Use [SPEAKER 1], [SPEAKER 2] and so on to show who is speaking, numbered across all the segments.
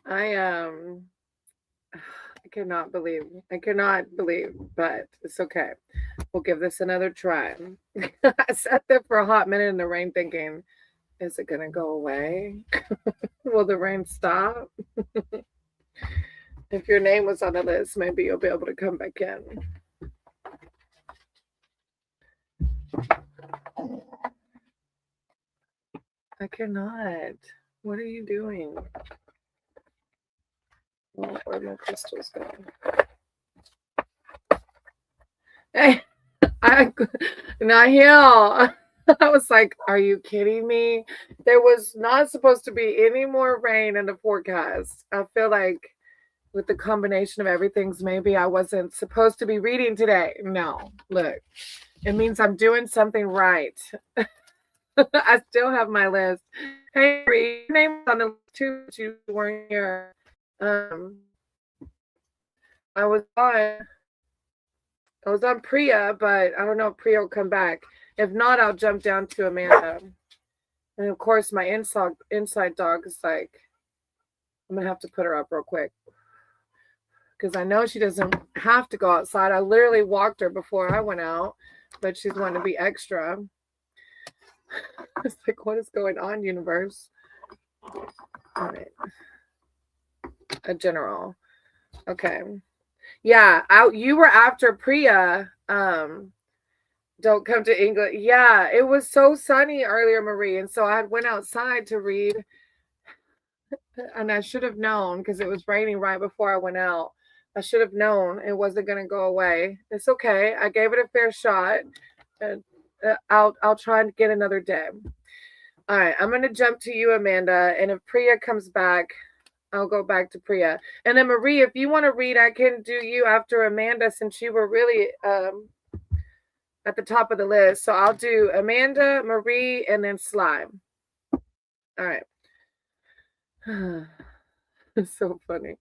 [SPEAKER 1] I cannot believe, but it's okay. We'll give this another try. I sat there for a hot minute in the rain thinking, is it going to go away? Will the rain stop? If your name was on the list, maybe you'll be able to come back in. I cannot. What are you doing? Oh, where my crystals going? Hey, not here. I was like, are you kidding me? There was not supposed to be any more rain in the forecast. I feel like with the combination of everything's, maybe I wasn't supposed to be reading today. No, look, it means I'm doing something right. I still have my list. Hey, Bree, your name's on the list too, but you weren't here. I was on Priya, but I don't know if Priya will come back. If not, I'll jump down to Amanda. And of course, my inside dog is like, I'm gonna have to put her up real quick because I know she doesn't have to go outside. I literally walked her before I went out, but she's wanting to be extra. It's like, what is going on, universe? All right. A general. Okay. Yeah, you were after Priya. Don't come to England. Yeah, it was so sunny earlier, Marie, and so I went outside to read, and I should have known because it was raining right before I went out. I should have known it wasn't going to go away. It's okay. I gave it a fair shot. And I'll try and get another day. All right, I'm going to jump to you, Amanda, and if Priya comes back, I'll go back to Priya. And then Marie, if you want to read, I can do you after Amanda since you were really at the top of the list. So I'll do Amanda, Marie, and then Slime. All right. It's so funny.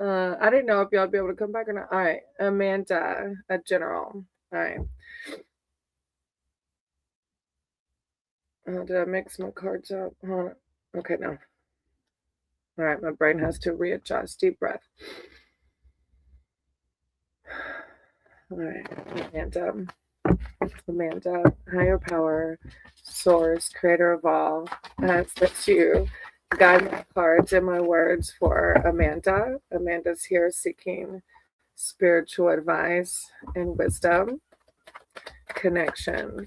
[SPEAKER 1] I didn't know if y'all would be able to come back or not. All right. Amanda, a general. All right. Did I mix my cards up? Okay, no. All right. My brain has to readjust. Deep breath. All right. Amanda, higher power, source, creator of all. Ask that you guide my cards and my words for Amanda. Amanda's here seeking spiritual advice and wisdom. Connection.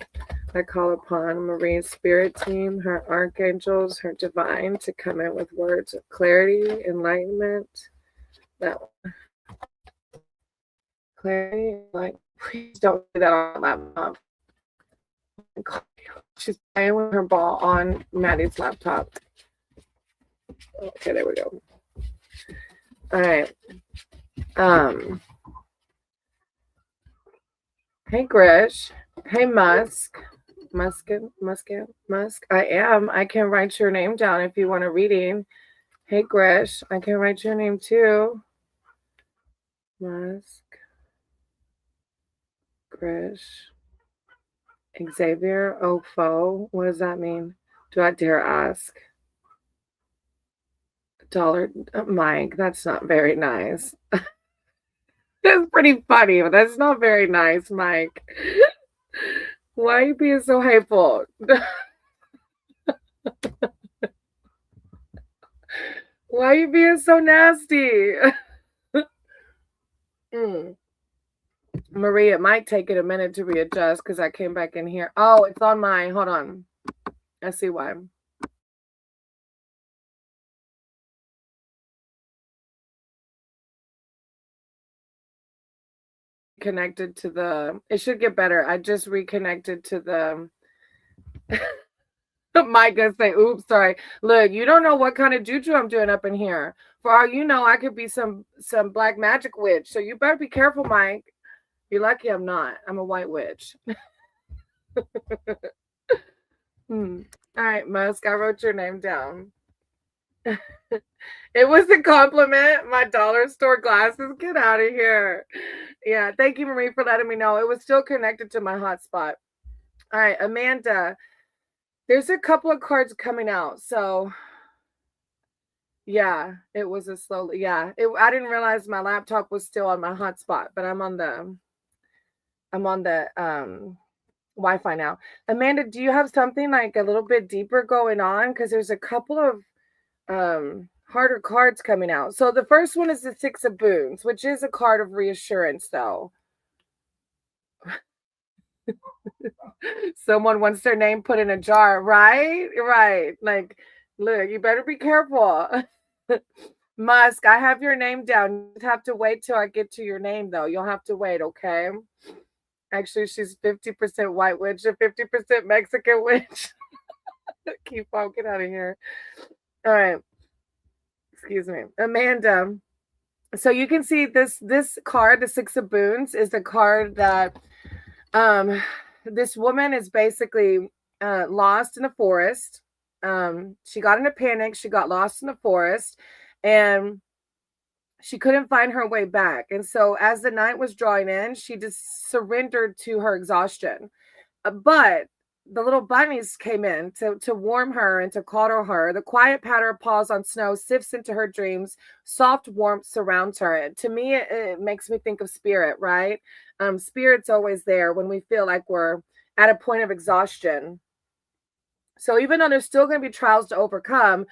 [SPEAKER 1] I call upon Marie's spirit team, her archangels, her divine to come in with words of clarity, enlightenment. That one. Clarity, like, please don't do that on my laptop. She's playing with her ball on Maddie's laptop. Okay, there we go. All right. Hey, Grish. Hey, Musk. Musk. I am. I can write your name down if you want a reading. Hey, Grish. I can write your name too. Musk. Grish. Xavier Ofo. What does that mean? Do I dare ask? Dollar Mike. That's not very nice. That's pretty funny, but that's not very nice, Mike. Why are you being so hateful? Why are you being so nasty? Marie, it might take it a minute to readjust because I came back in here. Oh, it's on mine. Hold on. I see why. Connected to the, it should get better. I just reconnected to the Mike gonna say, oops, sorry. Look, you don't know what kind of juju I'm doing up in here. For all you know, I could be some black magic witch. So you better be careful, Mike. You're lucky I'm not. I'm a white witch. All right, Musk, I wrote your name down. It was a compliment. My dollar store glasses. Get out of here. Yeah, thank you, Marie, for letting me know. It was still connected to my hotspot. All right, Amanda, there's a couple of cards coming out. So Yeah, it was a slow. Yeah, I didn't realize my laptop was still on my hotspot, but I'm on the Wi-Fi now. Amanda, do you have something like a little bit deeper going on? Because there's a couple of harder cards coming out. So the first one is the Six of Boons, which is a card of reassurance, though. Someone wants their name put in a jar, right? Right. Like, look, you better be careful. Musk, I have your name down. You have to wait till I get to your name, though. You'll have to wait, okay? Actually, she's 50% white witch and 50% Mexican witch. Keep on, get out of here. All right. Excuse me. Amanda. So you can see this card, the Six of Boons, is the card that this woman is basically lost in the forest. She got in a panic. She got lost in the forest, and she couldn't find her way back. And so, as the night was drawing in, she just surrendered to her exhaustion. But the little bunnies came in to warm her and to cuddle her. The quiet patter of paws on snow sifts into her dreams. Soft warmth surrounds her. And to me, it makes me think of spirit, right? Spirit's always there when we feel like we're at a point of exhaustion. So even though there's still going to be trials to overcome,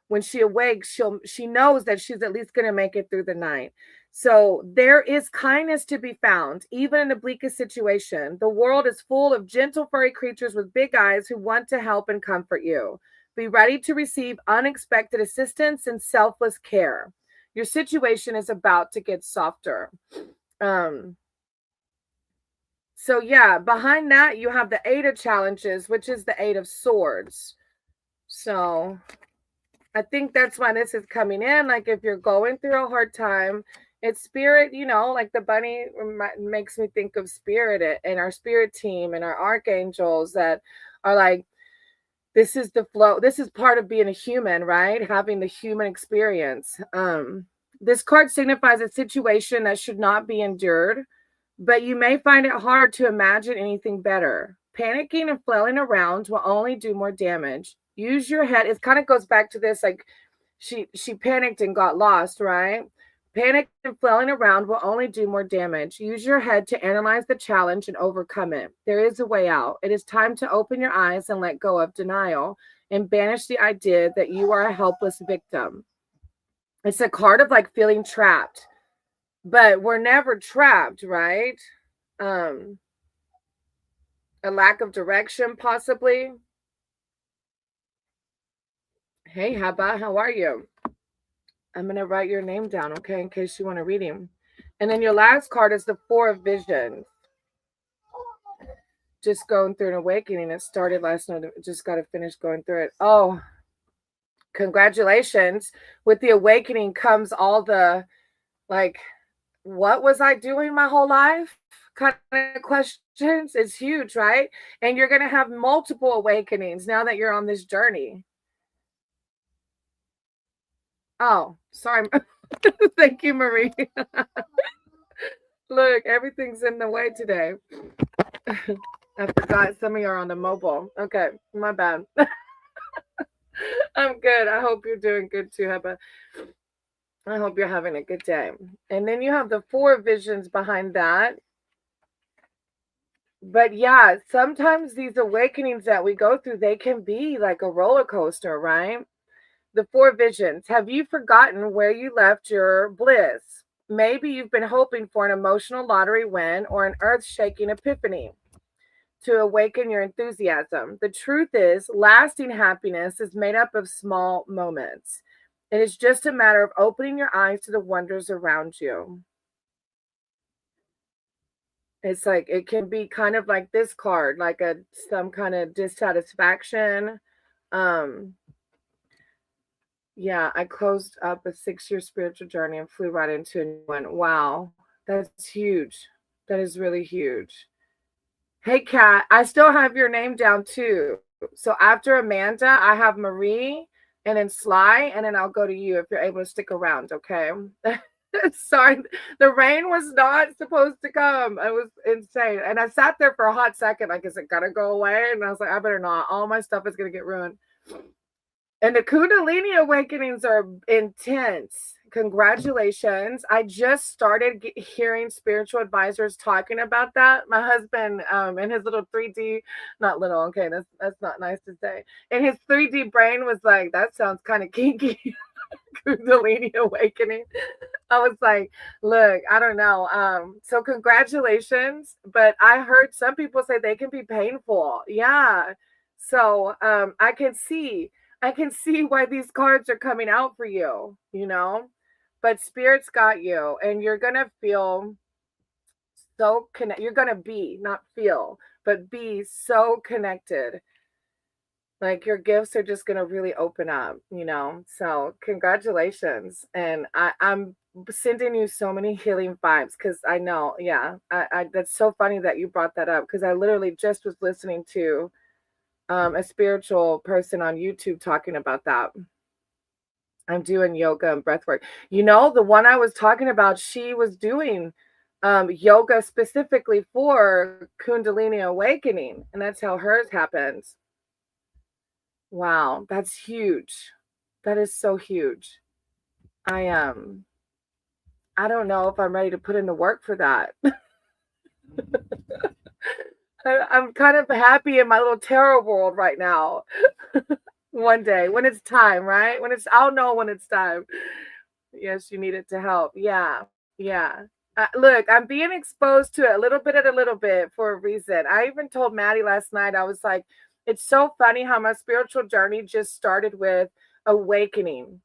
[SPEAKER 1] when she awakes, she knows that she's at least going to make it through the night. So there is kindness to be found, even in the bleakest situation. The world is full of gentle, furry creatures with big eyes who want to help and comfort you. Be ready to receive unexpected assistance and selfless care. Your situation is about to get softer. So yeah, behind that, you have the Eight of Challenges, which is the Eight of Swords. So I think that's why this is coming in. Like if you're going through a hard time, it's spirit, like the bunny makes me think of spirit and our spirit team and our archangels that are like, this is the flow. This is part of being a human, right? Having the human experience. This card signifies a situation that should not be endured, but you may find it hard to imagine anything better. Panicking and flailing around will only do more damage. Use your head. It kind of goes back to this, like she panicked and got lost, right? Panic and flailing around will only do more damage. Use your head to analyze the challenge and overcome it. There is a way out. It is time to open your eyes and let go of denial and banish the idea that you are a helpless victim. It's a card of like feeling trapped, but we're never trapped, right? A lack of direction, possibly. Hey, Haba, how are you? I'm going to write your name down, okay, in case you want to read him. And then your last card is the Four of Visions. Just going through an awakening. It started last night. Just got to finish going through it. Oh, congratulations. With the awakening comes all the, like, what was I doing my whole life? Kind of questions. It's huge, right? And you're going to have multiple awakenings now that you're on this journey. Oh, sorry. Thank you, Marie. Look, everything's in the way today. I forgot some of you are on the mobile. Okay, my bad. I'm good. I hope you're doing good too, Heba. I hope you're having a good day. And then you have the Four Visions behind that. But yeah, sometimes these awakenings that we go through, they can be like a roller coaster, right? The Four Visions. Have you forgotten where you left your bliss? Maybe you've been hoping for an emotional lottery win or an earth-shaking epiphany to awaken your enthusiasm. The truth is, lasting happiness is made up of small moments. It is just a matter of opening your eyes to the wonders around you. It's like, it can be kind of like this card, like some kind of dissatisfaction. Yeah, I closed up a 6-year spiritual journey and flew right into a new one. Wow, that's huge. That is really huge. Hey, Kat, I still have your name down too. So after Amanda, I have Marie and then Sly, and then I'll go to you if you're able to stick around, okay? Sorry, the rain was not supposed to come. It was insane. And I sat there for a hot second, like, is it gonna go away? And I was like, I better not. All my stuff is gonna get ruined. And the Kundalini awakenings are intense. Congratulations. I just started hearing spiritual advisors talking about that. My husband, in his little 3D, not little, okay, that's not nice to say. And his 3D brain was like, that sounds kind of kinky. Kundalini awakening. I was like, look, I don't know. So congratulations. But I heard some people say they can be painful. Yeah. So I can see why these cards are coming out for you, you know. But spirit's got you, and you're gonna feel so connected. You're gonna be, not feel, but be so connected. Like your gifts are just gonna really open up, you know. So congratulations. And I'm sending you so many healing vibes because I know, yeah. I that's so funny that you brought that up because I literally just was listening to a spiritual person on YouTube talking about that. I'm doing yoga and breath work. You know, the one I was talking about, she was doing yoga specifically for Kundalini awakening, and that's how hers happens. Wow, that's huge. That is so huge. I don't know if I'm ready to put in the work for that. I'm kind of happy in my little tarot world right now. One day when it's time, right? I'll know when it's time. Yes, you need it to help. Yeah, yeah. Look, I'm being exposed to it a little bit at a little bit for a reason. I even told Maddie last night, I was like, it's so funny how my spiritual journey just started with awakening.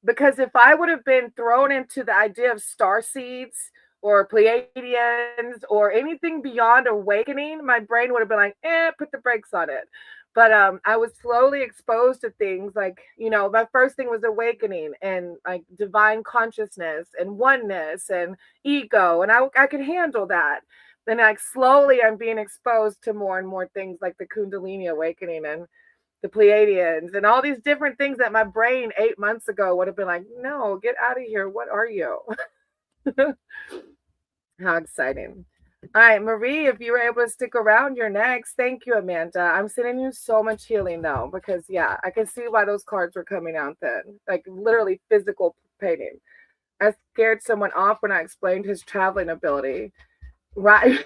[SPEAKER 1] Because if I would have been thrown into the idea of star seeds or Pleiadians or anything beyond awakening, my brain would have been like, put the brakes on it. But I was slowly exposed to things like, you know, my first thing was awakening and like divine consciousness and oneness and ego. And I could handle that. Then like slowly I'm being exposed to more and more things like the Kundalini awakening and the Pleiadians and all these different things that my brain 8 months ago would have been like, no, get out of here. What are you? How exciting. All right, Marie, if you were able to stick around, you're next. Thank you, Amanda. I'm sending you so much healing though, because yeah, I can see why those cards were coming out then. Like literally physical painting. I scared someone off when I explained his traveling ability. Right.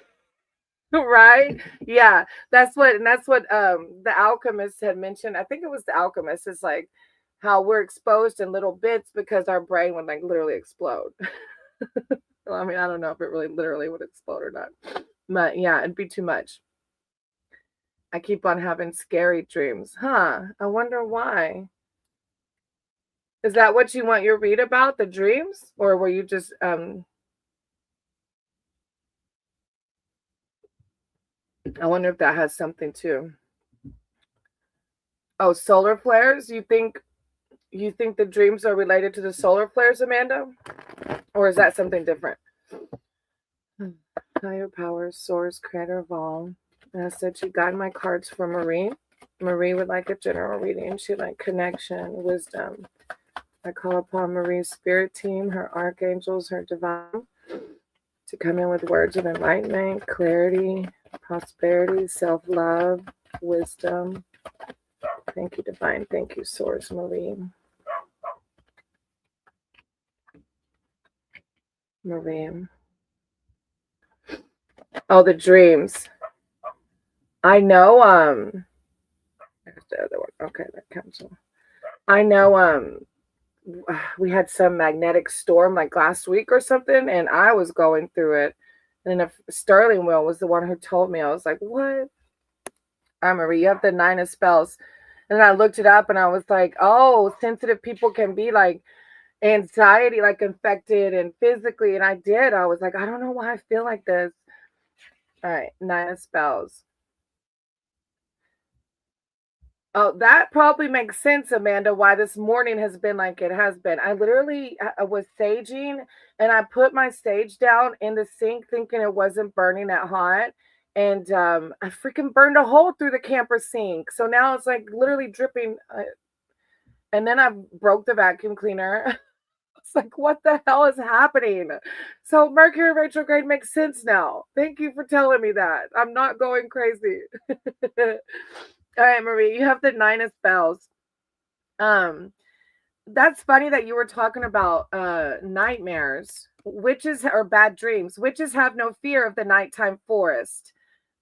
[SPEAKER 1] Right? Yeah. That's what the alchemist had mentioned. I think it was the alchemist, is like how we're exposed in little bits because our brain would like literally explode. Well, I mean, I don't know if it really literally would explode or not. But yeah, it'd be too much. I keep on having scary dreams. Huh. I wonder why. Is that what you want your read about, the dreams? Or were you just I wonder if that has something too. Oh, solar flares? You think the dreams are related to the solar flares, Amanda? Or is that something different? Higher power, source, creator of all. And I said she got my cards for Marie. Marie would like a general reading. She'd like connection, wisdom. I call upon Marie's spirit team, her archangels, her divine, to come in with words of enlightenment, clarity, prosperity, self-love, wisdom. Thank you, divine. Thank you, source, Marie. Marie. Oh, the dreams. I know, there's the other one. Okay, that council. I know, we had some magnetic storm like last week or something, and I was going through it. And if Sterling Will was the one who told me, I was like, what? Marie, you have the 9 of spells. And I looked it up and I was like, oh, sensitive people can be like anxiety, like infected and physically. And I did. I was like, I don't know why I feel like this. All right, 9 of spells. Oh, that probably makes sense, Amanda, why this morning has been like it has been. I literally was saging and I put my sage down in the sink thinking it wasn't burning that hot. And I freaking burned a hole through the camper sink. So now it's like literally dripping. And then I broke the vacuum cleaner. It's like, what the hell is happening? So Mercury retrograde makes sense now. Thank you for telling me that. I'm not going crazy. All right, Marie, you have the 9 of spells. That's funny that you were talking about nightmares. Witches or bad dreams. Witches have no fear of the nighttime forest.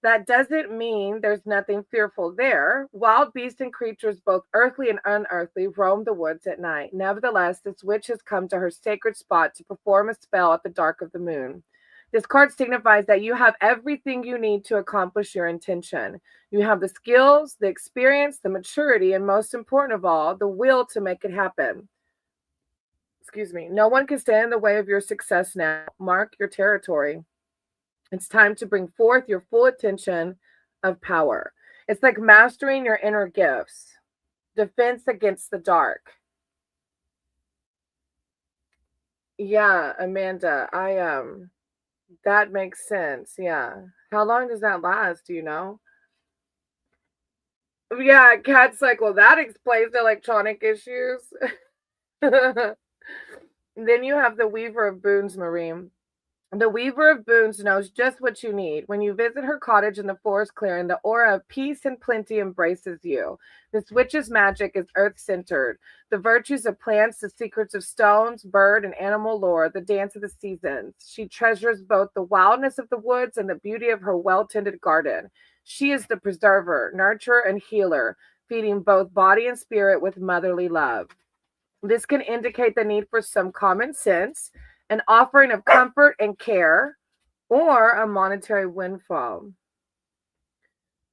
[SPEAKER 1] That doesn't mean there's nothing fearful there. Wild beasts and creatures, both earthly and unearthly, roam the woods at night. Nevertheless, this witch has come to her sacred spot to perform a spell at the dark of the moon. This card signifies that you have everything you need to accomplish your intention. You have the skills, the experience, the maturity, and most important of all, the will to make it happen. Excuse me. No one can stand in the way of your success now. Mark your territory. It's time to bring forth your full attention of power. It's like mastering your inner gifts. Defense against the dark. Yeah, Amanda, that makes sense. Yeah. How long does that last? Do you know? Yeah, Kat's like, well, that explains the electronic issues. Then you have the Weaver of Boons, Marine. The Weaver of Boons knows just what you need. When you visit her cottage in the forest clearing, the aura of peace and plenty embraces you. This witch's magic is earth-centered. The virtues of plants, the secrets of stones, bird, and animal lore, the dance of the seasons. She treasures both the wildness of the woods and the beauty of her well-tended garden. She is the preserver, nurturer, and healer, feeding both body and spirit with motherly love. This can indicate the need for some common sense, an offering of comfort and care, or a monetary windfall.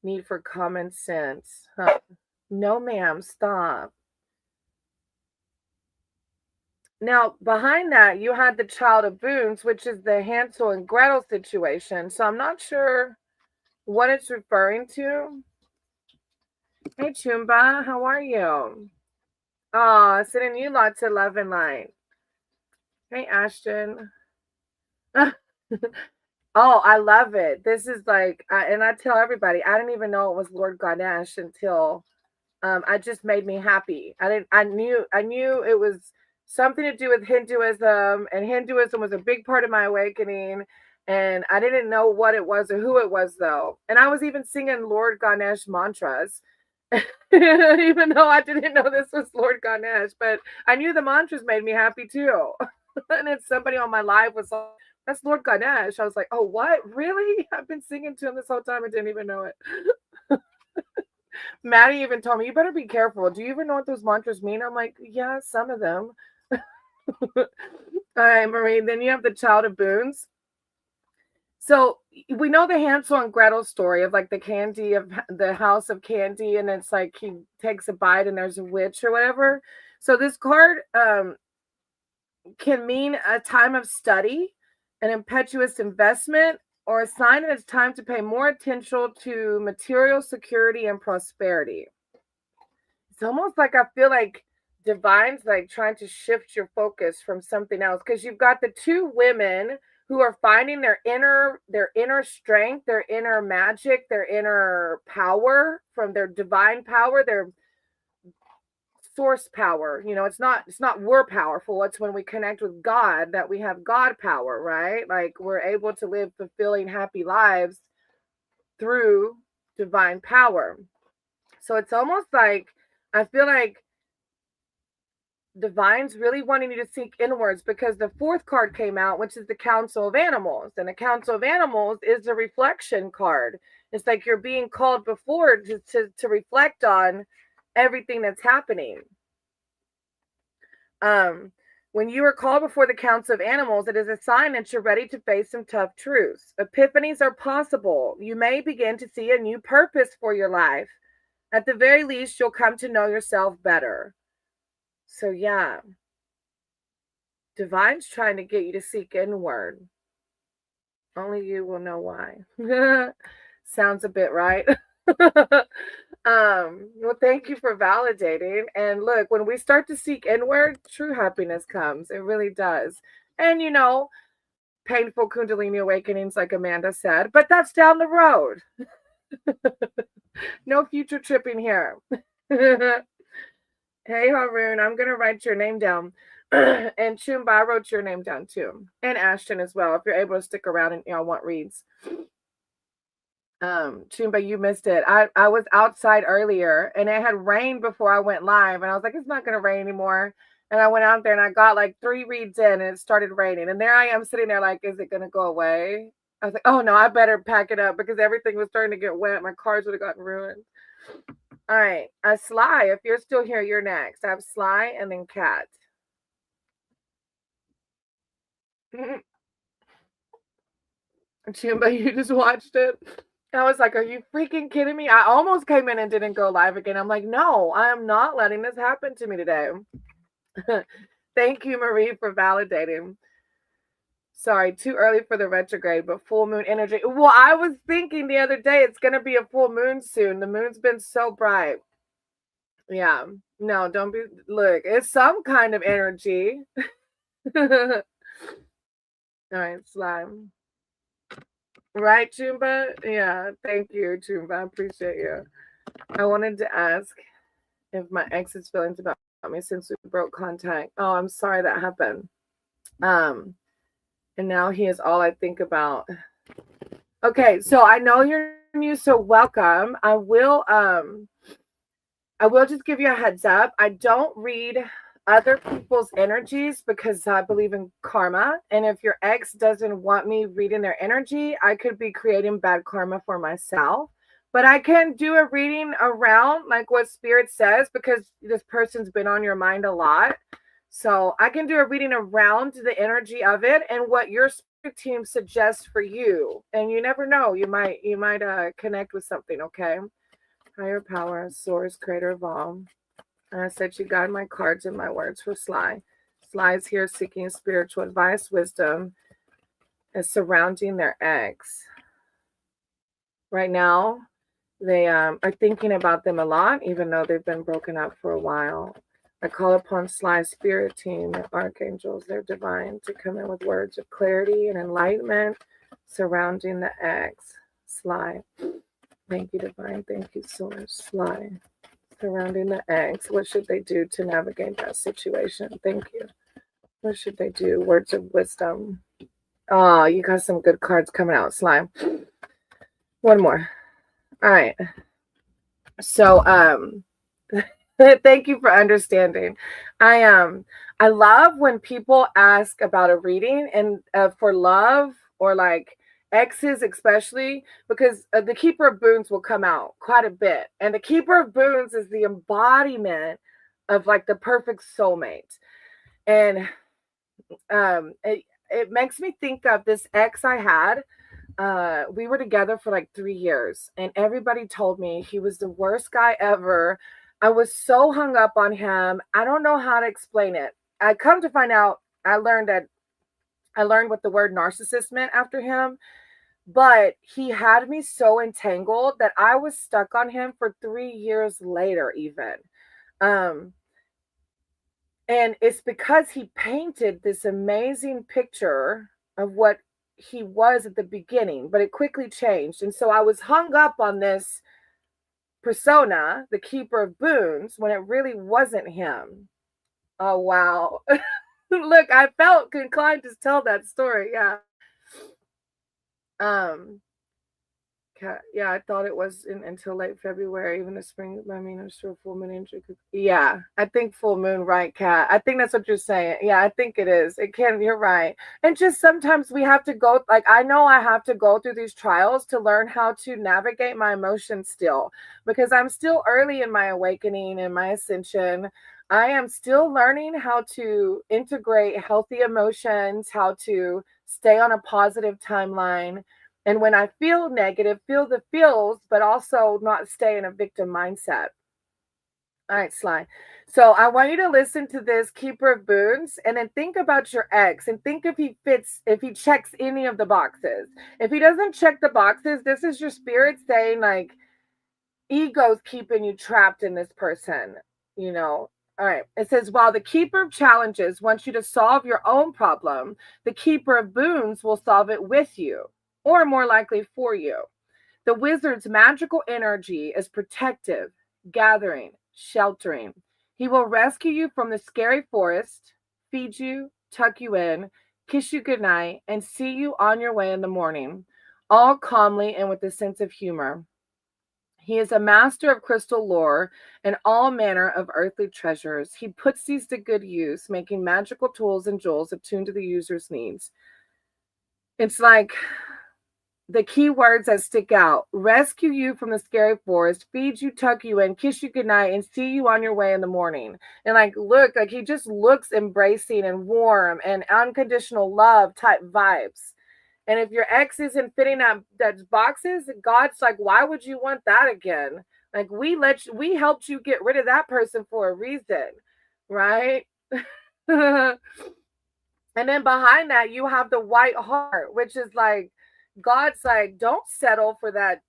[SPEAKER 1] Need for common sense. Huh. No, ma'am, stop. Now, behind that, you had the Child of Boons, which is the Hansel and Gretel situation. So I'm not sure what it's referring to. Hey, Chumba, how are you? Oh, sending you lots of love and light. Hey, Ashton. Oh, I love it. This is like, and I tell everybody, I didn't even know it was Lord Ganesh until I just made me happy. I knew it was something to do with Hinduism, and Hinduism was a big part of my awakening. And I didn't know what it was or who it was, though. And I was even singing Lord Ganesh mantras, even though I didn't know this was Lord Ganesh. But I knew the mantras made me happy too. And then somebody on my live was like, that's Lord Ganesh. I was like, oh, what? Really? I've been singing to him this whole time and didn't even know it. Maddie even told me, you better be careful. Do you even know what those mantras mean? I'm like, yeah, some of them. All right, Marie. Then you have the Child of Boons. So we know the Hansel and Gretel story of like the candy of the house of candy, and it's like he takes a bite and there's a witch or whatever. So this card can mean a time of study, an impetuous investment, or a sign that it's time to pay more attention to material security and prosperity. It's almost like I feel like divine's like trying to shift your focus from something else, because you've got the two women who are finding their inner strength, their inner magic, their inner power from their divine power, their source power. It's not we're powerful. It's when we connect with God that we have God power, right? Like we're able to live fulfilling, happy lives through divine power. So it's almost like I feel like divine's really wanting you to seek inwards, because the fourth card came out, which is the Council of Animals. And the Council of Animals is a reflection card. It's like you're being called before to reflect on everything that's happening. When you are called before the Council of Animals, it is a sign that you're ready to face some tough truths. Epiphanies are possible. You may begin to see a new purpose for your life. At the very least, you'll come to know yourself better. So yeah, divine's trying to get you to seek inward. Only you will know why. Sounds a bit right. Well, thank you for validating. And look, when we start to seek inward, true happiness comes. It really does. And painful Kundalini awakenings, like Amanda said, but that's down the road. No future tripping here. Hey, Haroon, I'm going to write your name down. And Chumba, I wrote your name down too. And Ashton as well, if you're able to stick around and want reads. Chumba, you missed it. I was outside earlier and it had rained before I went live, and I was like, it's not gonna rain anymore. And I went out there and I got like 3 reads in and it started raining. And there I am sitting there like, is it gonna go away? I was like, oh no, I better pack it up because everything was starting to get wet. My cars would have gotten ruined. All right. Sly, if you're still here, you're next. I have Sly and then Cat. Chumba, you just watched it. I was like, are you freaking kidding me? I almost came in and didn't go live again. I'm like, no, I am not letting this happen to me today. Thank you, Marie, for validating. Sorry, too early for the retrograde, but full moon energy. Well, I was thinking the other day it's going to be a full moon soon. The moon's been so bright. Yeah. No, don't be. Look, it's some kind of energy. All right, slime. Right, Chumba? Yeah, thank you, Chumba. I appreciate you. I wanted to ask if my ex's feelings about me since we broke contact. Oh, I'm sorry that happened. And now he is all I think about. Okay, so I know you're new, so welcome. I will just give you a heads up. I don't read other people's energies because I believe in karma. And if your ex doesn't want me reading their energy, I could be creating bad karma for myself. But I can do a reading around like what spirit says because this person's been on your mind a lot. So I can do a reading around the energy of it and what your spirit team suggests for you. And you never know, you might connect with something, okay? Higher power, source, creator of all. And I said you guide my cards and my words for Sly. Sly's here seeking spiritual advice, wisdom, and surrounding their ex. Right now, they are thinking about them a lot, even though they've been broken up for a while. I call upon Sly's spirit team, the archangels, they're divine, to come in with words of clarity and enlightenment surrounding the ex. Sly. Thank you, divine. Thank you, source. Sly. Surrounding the ex. What should they do to navigate that situation? Thank you. What should they do? Words of wisdom. Oh, you got some good cards coming out, Sly. One more. All right. So, thank you for understanding. I love when people ask about a reading and for love or like exes especially, because the Keeper of Boons will come out quite a bit. And the Keeper of Boons is the embodiment of like the perfect soulmate. And it makes me think of this ex I had. We were together for like 3 years and everybody told me he was the worst guy ever. I was so hung up on him. I don't know how to explain it. I come to find out I learned what the word narcissist meant after him, but he had me so entangled that I was stuck on him for 3 years later even. And it's because he painted this amazing picture of what he was at the beginning, but it quickly changed. And so I was hung up on this persona, the Keeper of Boons, when it really wasn't him. Oh, wow. Look, I felt inclined to tell that story. Yeah. Yeah, I thought it was until late February, even the spring. I mean, I'm sure full moon energy. Yeah, I think full moon, right, Kat? I think that's what you're saying. Yeah, I think it is. It can. You're right. And just sometimes we have to go. Like I know I have to go through these trials to learn how to navigate my emotions still, because I'm still early in my awakening and my ascension. I am still learning how to integrate healthy emotions, how to stay on a positive timeline. And when I feel negative, feel the feels, but also not stay in a victim mindset. All right, Sly. So I want you to listen to this Keeper of Boons and then think about your ex and think if he fits, if he checks any of the boxes. If he doesn't check the boxes, this is your spirit saying like ego's keeping you trapped in this person, you know. All right. It says, while the Keeper of Challenges wants you to solve your own problem, the Keeper of Boons will solve it with you, or more likely for you. The wizard's magical energy is protective, gathering, sheltering. He will rescue you from the scary forest, feed you, tuck you in, kiss you goodnight, and see you on your way in the morning. all calmly and with a sense of humor. He is a master of crystal lore and all manner of earthly treasures. He puts these to good use, making magical tools and jewels attuned to the user's needs. It's like the key words that stick out: rescue you from the scary forest, feed you, tuck you in, kiss you goodnight, and see you on your way in the morning. And like, look, like he just looks embracing and warm and unconditional love type vibes. And if your ex isn't fitting that boxes, God's like, why would you want that again? Like we helped you get rid of that person for a reason, right? And then behind that, you have the white heart, which is like, God's like, don't settle for that,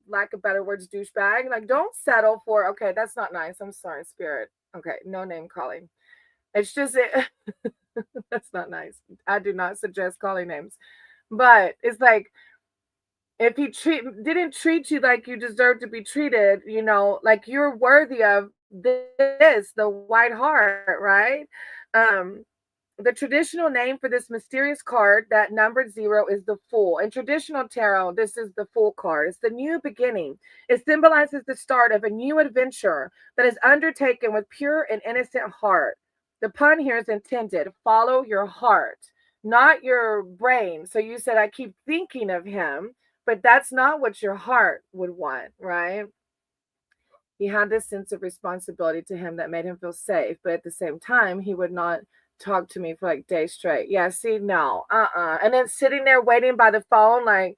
[SPEAKER 1] lack of better words, douchebag. Like, don't settle for, okay, that's not nice. I'm sorry, spirit. Okay, no name calling. It's just, that's not nice. I do not suggest calling names. But it's like, if he didn't treat you like you deserve to be treated, like you're worthy of this, the white heart, right? Um, the traditional name for this mysterious card, that numbered 0, is the Fool. In traditional tarot, this is the Fool card. It's the new beginning. It symbolizes the start of a new adventure that is undertaken with pure and innocent heart. The pun here is intended. Follow your heart, not your brain. So you said, I keep thinking of him, but that's not what your heart would want, right? He had this sense of responsibility to him that made him feel safe, but at the same time, he would not talk to me for like days straight. Yeah, see, no, and then sitting there waiting by the phone, like,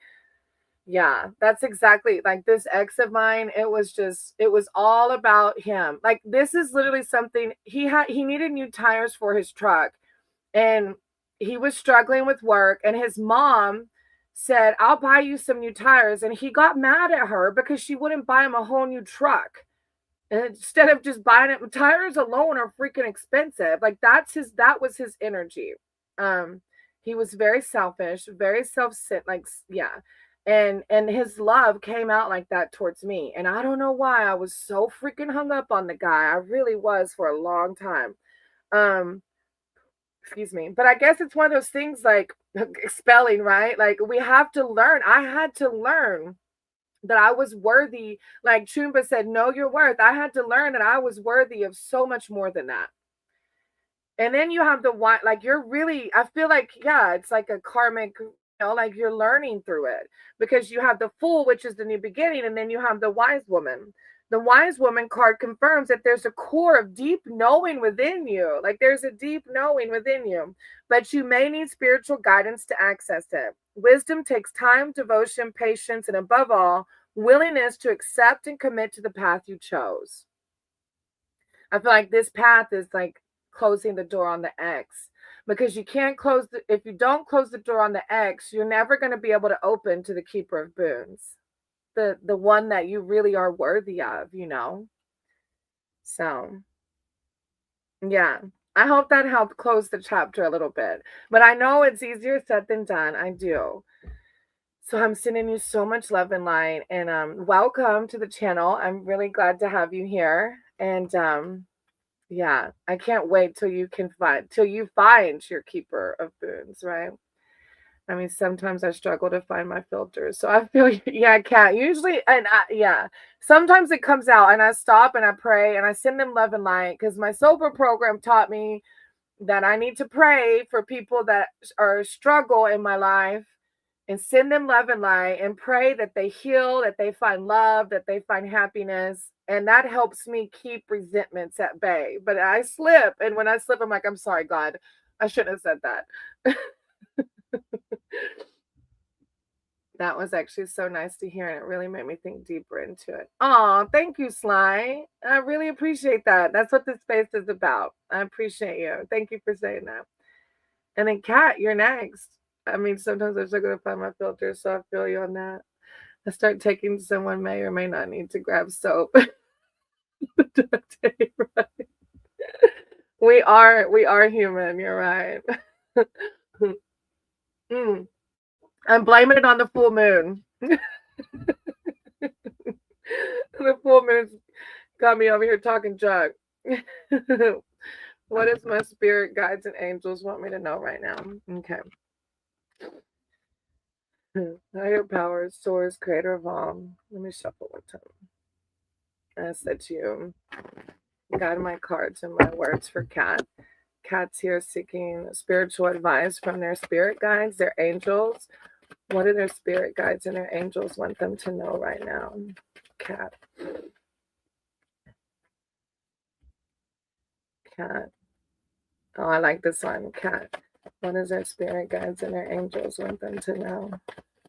[SPEAKER 1] yeah, that's exactly like this ex of mine. It was all about him. Like, this is literally something he needed new tires for his truck, and he was struggling with work, and his mom said, I'll buy you some new tires, and he got mad at her because she wouldn't buy him a whole new truck. And instead of just buying it, tires alone are freaking expensive. Like, that was his energy. He was very selfish, very self-centered, like, yeah. And his love came out like that towards me. And I don't know why I was so freaking hung up on the guy. I really was for a long time. Um, excuse me. But I guess it's one of those things like expelling, right? Like, we have to learn. I had to learn that I was worthy. Like Chumba said, know your worth. I had to learn that I was worthy of so much more than that. And then you have the one, like, you're really, I feel like, yeah, it's like a karmic, like you're learning through it, because you have the Fool, which is the new beginning, and then you have the Wise Woman. The Wise Woman card confirms that there's a core of deep knowing within you. Like, there's a deep knowing within you, but you may need spiritual guidance to access it. Wisdom takes time, devotion, patience, and above all, willingness to accept and commit to the path you chose. I feel like this path is like closing the door on the X, because you can't if you don't close the door on the X, you're never going to be able to open to the Keeper of Boons, the one that you really are worthy of, So, yeah, I hope that helped close the chapter a little bit, but I know it's easier said than done. I do. So I'm sending you so much love and light, and welcome to the channel. I'm really glad to have you here. And yeah, I can't wait till you find your Keeper of Boons, right? I mean, sometimes I struggle to find my filters. So I feel, yeah, Kat, usually, yeah, sometimes it comes out and I stop and I pray and I send them love and light, because my sober program taught me that I need to pray for people that are struggle in my life, and send them love and light, and pray that they heal, that they find love, that they find happiness. And that helps me keep resentments at bay. But I slip. And when I slip, I'm like, I'm sorry, God, I shouldn't have said that. That was actually so nice to hear. And it really made me think deeper into it. Oh, thank you, Sly. I really appreciate that. That's what this space is about. I appreciate you. Thank you for saying that. And then Kat, you're next. I mean, sometimes I struggle to find my filter, so I feel you on that. I start taking, someone may or may not need to grab soap. Right. We are human. You're right. I'm blaming it on the full moon. The full moon's got me over here talking junk. What does my spirit guides and angels want me to know right now? Okay. Higher power, source, creator of all. Let me shuffle one time. I said to you, guide my cards and my words for Kat. Kat's here seeking spiritual advice from their spirit guides, their angels. What do their spirit guides and their angels want them to know right now? Kat. Kat. Oh, I like this one. Kat. What does their spirit guides and their angels want them to know?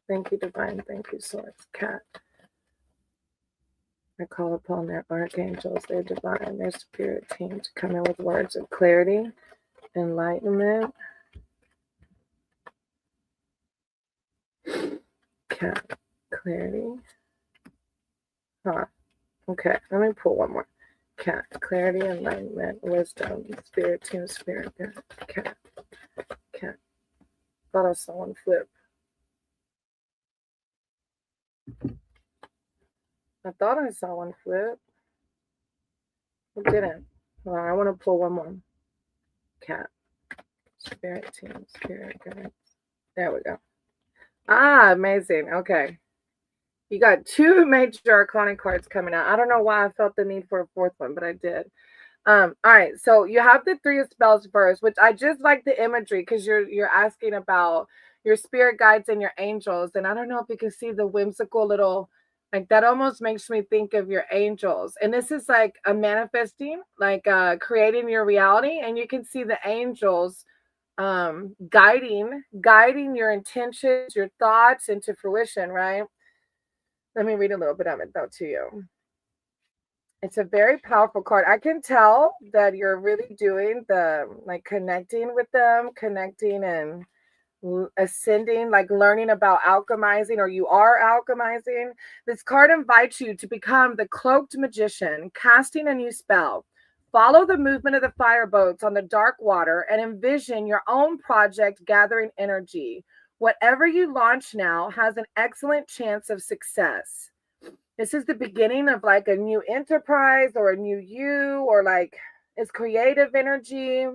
[SPEAKER 1] Thank you, Divine. Thank you, Source. Kat. I call upon their archangels, their divine, their spirit team to come in with words of clarity, enlightenment. Kat. Clarity. Huh. Okay, let me pull one more. Kat. Clarity, enlightenment, wisdom, spirit team, spirit. Kat. Kat. Thought I saw one flip. I thought I saw one flip. It didn't. Well, I want to pull one more. Kat. Spirit team, spirit guides. There we go. Ah, amazing. Okay. You got 2 major arcana cards coming out. I don't know why I felt the need for a 4th one, but I did. All right. So you have the 3 of spells first, which I just like the imagery because you're asking about your spirit guides and your angels. And I don't know if you can see the whimsical little, like that almost makes me think of your angels. And this is like a manifesting, like creating your reality. And you can see the angels guiding your intentions, your thoughts into fruition, right? Let me read a little bit of it though to you. It's a very powerful card. I can tell that you're really doing the like connecting with them, connecting and ascending, like learning about alchemizing, or you are alchemizing. This card invites you to become the cloaked magician, casting a new spell. Follow the movement of the fire boats on the dark water and envision your own project gathering energy. Whatever you launch now has an excellent chance of success. This is the beginning of like a new enterprise or a new you, or like it's creative energy.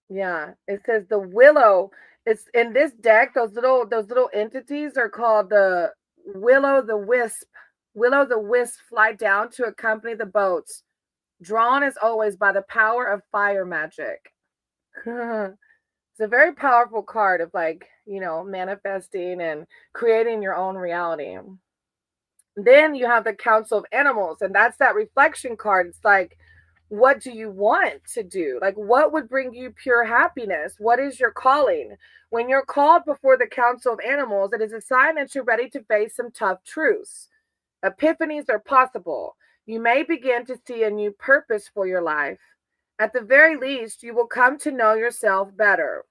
[SPEAKER 1] Yeah, it says the willow. It's in this deck. Those little entities are called the willow the wisp. Willow the wisp fly down to accompany the boats, drawn as always by the power of fire magic. It's a very powerful card of like, manifesting and creating your own reality. Then you have the Council of Animals, and that's that reflection card. It's like, what do you want to do? Like, what would bring you pure happiness? What is your calling? When you're called before the Council of Animals, it is a sign that you're ready to face some tough truths. Epiphanies are possible. You may begin to see a new purpose for your life. At the very least, you will come to know yourself better.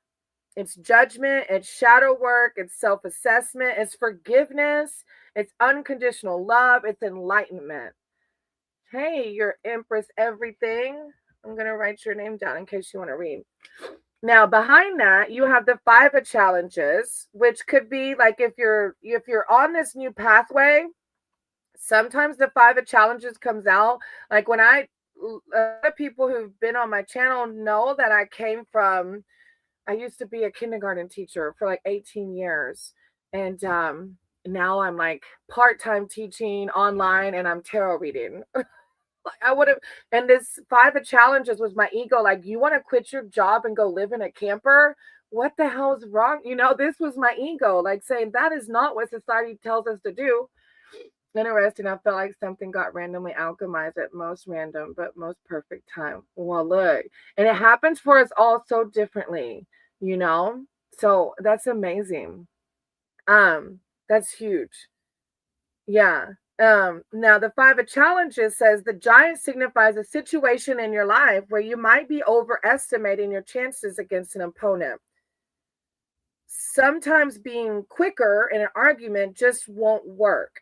[SPEAKER 1] It's judgment, it's shadow work, it's self assessment, it's forgiveness, it's unconditional love, it's enlightenment. Hey, your Empress Everything. I'm going to write your name down in case you want to read. Now, behind that, you have the 5 of challenges, which could be like if you're on this new pathway, sometimes the 5 of challenges comes out. Like when a lot of people who've been on my channel know that I used to be a kindergarten teacher for like 18 years. And now I'm like part-time teaching online and I'm tarot reading. I would have, and this 5 of challenges was my ego. Like, you want to quit your job and go live in a camper? What the hell is wrong? This was my ego, like saying that is not what society tells us to do. Interesting. I felt like something got randomly alchemized at most random, but most perfect time. Well, look, and it happens for us all so differently, you know? So that's amazing. That's huge. Yeah. Now the 5 of challenges says the giant signifies a situation in your life where you might be overestimating your chances against an opponent. Sometimes being quicker in an argument just won't work.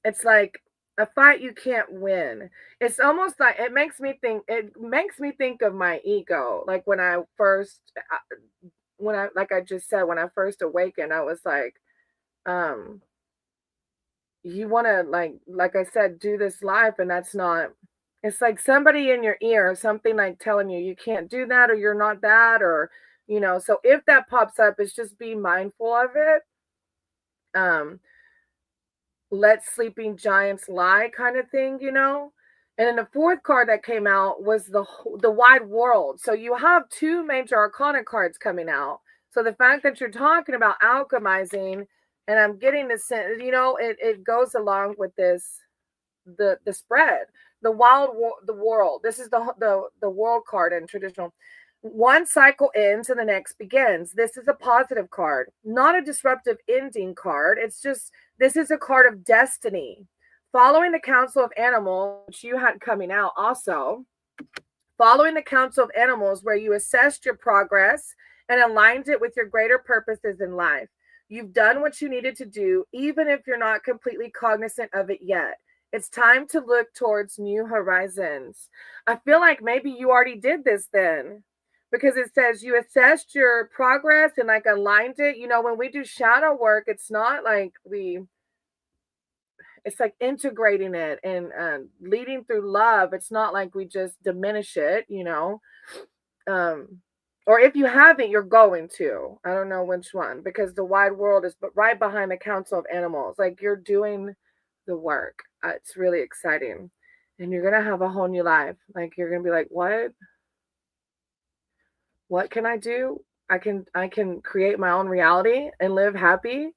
[SPEAKER 1] It's like a fight you can't win. It's almost like it makes me think of my ego. Like when I like I just said, when I first awakened, I was like, you want to like I said, do this life, and that's not It's like somebody in your ear, something like telling you can't do that or you're not that, or, so if that pops up, it's just be mindful of it. Let sleeping giants lie kind of thing. And then the fourth card that came out was the wide world. So you have two major arcana cards coming out. So the fact that you're talking about alchemizing, and I'm getting the sense, it goes along with this, the spread, the world. This is the world card in traditional. One cycle ends and the next begins. This is a positive card, not a disruptive ending card. It's just, this is a card of destiny. Following the council of animals, which you had coming out also, following the council of animals, where you assessed your progress and aligned it with your greater purposes in life. You've done what you needed to do, even if you're not completely cognizant of it yet. It's time to look towards new horizons. I feel like maybe you already did this then, because it says you assessed your progress and like aligned it. When we do shadow work, it's not like it's like integrating it and leading through love. It's not like we just diminish it, or if you haven't, you're going to. I don't know which one, because the wide world is right behind the council of animals. Like, you're doing the work. It's really exciting, and you're gonna have a whole new life. Like, you're gonna be like, what can I do? I can create my own reality and live happy,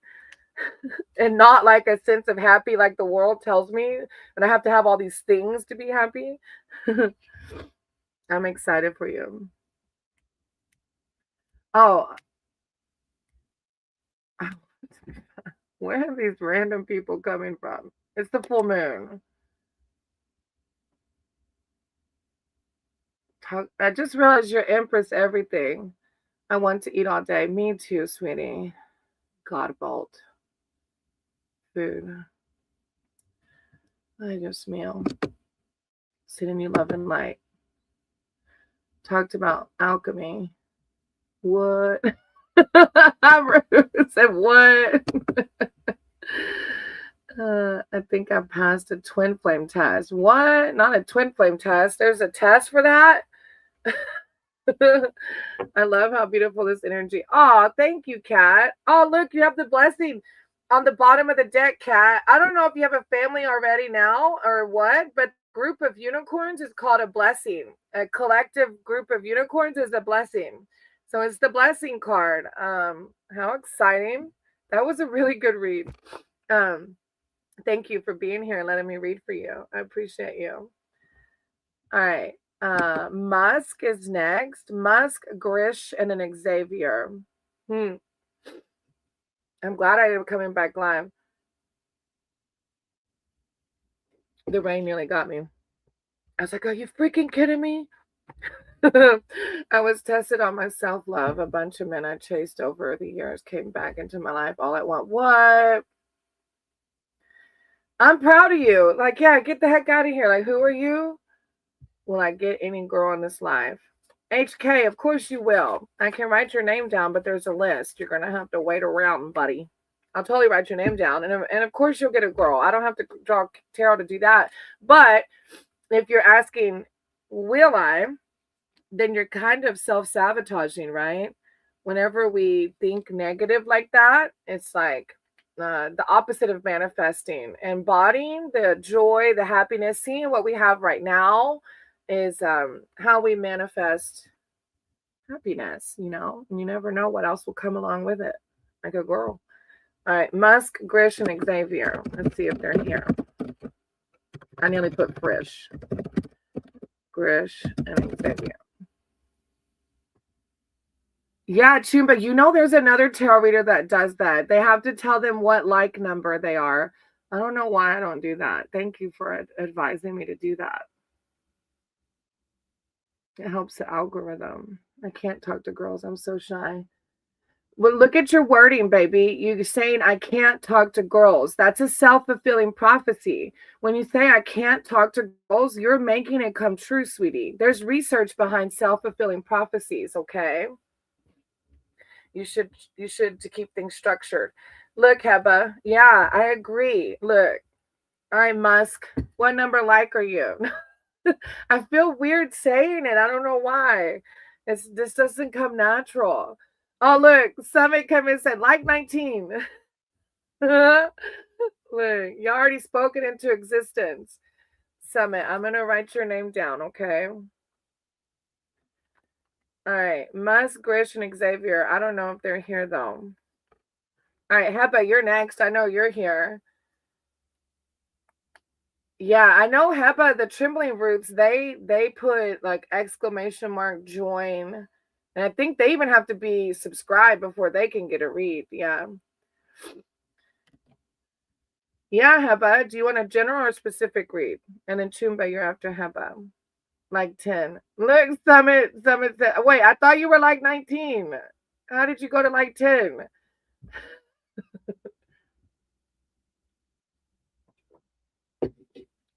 [SPEAKER 1] and not like a sense of happy like the world tells me, and I have to have all these things to be happy. I'm excited for you. Oh, where are these random people coming from? It's the full moon. I just realized you're Empress everything. I want to eat all day. Me too, sweetie. God bolt. Food. I just meal. Sitting you love and light. Talked about alchemy. What? I said what? I think I passed a twin flame test. What? Not a twin flame test. There's a test for that? I love how beautiful this energy. Oh, thank you, Kat. Oh, look, you have the blessing on the bottom of the deck, Kat. I don't know if you have a family already now or what, but group of unicorns is called a blessing. A collective group of unicorns is a blessing. So it's the blessing card. How exciting. That was a really good read. Thank you for being here and letting me read for you. I appreciate you. All right. Musk is next. Musk, Grish, and an Xavier. I'm glad I am coming back live. The rain nearly got me. I was like, are you freaking kidding me? I was tested on my self-love. A bunch of men I chased over the years came back into my life all at once. What? I'm proud of you. Like, yeah, get the heck out of here. Like, who are you? Will I get any girl in this life? HK, of course you will. I can write your name down, but there's a list. You're going to have to wait around, buddy. I'll totally write your name down. And of course you'll get a girl. I don't have to draw tarot to do that. But if you're asking, will I? Then you're kind of self-sabotaging, right? Whenever we think negative like that, it's like the opposite of manifesting. Embodying the joy, the happiness, seeing what we have right now is how we manifest happiness, and you never know what else will come along with it, like a girl. All right, Musk, Grish, and Xavier. Let's see if they're here. I nearly put Frish. Grish and Xavier. Yeah, Chumba, there's another tarot reader that does that. They have to tell them what like number they are. I don't know why I don't do that. Thank you for advising me to do that. It helps the algorithm. I can't talk to girls. I'm so shy. Well, look at your wording, baby. You're saying I can't talk to girls. That's a self-fulfilling prophecy. When you say I can't talk to girls, you're making it come true, sweetie. There's research behind self-fulfilling prophecies, okay? You should to keep things structured. Look, Heba. Yeah, I agree. Look. All right, Musk. What number like are you? I feel weird saying it. I don't know why. This doesn't come natural. Oh, look, Summit came in and said, like 19. Look, you already spoke it into existence. Summit, I'm going to write your name down, okay? All right. Musk, Grish, and Xavier. I don't know if they're here, though. All right, Heba, you're next. I know you're here. Yeah, I know Heba, the Trembling Roots, they put like exclamation mark join. And I think they even have to be subscribed before they can get a read. Yeah. Yeah, Heba. Do you want a general or specific read? And then Chumba, you're after Heba. Like 10. Look, Summit said, wait, I thought you were like 19. How did you go to like 10?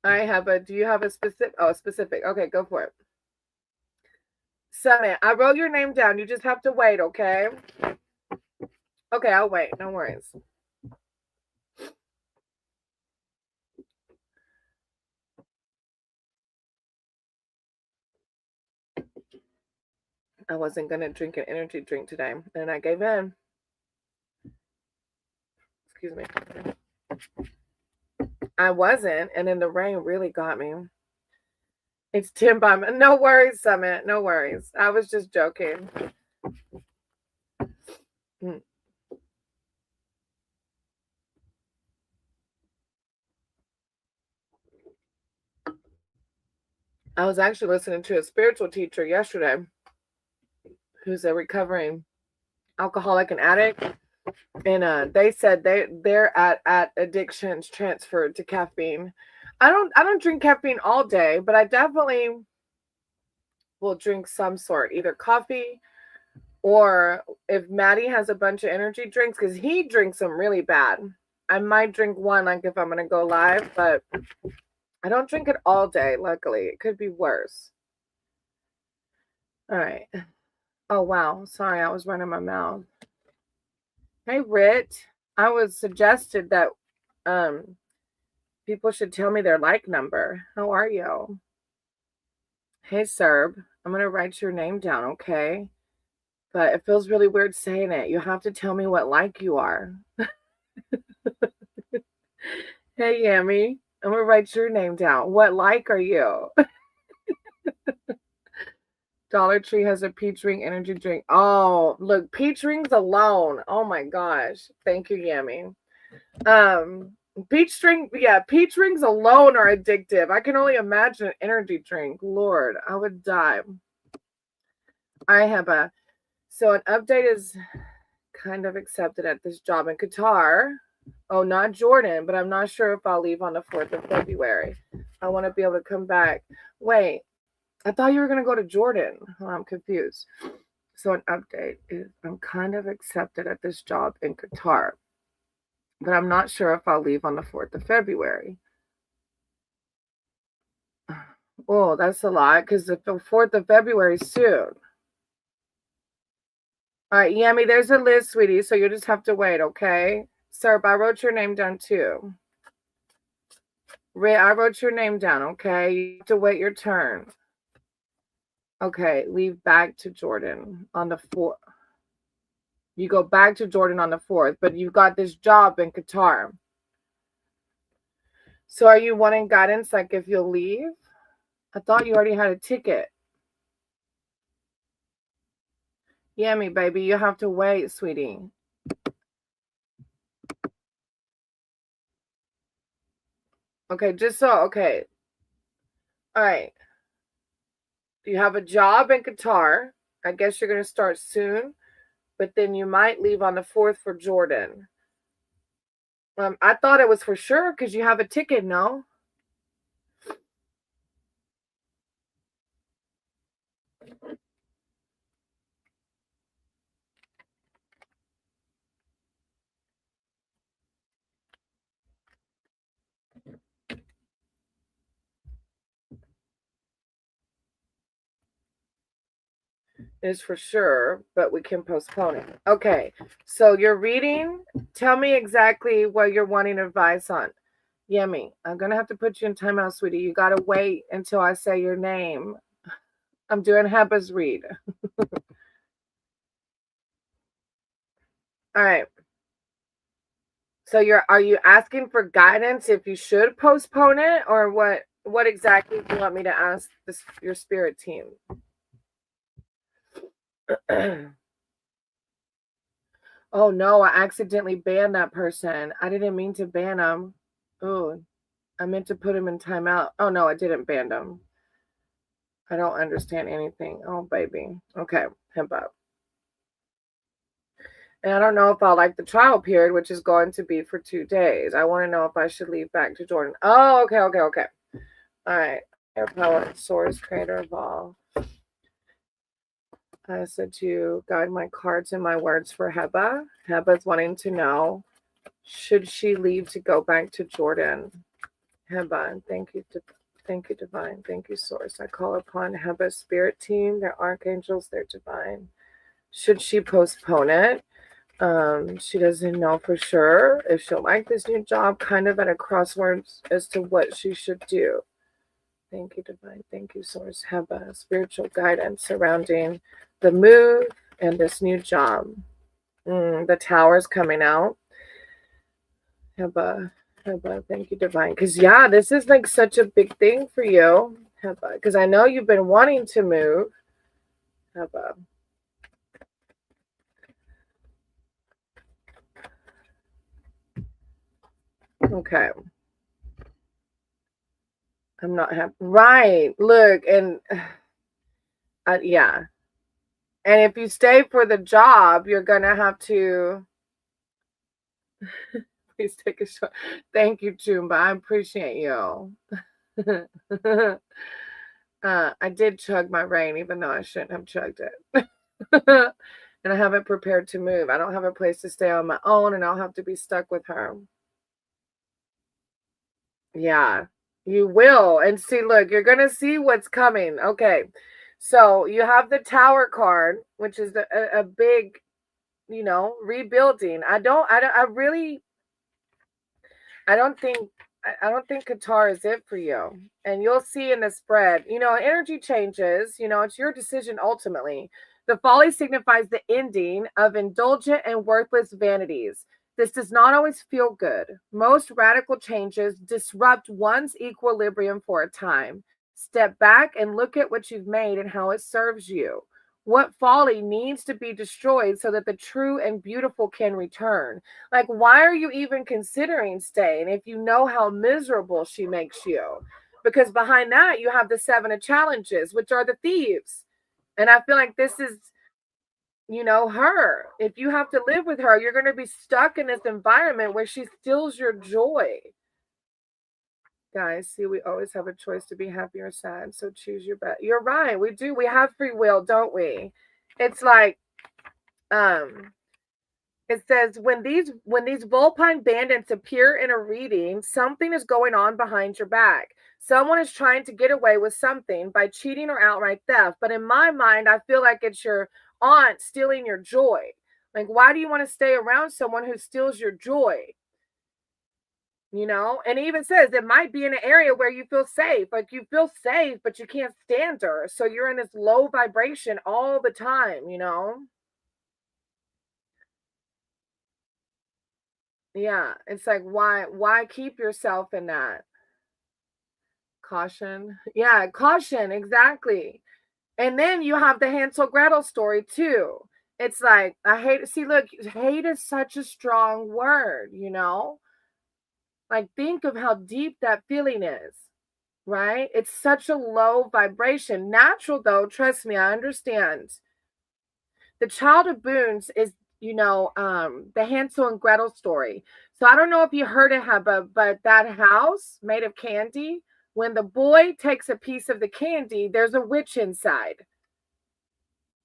[SPEAKER 1] I have a, do you have a specific? Oh, specific. Okay, go for it. Summit, I wrote your name down. You just have to wait, okay? Okay, I'll wait. No worries. I wasn't going to drink an energy drink today, and I gave in. Excuse me. I wasn't, and then the rain really got me. It's 10 by me. No worries, Summit. No worries. I was just joking. I was actually listening to a spiritual teacher yesterday who's a recovering alcoholic and addict. And they said they're at addictions transferred to caffeine. I don't drink caffeine all day, but I definitely will drink some sort, either coffee or if Maddie has a bunch of energy drinks, because he drinks them really bad. I might drink one like if I'm gonna go live, but I don't drink it all day, luckily. It could be worse. All right. Oh wow. Sorry, I was running my mouth. Hey Rit. I was suggested that people should tell me their like number. How are you? Hey Serb. I'm gonna write your name down, okay? But it feels really weird saying it. You have to tell me what like you are. Hey Yami. I'm gonna write your name down. What like are you? Dollar Tree has a peach ring energy drink. Oh, look, peach rings alone. Oh my gosh. Thank you, Yami. Peach rings alone are addictive. I can only imagine an energy drink. Lord, I would die. I have a so an update is kind of accepted at this job in Qatar. Oh, not Jordan, but I'm not sure if I'll leave on the 4th of February. I want to be able to come back. Wait, I thought you were going to go to Jordan. Oh, I'm confused. So an update is I'm kind of accepted at this job in Qatar, but I'm not sure if I'll leave on the 4th of February. Oh, that's a lot because the 4th of February is soon. All right, Yami, there's a list, sweetie, so you just have to wait, okay? Sir, I wrote your name down too. Ray, I wrote your name down, okay? You have to wait your turn. Okay, leave back to Jordan on the 4th. You go back to Jordan on the 4th, but you've got this job in Qatar. So are you wanting guidance like if you'll leave? I thought you already had a ticket. Yummy, baby, you have to wait, sweetie. Okay, okay. All right. You have a job in Qatar. I guess you're going to start soon, but then you might leave on the 4th for Jordan. I thought it was for sure because you have a ticket, no? Is for sure, but we can postpone it. Okay, so you're reading. Tell me exactly what you're wanting advice on. Yummy. I'm going to have to put you in timeout, sweetie. You got to wait until I say your name. I'm doing Heba's read. All right. So are you asking for guidance if you should postpone it, or what exactly do you want me to ask your spirit team? Oh no, I accidentally banned that person. I didn't mean to ban them. Oh, I meant to put him in timeout. Oh no, I didn't ban him. I don't understand anything. Oh baby. Okay, hemp up. And I don't know if I'll like the trial period, which is going to be for 2 days. I want to know if I should leave back to Jordan. Oh, okay. All right. Air power, source, creator of all. I said to guide my cards and my words for Heba. Heba's wanting to know, should she leave to go back to Jordan? Heba, thank you, divine. Thank you, source. I call upon Heba's spirit team, their archangels, their divine. Should she postpone it? She doesn't know for sure if she'll like this new job, kind of at a crossroads as to what she should do. Thank you, divine. Thank you, source. Heba, spiritual guidance surrounding the move and this new job. The tower's coming out. Heba, thank you, divine. Because, yeah, this is like such a big thing for you, Heba. Because I know you've been wanting to move. Heba. Okay. I'm not happy. Right. Look, and yeah. And if you stay for the job, you're going to have to. Please take a shot. Thank you, Jumba. I appreciate you. I did chug my rain, even though I shouldn't have chugged it. And I haven't prepared to move. I don't have a place to stay on my own, and I'll have to be stuck with her. Yeah, you will. And see, look, you're going to see what's coming. Okay. So you have the Tower card, which is a big, rebuilding. I don't think Qatar is it for you. And you'll see in the spread, energy changes, it's your decision ultimately. The folly signifies the ending of indulgent and worthless vanities. This does not always feel good. Most radical changes disrupt one's equilibrium for a time. Step back and look at what you've made and how it serves you. What folly needs to be destroyed so that the true and beautiful can return? Like, why are you even considering staying if you know how miserable she makes you? Because behind that, you have the 7 of challenges, which are the thieves. And I feel like this is, her. If you have to live with her, you're going to be stuck in this environment where she steals your joy. Guys, see, we always have a choice to be happy or sad. So choose your best. You're right. We do. We have free will, don't we? It's like, it says when these Volpine bandits appear in a reading, something is going on behind your back. Someone is trying to get away with something by cheating or outright theft. But in my mind, I feel like it's your aunt stealing your joy. Like, why do you want to stay around someone who steals your joy? And it even says it might be in an area where you feel safe. Like, you feel safe, but you can't stand her. So you're in this low vibration all the time, Yeah, it's like, why keep yourself in that? Caution. Yeah, caution, exactly. And then you have the Hansel Gretel story too. It's like, I hate, see, look, hate is such a strong word, Like, think of how deep that feeling is, right? It's such a low vibration. Natural though, trust me, I understand. The Child of Boons is, the Hansel and Gretel story. So I don't know if you heard of it, but that house made of candy, when the boy takes a piece of the candy, there's a witch inside.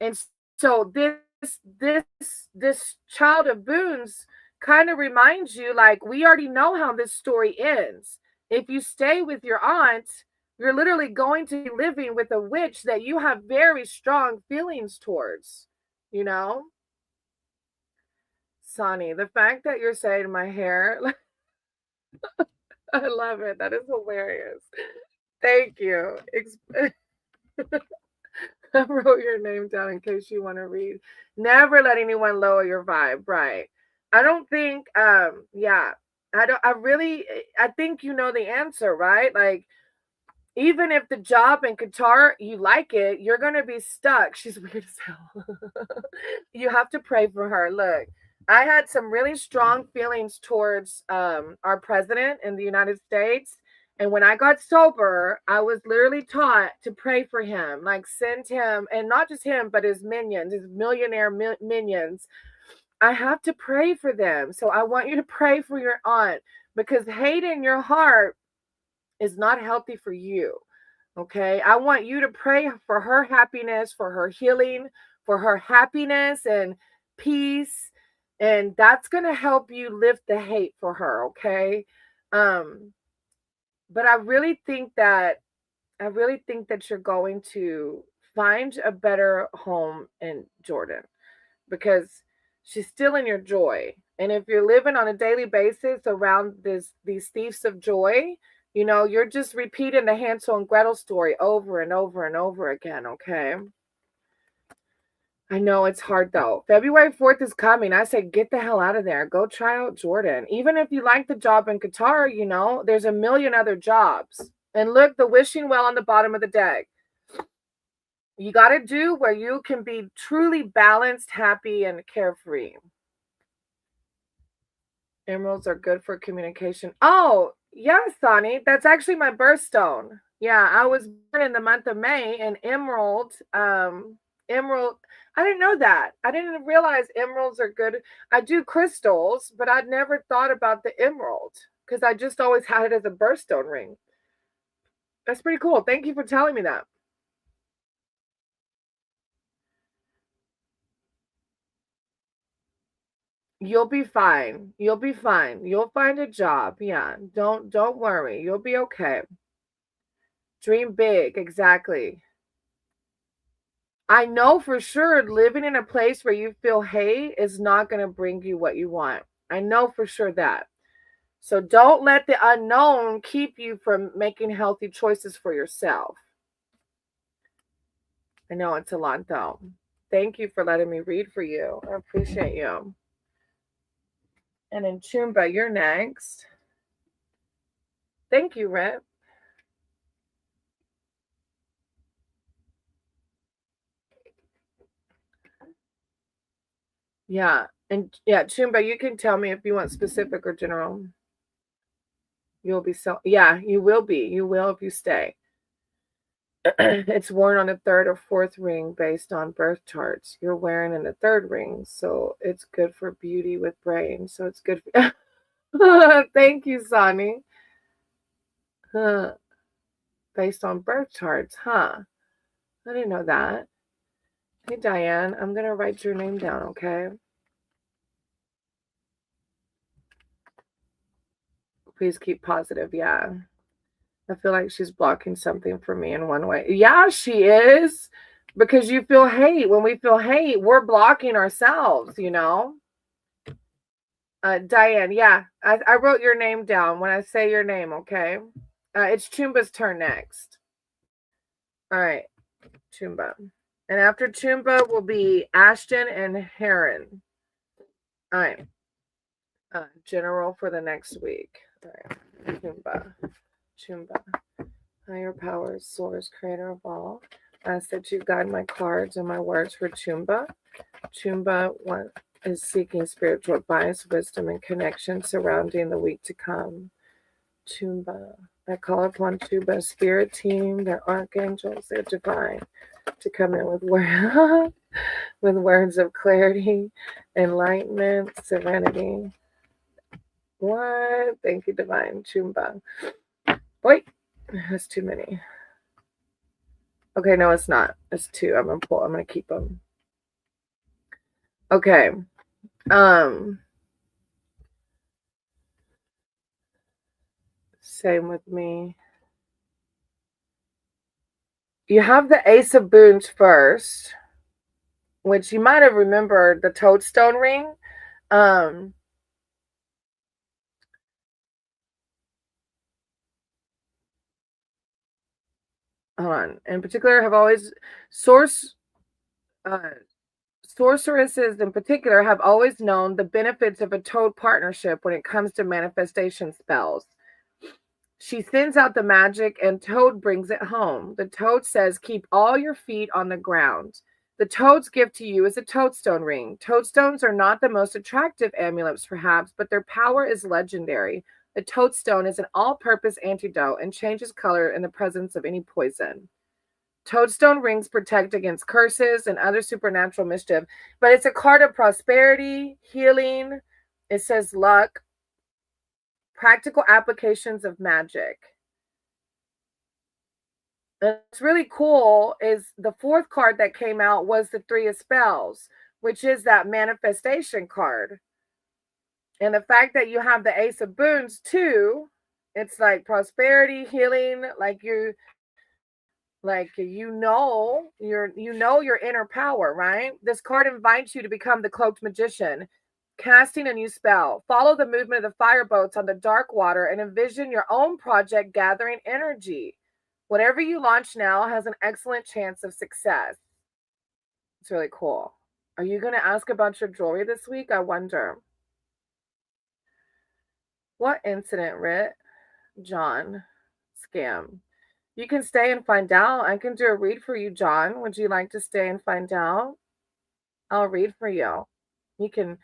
[SPEAKER 1] And so this Child of Boons kind of reminds you, like, we already know how this story ends. If you stay with your aunt, you're literally going to be living with a witch that you have very strong feelings towards, Sonny, the fact that you're saying my hair, I love it. That is hilarious. Thank you. I wrote your name down in case you want to read. Never let anyone lower your vibe, right? I don't think yeah. I think you know the answer, right? Like, even if the job in Qatar, you like it, you're going to be stuck. She's weird as hell. You have to pray for her. Look, I had some really strong feelings towards our president in the United States. And when I got sober, I was literally taught to pray for him, like send him, and not just him, but his minions, his millionaire minions. I have to pray for them. So I want you to pray for your aunt, because hate in your heart is not healthy for you. Okay. I want you to pray for her happiness, for her healing, for her happiness and peace. And that's going to help you lift the hate for her. Okay. Um, but I really think that you're going to find a better home in Jordan, because she's stealing your joy. And if you're living on a daily basis around these thieves of joy, you're just repeating the Hansel and Gretel story over and over and over again, okay? I know it's hard though. February 4th is coming. I say get the hell out of there. Go try out Jordan. Even if you like the job in Qatar, there's a million other jobs. And look, the wishing well on the bottom of the deck. You got to do where you can be truly balanced, happy, and carefree. Emeralds are good for communication. Oh, yeah, Sonny. That's actually my birthstone. Yeah, I was born in the month of May, and emerald, I didn't know that. I didn't realize emeralds are good. I do crystals, but I'd never thought about the emerald because I just always had it as a birthstone ring. That's pretty cool. Thank you for telling me that. You'll be fine. You'll be fine. You'll find a job. Yeah. Don't worry. You'll be okay. Dream big. Exactly. I know for sure living in a place where you feel hate is not going to bring you what you want. I know for sure that. So don't let the unknown keep you from making healthy choices for yourself. I know it's a lot though. Thank you for letting me read for you. I appreciate you. And then Chumba, you're next. Thank you, Rip. Yeah. And yeah, Chumba, you can tell me if you want specific or general. You'll be yeah, you will be. You will if you stay. It's worn on the third or fourth ring based on birth charts. You're wearing in the third ring, so it's good for beauty with brain. So it's good for thank you, Sonny. Huh. Based on birth charts, huh? I didn't know that. Hey, Diane, I'm going to write your name down, okay? Please keep positive. Yeah. I feel like she's blocking something for me in one way. Yeah, she is. Because you feel hate. When we feel hate, we're blocking ourselves, Diane, yeah. I wrote your name down when I say your name, okay? It's Chumba's turn next. All right, Chumba. And after Chumba will be Ashton and Heron. All right. General for the next week. All right. Chumba. Higher powers, source, creator of all. I ask that you guide my cards and my words for Chumba. Chumba is seeking spiritual advice, wisdom, and connection surrounding the week to come. Chumba. I call upon Chumba's spirit team, their archangels, their divine, to come in with words of clarity, enlightenment, serenity. What? Thank you, divine. Chumba. Wait, that's too many. Okay, no, it's not. It's two. I'm gonna keep them. Okay. Same with me. You have the Ace of Boons first, which you might have remembered the toadstone ring. hold on. In particular, have always sorceresses in particular have always known the benefits of a toad partnership when it comes to manifestation spells. She sends out the magic and Toad brings it home. The Toad says, keep all your feet on the ground. The Toad's gift to you is a toadstone ring. Toadstones are not the most attractive amulets, perhaps, but their power is legendary. The toadstone is an all-purpose antidote and changes color in the presence of any poison. Toadstone rings protect against curses and other supernatural mischief, but it's a card of prosperity, healing. It says luck, practical applications of magic. And what's really cool is the fourth card that came out was the Three of Spells, which is that manifestation card. And the fact that you have the Ace of Boons too, it's like prosperity, healing, like your inner power, right? This card invites you to become the cloaked magician, casting a new spell. Follow the movement of the fireboats on the dark water and envision your own project gathering energy. Whatever you launch now has an excellent chance of success. It's really cool. Are you going to ask about your jewelry this week? I wonder. What incident, Rit? John. Scam. You can stay and find out. I can do a read for you, John. Would you like to stay and find out? I'll read for you. You can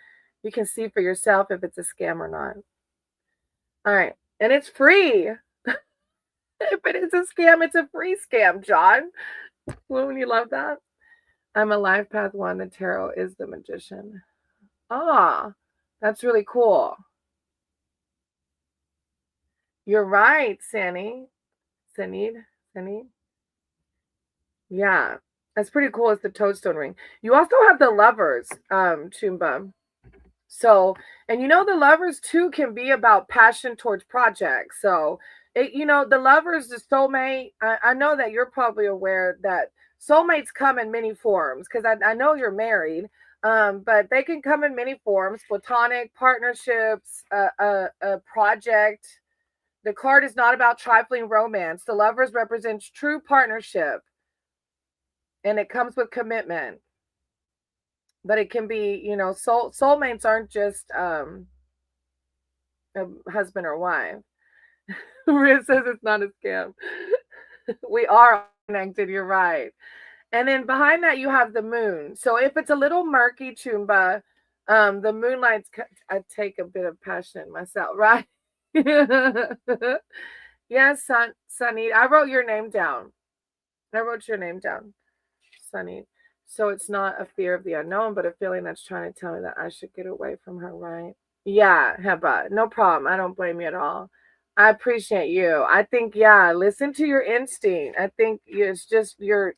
[SPEAKER 1] see for yourself if it's a scam or not. All right. And it's free. If it is a scam, it's a free scam, John. Wouldn't you love that? I'm a life path one. The tarot is the magician. Ah, that's really cool. You're right, Sanid. Yeah, that's pretty cool. It's the toadstone ring. You also have the lovers, Chumba. So, and the lovers too can be about passion towards projects. So, the lovers, the soulmate. I know that you're probably aware that soulmates come in many forms because I know you're married. But they can come in many forms: platonic partnerships, a project. The card is not about trifling romance. The lovers represents true partnership, and it comes with commitment. But it can be, soulmates aren't just a husband or wife. Maria says it's not a scam. We are connected. You're right. And then behind that, you have the moon. So if it's a little murky, Chumba, the moonlight's. I take a bit of passion myself, right? Yes, Sunny. I wrote your name down. Sunny. So it's not a fear of the unknown, but a feeling that's trying to tell me that I should get away from her, right? Yeah, Heba. No problem. I don't blame you at all. I appreciate you. I think, yeah, listen to your instinct. I think it's just the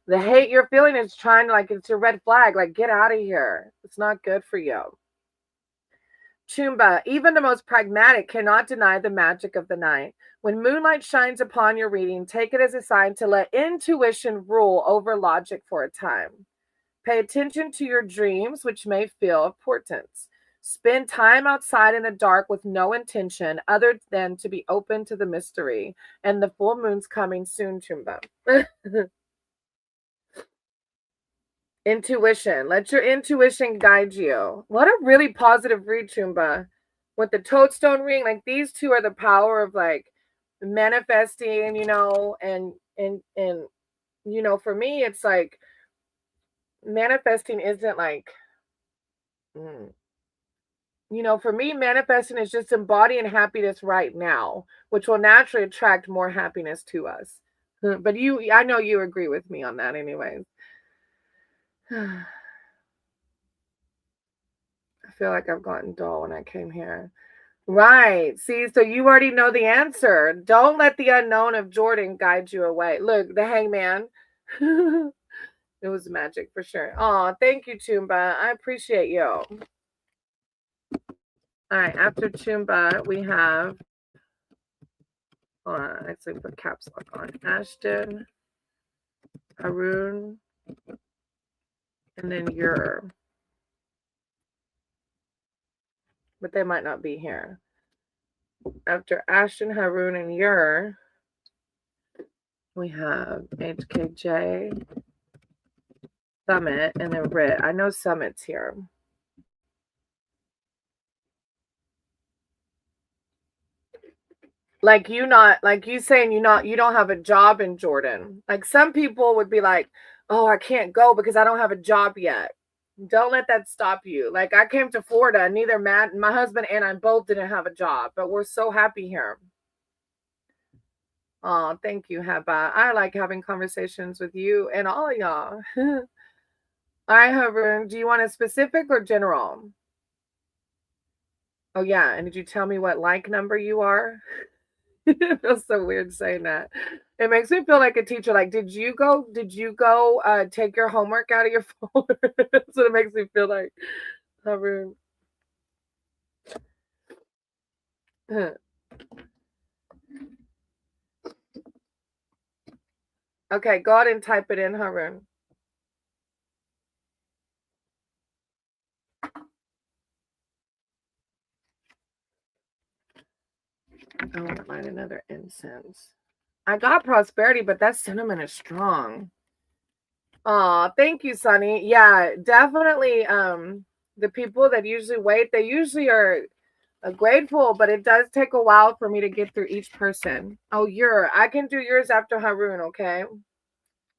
[SPEAKER 1] hate you're feeling is trying to, like, it's a red flag. Like, get out of here. It's not good for you. Chumba, even the most pragmatic cannot deny the magic of the night. When moonlight shines upon your reading, take it as a sign to let intuition rule over logic for a time. Pay attention to your dreams, which may feel of importance. Spend time outside in the dark with no intention other than to be open to the mystery. And the full moon's coming soon, Chumba. Intuition. Let your intuition guide you. What a really positive read, Chumba. With the toadstone ring, like these two are the power of like manifesting, and for me, it's like manifesting isn't like, for me, manifesting is just embodying happiness right now, which will naturally attract more happiness to us. But I know you agree with me on that anyways. I feel like I've gotten dull when I came here. Right. See, so you already know the answer. Don't let the unknown of Jordan guide you away. Look, the hangman. It was magic for sure. Oh, thank you, Chumba. I appreciate you. All right. After Chumba, we have, hold on, actually put caps lock on. Ashton, Haroon, and then Ur. But they might not be here. After Ashton, Haroon, and Ur, We have HKJ, Summit, and then Rit. I know Summit's here. Like you saying you don't have a job in Jordan. Like some people would be like, oh, I can't go because I don't have a job yet. Don't let that stop you. Like I came to Florida, and neither my husband and I both didn't have a job, but we're so happy here. Oh, thank you, Heba. I like having conversations with you and all of y'all. All right, Haroon, do you want a specific or general? Oh yeah, and did you tell me what like number you are? It feels so weird saying that. It makes me feel like a teacher. Like, did you go take your homework out of your phone? That's what it makes me feel like. Haroon. Okay, go ahead and type it in, Haroon. I want to light another incense. I got prosperity, but that cinnamon is strong. Aw, thank you, Sunny. Yeah, definitely. The people that usually wait, they usually are grateful, but it does take a while for me to get through each person. Oh, I can do yours after Haroon, okay?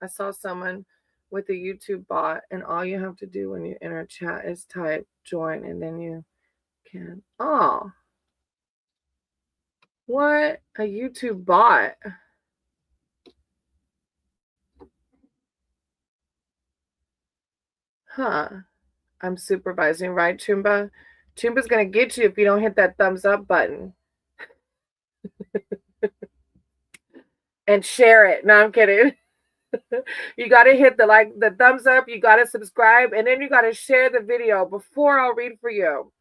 [SPEAKER 1] I saw someone with a YouTube bot, and all you have to do when you enter chat is type join, and then you can. Oh, what? A YouTube bot? Huh. I'm supervising, right, Chumba? Chumba's gonna get you if you don't hit that thumbs up button and share it. No, I'm kidding. You gotta hit the thumbs up, you gotta subscribe, and then you gotta share the video before I'll read for you.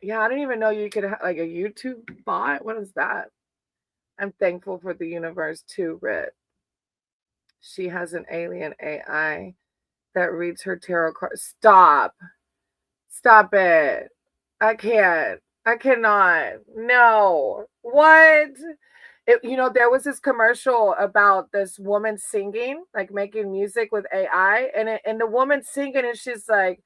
[SPEAKER 1] Yeah, I didn't even know you could have like a YouTube bot. What is that? I'm thankful for the universe too, Rit. She has an alien AI that reads her tarot card. Stop. Stop it. I can't. I cannot. No. What? There was this commercial about this woman singing, like making music with AI, and the woman singing, and she's like,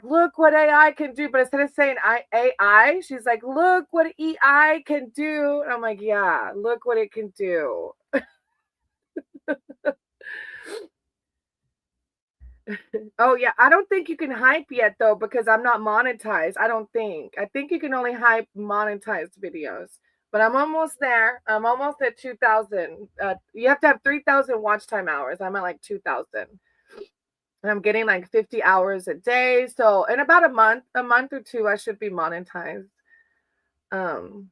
[SPEAKER 1] look what AI can do. But instead of saying AI, she's like, look what EI can do. And I'm like, yeah, look what it can do. Oh yeah, I don't think you can hype yet though because I'm not monetized. I don't think. I think you can only hype monetized videos. But I'm almost there. I'm almost at 2,000. You have to have 3,000 watch time hours. I'm at like 2,000. And I'm getting like 50 hours a day. So in about a month or two, I should be monetized. All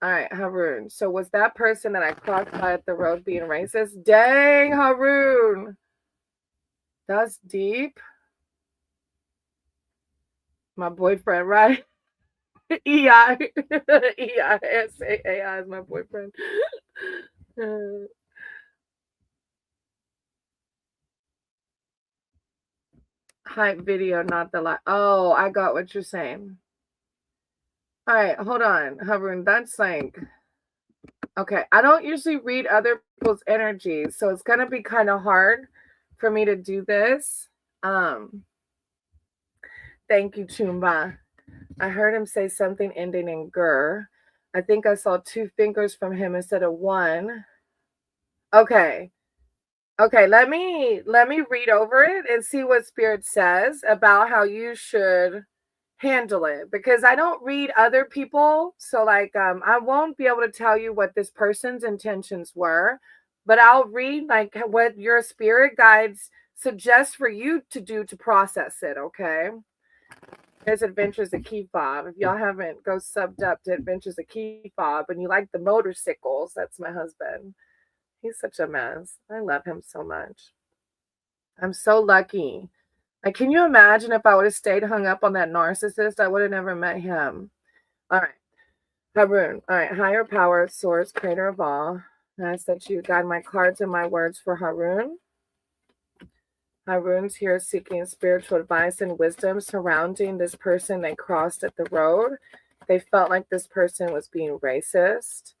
[SPEAKER 1] right, Haroon. So was that person that I crossed by at the road being racist? Dang, Haroon. That's deep. My boyfriend, right? EI. EISAI is my boyfriend. Hype video, not the live. Oh, I got what you're saying. All right, hold on, Haroon. That's like, okay. I don't usually read other people's energies, so it's gonna be kind of hard for me to do this. Thank you, Chumba. I heard him say something ending in gur. I think I saw 2 fingers from him instead of 1. Okay. Okay, let me read over it and see what spirit says about how you should handle it, because I don't read other people, so like I won't be able to tell you what this person's intentions were, but I'll read like what your spirit guides suggest for you to do to process it, okay? There's Adventures of Key Fob. If y'all haven't, go subbed up to Adventures of Key Fob and you like the motorcycles, that's my husband. He's such a mess. I love him so much. I'm so lucky. Like, can you imagine if I would have stayed hung up on that narcissist? I would have never met him. All right. Haroon. All right. Higher power, source, creator of all. I ask that you guide my cards and my words for Haroon. Haroon's here seeking spiritual advice and wisdom surrounding this person they crossed at the road. They felt like this person was being racist.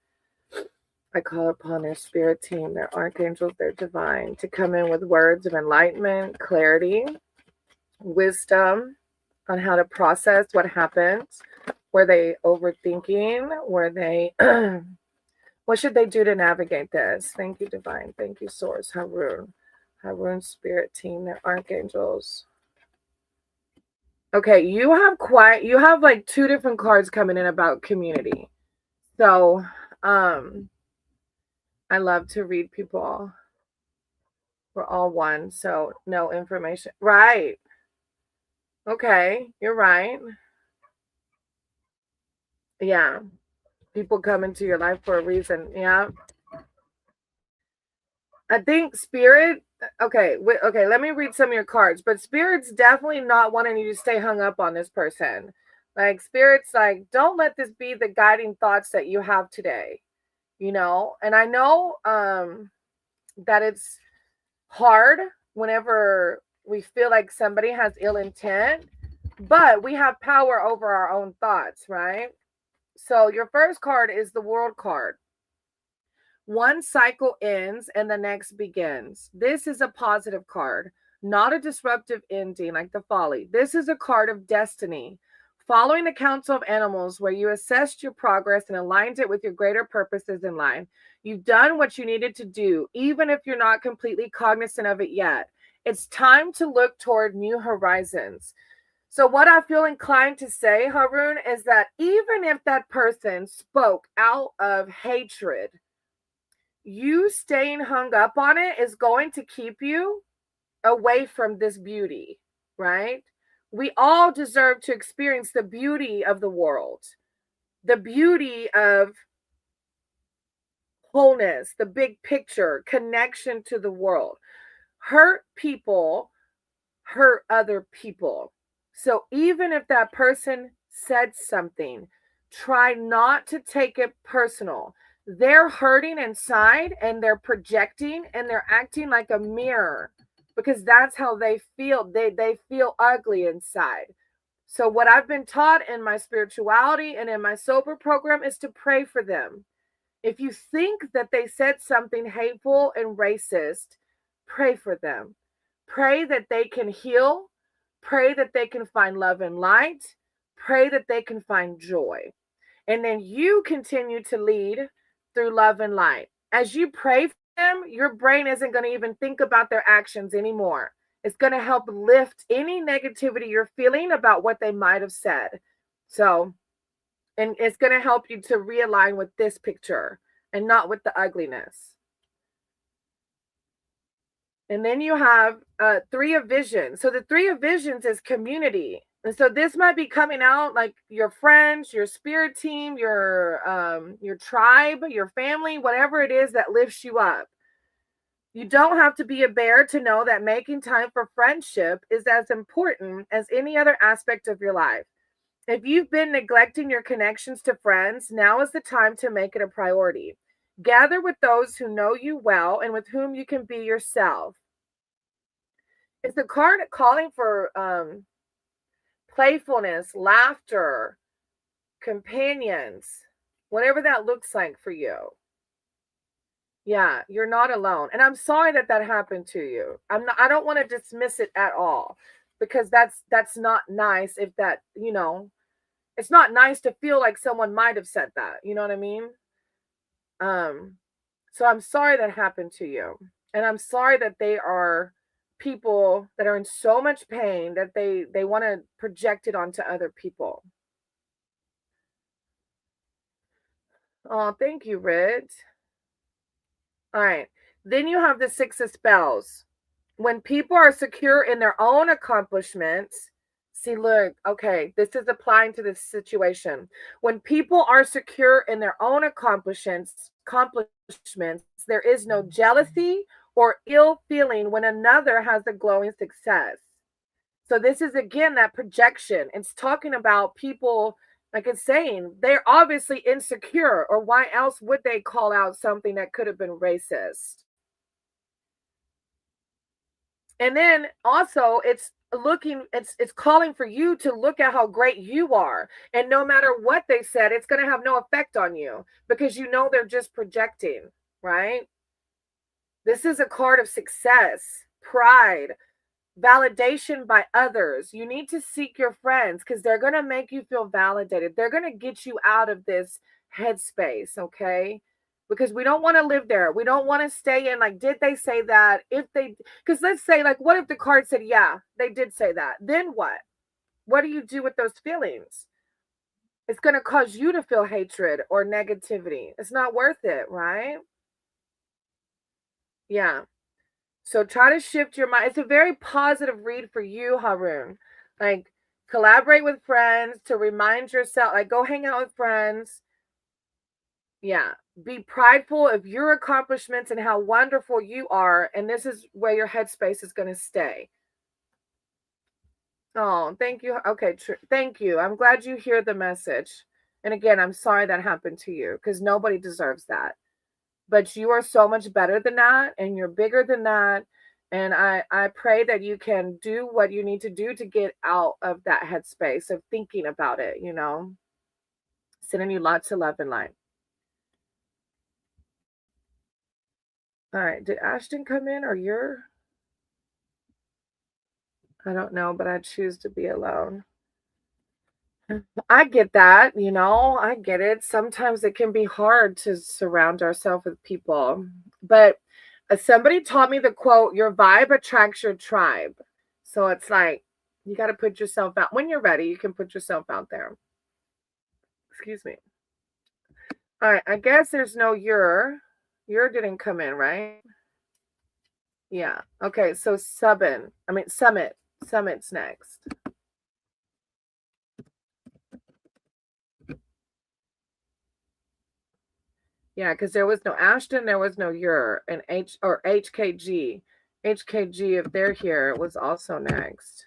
[SPEAKER 1] I call upon their spirit team, their archangels, their divine, to come in with words of enlightenment, clarity, wisdom on how to process what happened. Were they overthinking? Were they, what should they do to navigate this? Thank you, divine. Thank you, source. Haroon spirit team, their archangels. Okay, you have like 2 different cards coming in about community. So, I love to read people. We're all one, so no information. Right. Okay, you're right. Yeah. People come into your life for a reason. Yeah. I think spirit, okay, let me read some of your cards. But spirit's definitely not wanting you to stay hung up on this person. Like spirit's like, don't let this be the guiding thoughts that you have today. And I know that it's hard whenever we feel like somebody has ill intent, but we have power over our own thoughts, right? So your first card is the World card. One cycle ends and the next begins. This is a positive card, not a disruptive ending like the Folly. This is a card of destiny. Following the council of animals, where you assessed your progress and aligned it with your greater purposes in life. You've done what you needed to do, even if you're not completely cognizant of it yet. It's time to look toward new horizons. So what I feel inclined to say, Haroon, is that even if that person spoke out of hatred, you staying hung up on it is going to keep you away from this beauty, right? We all deserve to experience the beauty of the world, the beauty of wholeness, the big picture, connection to the world. Hurt people hurt other people. So even if that person said something, try not to take it personal. They're hurting inside and they're projecting and they're acting like a mirror because that's how they feel. They feel ugly inside. So what I've been taught in my spirituality and in my sober program is to pray for them. If you think that they said something hateful and racist, pray for them. Pray that they can heal. Pray that they can find love and light. Pray that they can find joy. And then you continue to lead through love and light. As you pray for them, your brain isn't going to even think about their actions anymore. It's going to help lift any negativity you're feeling about what they might have said. So, and it's going to help you to realign with this picture and not with the ugliness. And then you have 3 of Visions. So the 3 of Visions is community. And so this might be coming out like your friends, your spirit team, your tribe, your family, whatever it is that lifts you up. You don't have to be a bear to know that making time for friendship is as important as any other aspect of your life. If you've been neglecting your connections to friends, now is the time to make it a priority. Gather with those who know you well and with whom you can be yourself. It's a card calling for playfulness, laughter, companions, whatever that looks like for you. Yeah, you're not alone. And I'm sorry that happened to you. I don't want to dismiss it at all because that's not nice if that, it's not nice to feel like someone might have said that. You know what I mean? So I'm sorry that happened to you. And I'm sorry that they are people that are in so much pain that they want to project it onto other people. Oh, thank you, Rit. All right. Then you have the 6 of Spells. When people are secure in their own accomplishments, see, look, okay, this is applying to this situation. When people are secure in their own accomplishments, there is no jealousy or ill feeling when another has a glowing success. So this is, again, that projection. It's talking about people, like it's saying, they're obviously insecure, or why else would they call out something that could have been racist? And then also it's it's calling for you to look at how great you are. And no matter what they said, it's going to have no effect on you because you know they're just projecting, right? This is a card of success, pride, validation by others. You need to seek your friends because they're going to make you feel validated. They're going to get you out of this headspace, okay? Because we don't want to live there. We don't want to stay in like, did they say that? If they, because let's say, like, what if the card said, yeah, they did say that? Then what? What do you do with those feelings? It's going to cause you to feel hatred or negativity. It's not worth it, right? Yeah. So try to shift your mind. It's a very positive read for you, Haroon. Like, collaborate with friends to remind yourself, like, go hang out with friends. Yeah. Be prideful of your accomplishments and how wonderful you are. And this is where your headspace is going to stay. Oh, thank you. Okay. Thank you. I'm glad you hear the message. And again, I'm sorry that happened to you because nobody deserves that. But you are so much better than that, and you're bigger than that. And I pray that you can do what you need to do to get out of that headspace of thinking about it, you know. Sending you lots of love and light. All right. Did Ashton come in or you're? I don't know, but I choose to be alone. I get that, you know, I get it. Sometimes it can be hard to surround ourselves with people. But somebody taught me the quote, your vibe attracts your tribe. So it's like, you got to put yourself out. When you're ready, you can put yourself out there. Excuse me. All right. I guess there's no your. Your didn't come in, right? Yeah. Okay. So Summit. Summit's next. Yeah, because there was no Ashton, there was no your, and HKG. HKG, if they're here, was also next.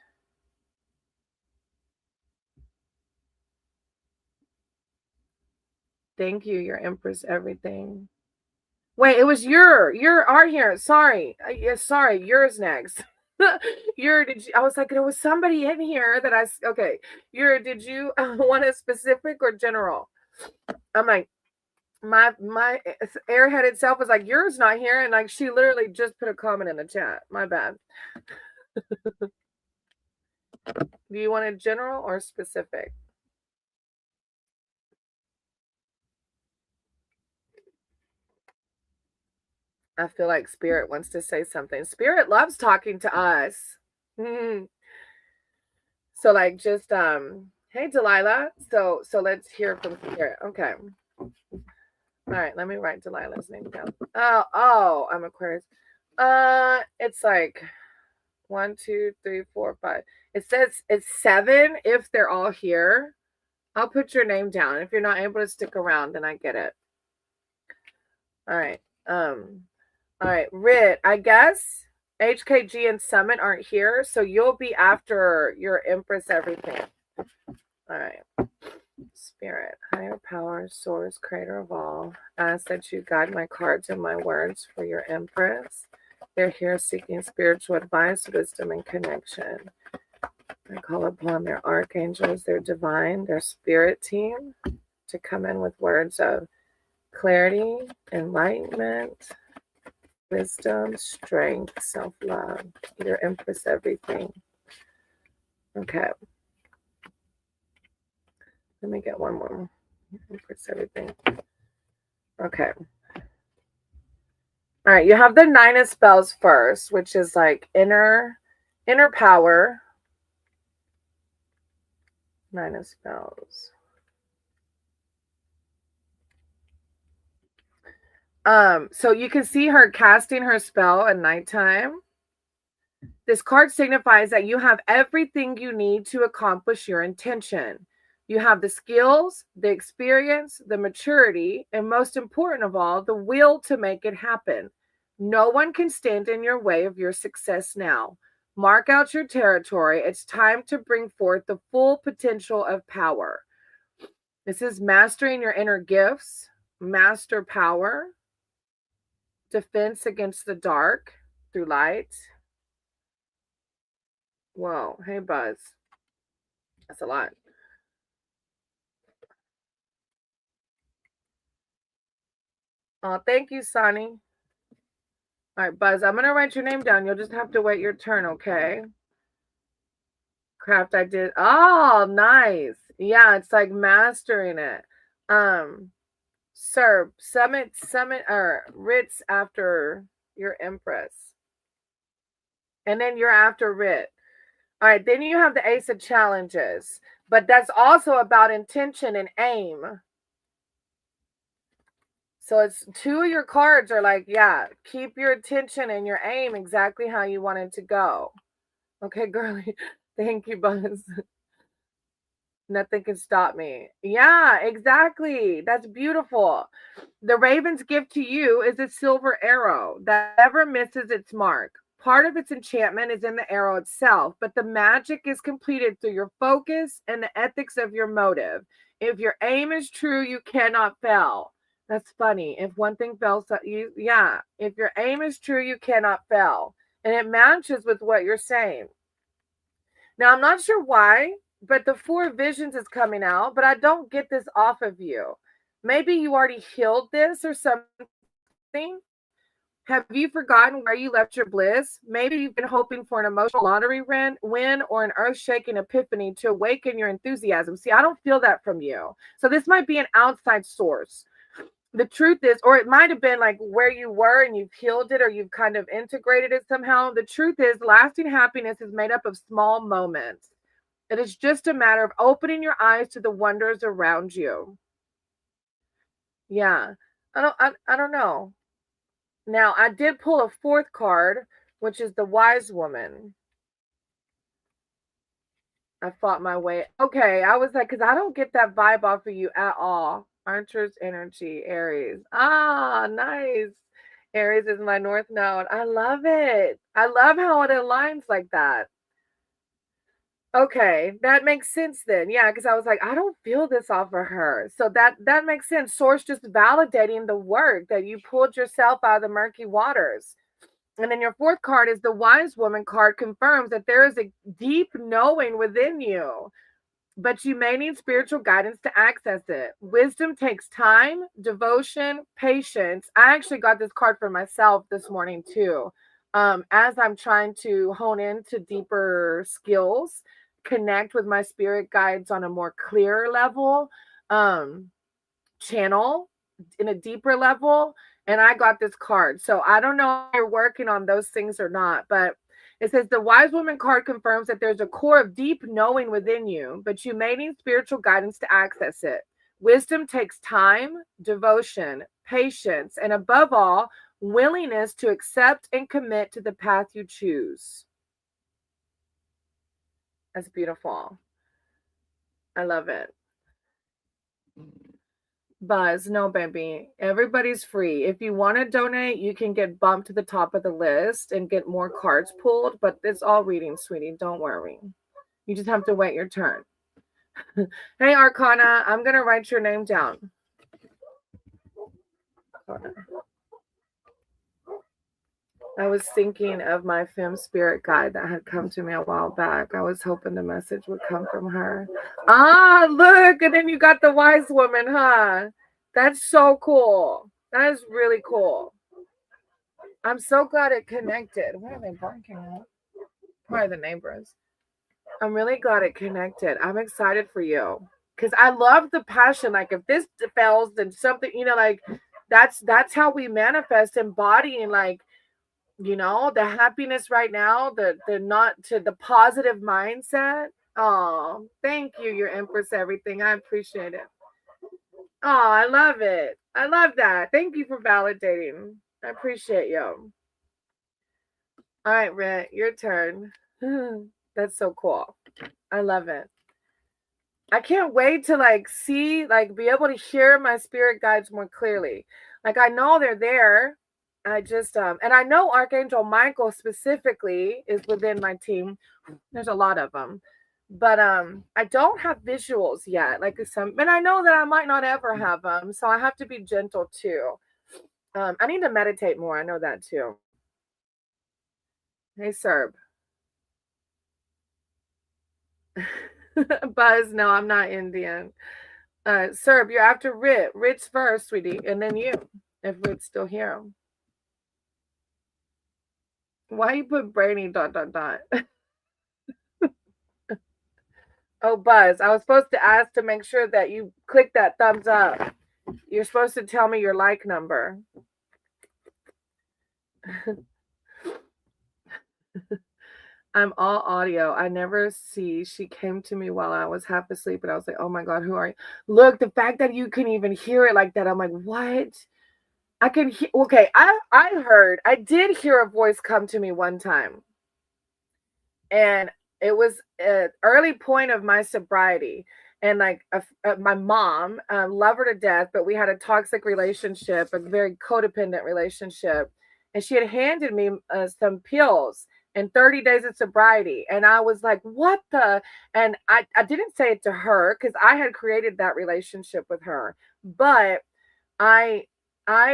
[SPEAKER 1] Thank you, your Empress, everything. Wait, it was your are here. Sorry, yes, sorry, yours next. Your did you? I was like, there was somebody in here that okay. Your did you want a specific or general? I'm like, my airhead itself was like, yours not here, and like she literally just put a comment in the chat. My bad. Do you want a general or specific? I feel like Spirit wants to say something. Spirit loves talking to us. So like just hey Delilah. So let's hear from Spirit. Okay. All right, let me write Delilah's name down. Oh, I'm Aquarius. It's like 1, 2, 3, 4, 5. It says it's 7 if they're all here. I'll put your name down. If you're not able to stick around, then I get it. All right. All right, Rit, I guess HKG and Summit aren't here, so you'll be after your Empress everything. All right. Spirit, higher power, source, creator of all, ask that you guide my cards and my words for your Empress. They're here seeking spiritual advice, wisdom, and connection. I call upon their archangels, their divine, their spirit team to come in with words of clarity, enlightenment, wisdom, strength, self-love. Your Empress, everything. Okay. Let me get one more. Empress, everything. Okay. All right. You have the 9 of spells first, which is like inner power. 9 of spells. So you can see her casting her spell at nighttime. This card signifies that you have everything you need to accomplish your intention. You have the skills, the experience, the maturity, and most important of all, the will to make it happen. No one can stand in your way of your success now. Mark out your territory. It's time to bring forth the full potential of power. This is mastering your inner gifts, master power, defense against the dark through light. Whoa. Hey, Buzz. That's a lot. Oh, thank you, Sonny. All right, Buzz, I'm going to write your name down. You'll just have to wait your turn, okay? Craft I did. Oh, nice. Yeah, it's like mastering it. Sir, summit, or Ritz after your Empress. And then you're after Rit. All right, then you have the Ace of Challenges. But that's also about intention and aim. So it's two of your cards are like, yeah, keep your attention and your aim exactly how you want it to go. Okay, girly. Thank you, Buzz. Nothing can stop me. Yeah, exactly. That's beautiful. The raven's gift to you is a silver arrow that never misses its mark. Part of its enchantment is in the arrow itself, but the magic is completed through your focus and the ethics of your motive. If your aim is true, you cannot fail. That's funny. If one thing fails, yeah. If your aim is true, you cannot fail. And it matches with what you're saying. Now, I'm not sure why, but the Four Visions is coming out, but I don't get this off of you. Maybe you already healed this or something. Have you forgotten where you left your bliss? Maybe you've been hoping for an emotional lottery win or an earth-shaking epiphany to awaken your enthusiasm. See, I don't feel that from you. So this might be an outside source. The truth is, or it might have been like where you were and you've healed it or you've kind of integrated it somehow. The truth is, lasting happiness is made up of small moments. It is just a matter of opening your eyes to the wonders around you. Yeah. I don't know. Now, I did pull a fourth card, which is the Wise Woman. I fought my way. Okay, I was like, because I don't get that vibe off of you at all. Archer's energy, Aries. Ah, nice. Aries is my north node. I love it. I love how it aligns like that. Okay, that makes sense then. Yeah, because I was like, I don't feel this off of her. So that makes sense. Source just validating the work that you pulled yourself out of the murky waters. And then your fourth card is the Wise Woman card, confirms that there is a deep knowing within you, but you may need spiritual guidance to access it. Wisdom takes time, devotion, patience. I actually got this card for myself this morning too. As I'm trying to hone into deeper skills, connect with my spirit guides on a more clear level, channel in a deeper level, and I got this card. So I don't know if you're working on those things or not, but it says the Wise Woman card confirms that there's a core of deep knowing within you, but you may need spiritual guidance to access it. Wisdom takes time, devotion, patience, and above all, willingness to accept and commit to the path you choose. That's beautiful. I love it. Buzz, no, baby. Everybody's free. If you want to donate, you can get bumped to the top of the list and get more cards pulled, but it's all reading, sweetie. Don't worry. You just have to wait your turn. Hey, Arcana, I'm going to write your name down. I was thinking of my femme spirit guide that had come to me a while back. I was hoping the message would come from her. Ah, look, and then you got the Wise Woman, huh? That's so cool. That is really cool. I'm so glad it connected. What are they barking at? Probably the neighbors. I'm really glad it connected. I'm excited for you because I love the passion. Like if this fails, then something, like that's how we manifest embodying, like, the happiness right now, the not to the positive mindset. Oh, thank you, your Empress, everything. I appreciate it. Oh, I love it. I love that. Thank you for validating. I appreciate you. All right, Rit, your turn. That's so cool. I love it. I can't wait to see, be able to hear my spirit guides more clearly. Like I know they're there. I just and I know Archangel Michael specifically is within my team. There's a lot of them. But I don't have visuals yet. And I know that I might not ever have them, so I have to be gentle too. I need to meditate more. I know that too. Hey, Serb. Buzz, no, I'm not Indian. Serb, you're after Rit. Rit's first, sweetie, and then you, if Rit's still here. Why you put brainy ... Oh, Buzz, I was supposed to ask to make sure that you click that thumbs up. You're supposed to tell me your like number. I'm all audio. I never see. She came to me while I was half asleep, and I was like, oh my God, who are you? Look, the fact that you can even hear it like that, I'm like, what? I can hear. Okay, I did hear a voice come to me one time, and it was an early point of my sobriety. And like my mom, love her to death, but we had a toxic relationship, a very codependent relationship. And she had handed me some pills and 30 days of sobriety. And I was like, what the? And I didn't say it to her because I had created that relationship with her. But I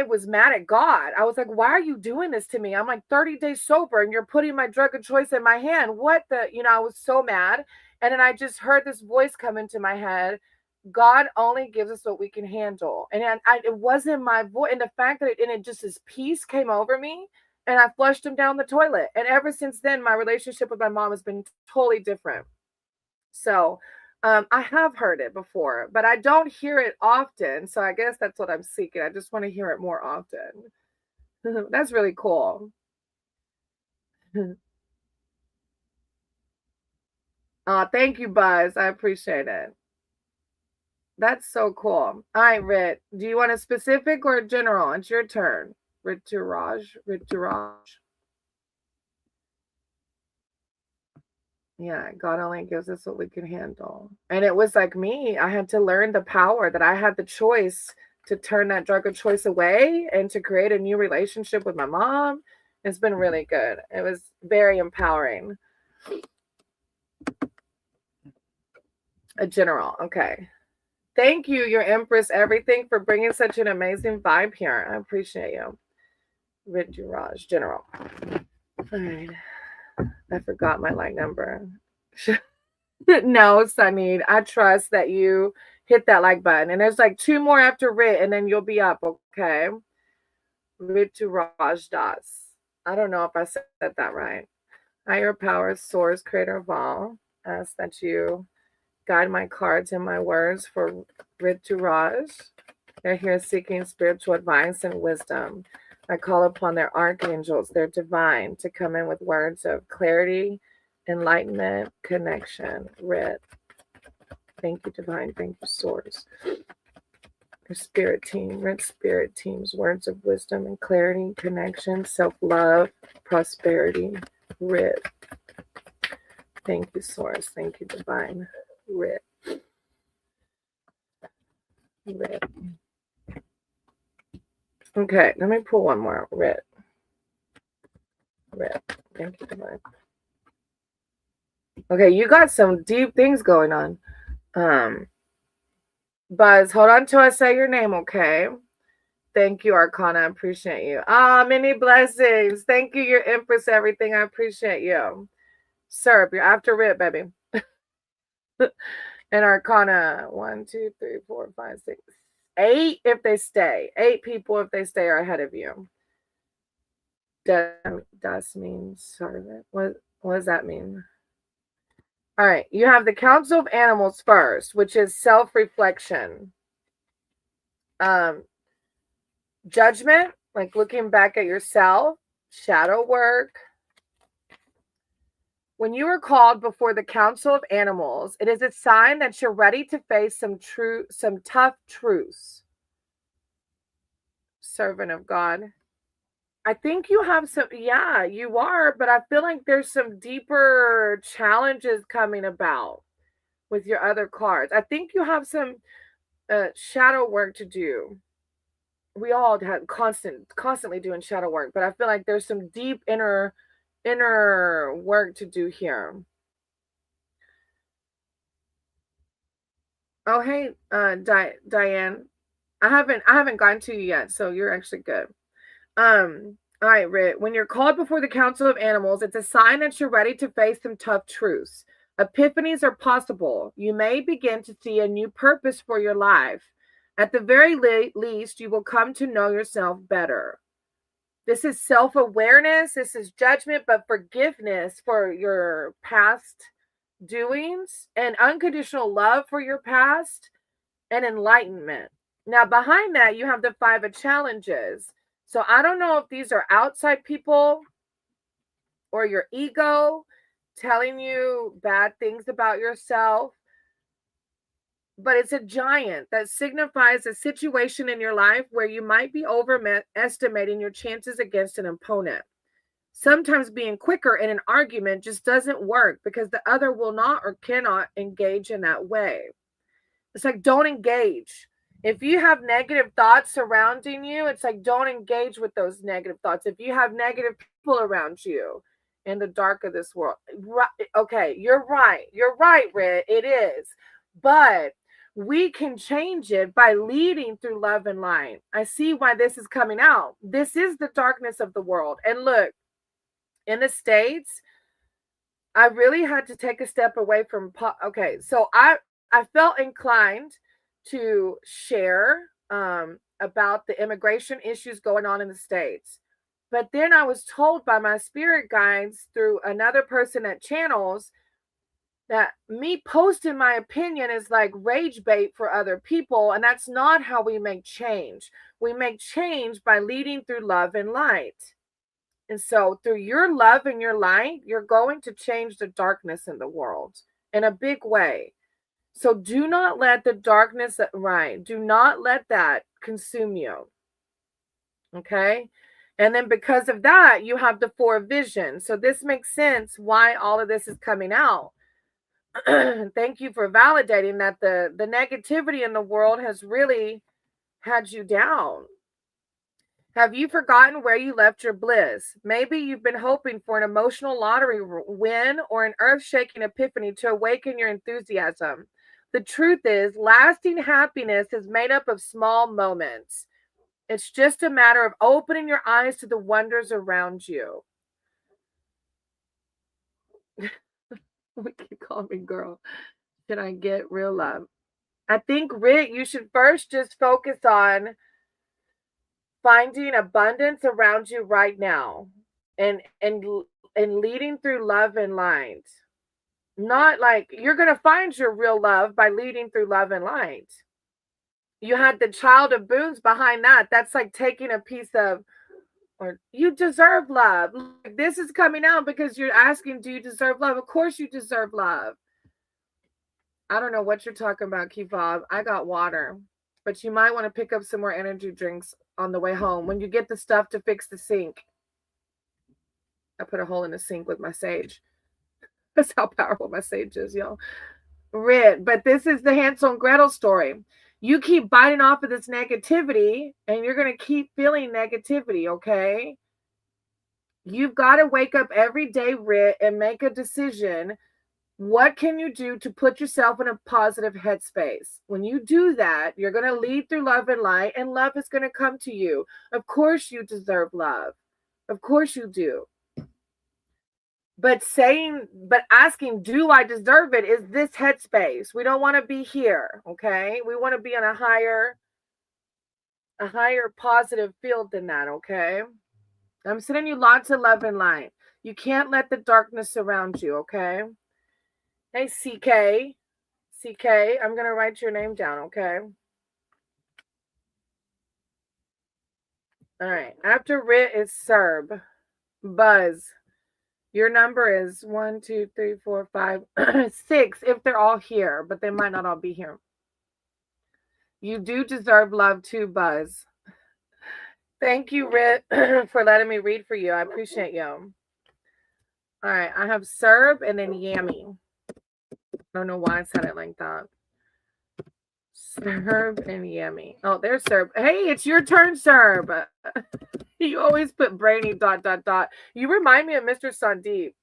[SPEAKER 1] was mad at God. I was like, why are you doing this to me? I'm like 30 days sober and you're putting my drug of choice in my hand. What the, I was so mad. And then I just heard this voice come into my head. God only gives us what we can handle. And it wasn't my voice. And the fact that it just this peace came over me and I flushed him down the toilet. And ever since then, my relationship with my mom has been totally different. So, I have heard it before, but I don't hear it often. So I guess that's what I'm seeking. I just want to hear it more often. That's really cool. Thank you, Buzz. I appreciate it. That's so cool. All right, Rit. Do you want a specific or a general? It's your turn. Rituraj. Yeah, God only gives us what we can handle. And it was like me. I had to learn the power that I had the choice to turn that drug of choice away and to create a new relationship with my mom. It's been really good. It was very empowering. A general. Okay. Thank you, your Empress, everything, for bringing such an amazing vibe here. I appreciate you. Riduraj, general. All right. I forgot my like number. No, Sunny, I trust that you hit that like button. And there's like 2 more after Rit, and then you'll be up, okay? Rituraj Das. I don't know if I said that right. Higher power, source, creator of all. Ask that you guide my cards and my words for Rituraj. They're here seeking spiritual advice and wisdom. I call upon their archangels, their divine, to come in with words of clarity, enlightenment, connection. Rit. Thank you, divine. Thank you, source. Your spirit team, Rit spirit teams, words of wisdom and clarity, connection, self-love, prosperity. Rit. Thank you, source. Thank you, divine. Rit. Rit. Okay, let me pull one more. Rit. Thank you, divine. Okay, you got some deep things going on. Buzz, hold on till I say your name, okay? Thank you, Arcana. I appreciate you. Many blessings. Thank you, your Empress, everything. I appreciate you. Syrup, you're after Rit, baby. And Arcana, 1, 2, 3, 4, 5, 6, 8 if they stay. 8 people if they stay are ahead of you. Does mean servant. What does that mean? All right, you have the Council of Animals first, which is self-reflection. Judgment, like looking back at yourself. Shadow work. When you are called before the Council of Animals, it is a sign that you're ready to face some tough truths. Servant of God. I think you have some, yeah, you are, but I feel like there's some deeper challenges coming about with your other cards. I think you have some shadow work to do. We all have constantly doing shadow work, but I feel like there's some deep inner work to do here. Oh, hey, Diane. I haven't gotten to you yet, so you're actually good. All right, Rit. When you're called before the Council of Animals, it's a sign that you're ready to face some tough truths. Epiphanies are possible. You may begin to see a new purpose for your life. At the very least, you will come to know yourself better. This is self-awareness. This is judgment, but forgiveness for your past doings and unconditional love for your past and enlightenment. Now, behind that, you have the 5 of challenges. So I don't know if these are outside people or your ego telling you bad things about yourself, but it's a giant that signifies a situation in your life where you might be overestimating your chances against an opponent. Sometimes being quicker in an argument just doesn't work because the other will not or cannot engage in that way. It's like, don't engage. If you have negative thoughts surrounding you, it's like, don't engage with those negative thoughts. If you have negative people around you in the dark of this world, okay, you're right. You're right, Red. It is. But we can change it by leading through love and light. I see why this is coming out. This is the darkness of the world. And look, in the States, I really had to take a step away from okay, so I felt inclined to share about the immigration issues going on in the States. But then I was told by my spirit guides through another person at Channels that me posting my opinion is like rage bait for other people. And that's not how we make change. We make change by leading through love and light. And so through your love and your light, you're going to change the darkness in the world in a big way. So do not let the darkness, do not let that consume you. Okay? And then because of that, you have the 4 visions. So this makes sense why all of this is coming out. Thank you for validating that the negativity in the world has really had you down. Have you forgotten where you left your bliss? Maybe you've been hoping for an emotional lottery win or an earth-shaking epiphany to awaken your enthusiasm. The truth is, lasting happiness is made up of small moments. It's just a matter of opening your eyes to the wonders around you. We keep calling me girl. Can I get real love? I think, Rick, you should first just focus on finding abundance around you right now and leading through love and light. Not like you're going to find your real love by leading through love and light. You had the child of boons behind that. That's like taking a piece of, or you deserve love. This is coming out because you're asking, do you deserve love? Of course you deserve love. I don't know what you're talking about, Kevov. I got water, but you might want to pick up some more energy drinks on the way home when you get the stuff to fix the sink. I put a hole in the sink with my sage. That's how powerful my sage is, y'all. But this is the Hansel and Gretel story. You keep biting off of this negativity and you're going to keep feeling negativity, okay? You've got to wake up every day, Rit, and make a decision. What can you do to put yourself in a positive headspace? When you do that, you're going to lead through love and light, and love is going to come to you. Of course you deserve love. Of course you do. But asking, do I deserve it, is this headspace. We don't want to be here, okay? We want to be on a higher positive field than that, okay? I'm sending you lots of love and light. You can't let the darkness surround you, okay? Hey, CK, I'm going to write your name down, okay? All right. After Rit is Serb. Buzz. Your number is 1, 2, 3, 4, 5, 6, if they're all here, but they might not all be here. You do deserve love too, Buzz. Thank you, Rit, for letting me read for you. I appreciate you. All right. I have Serb and then Yami. I don't know why I said it like that. Serb and Yummy. Oh, there's Serb. Hey, it's your turn, Serb. You always put brainy ... You remind me of Mr. Sandeep.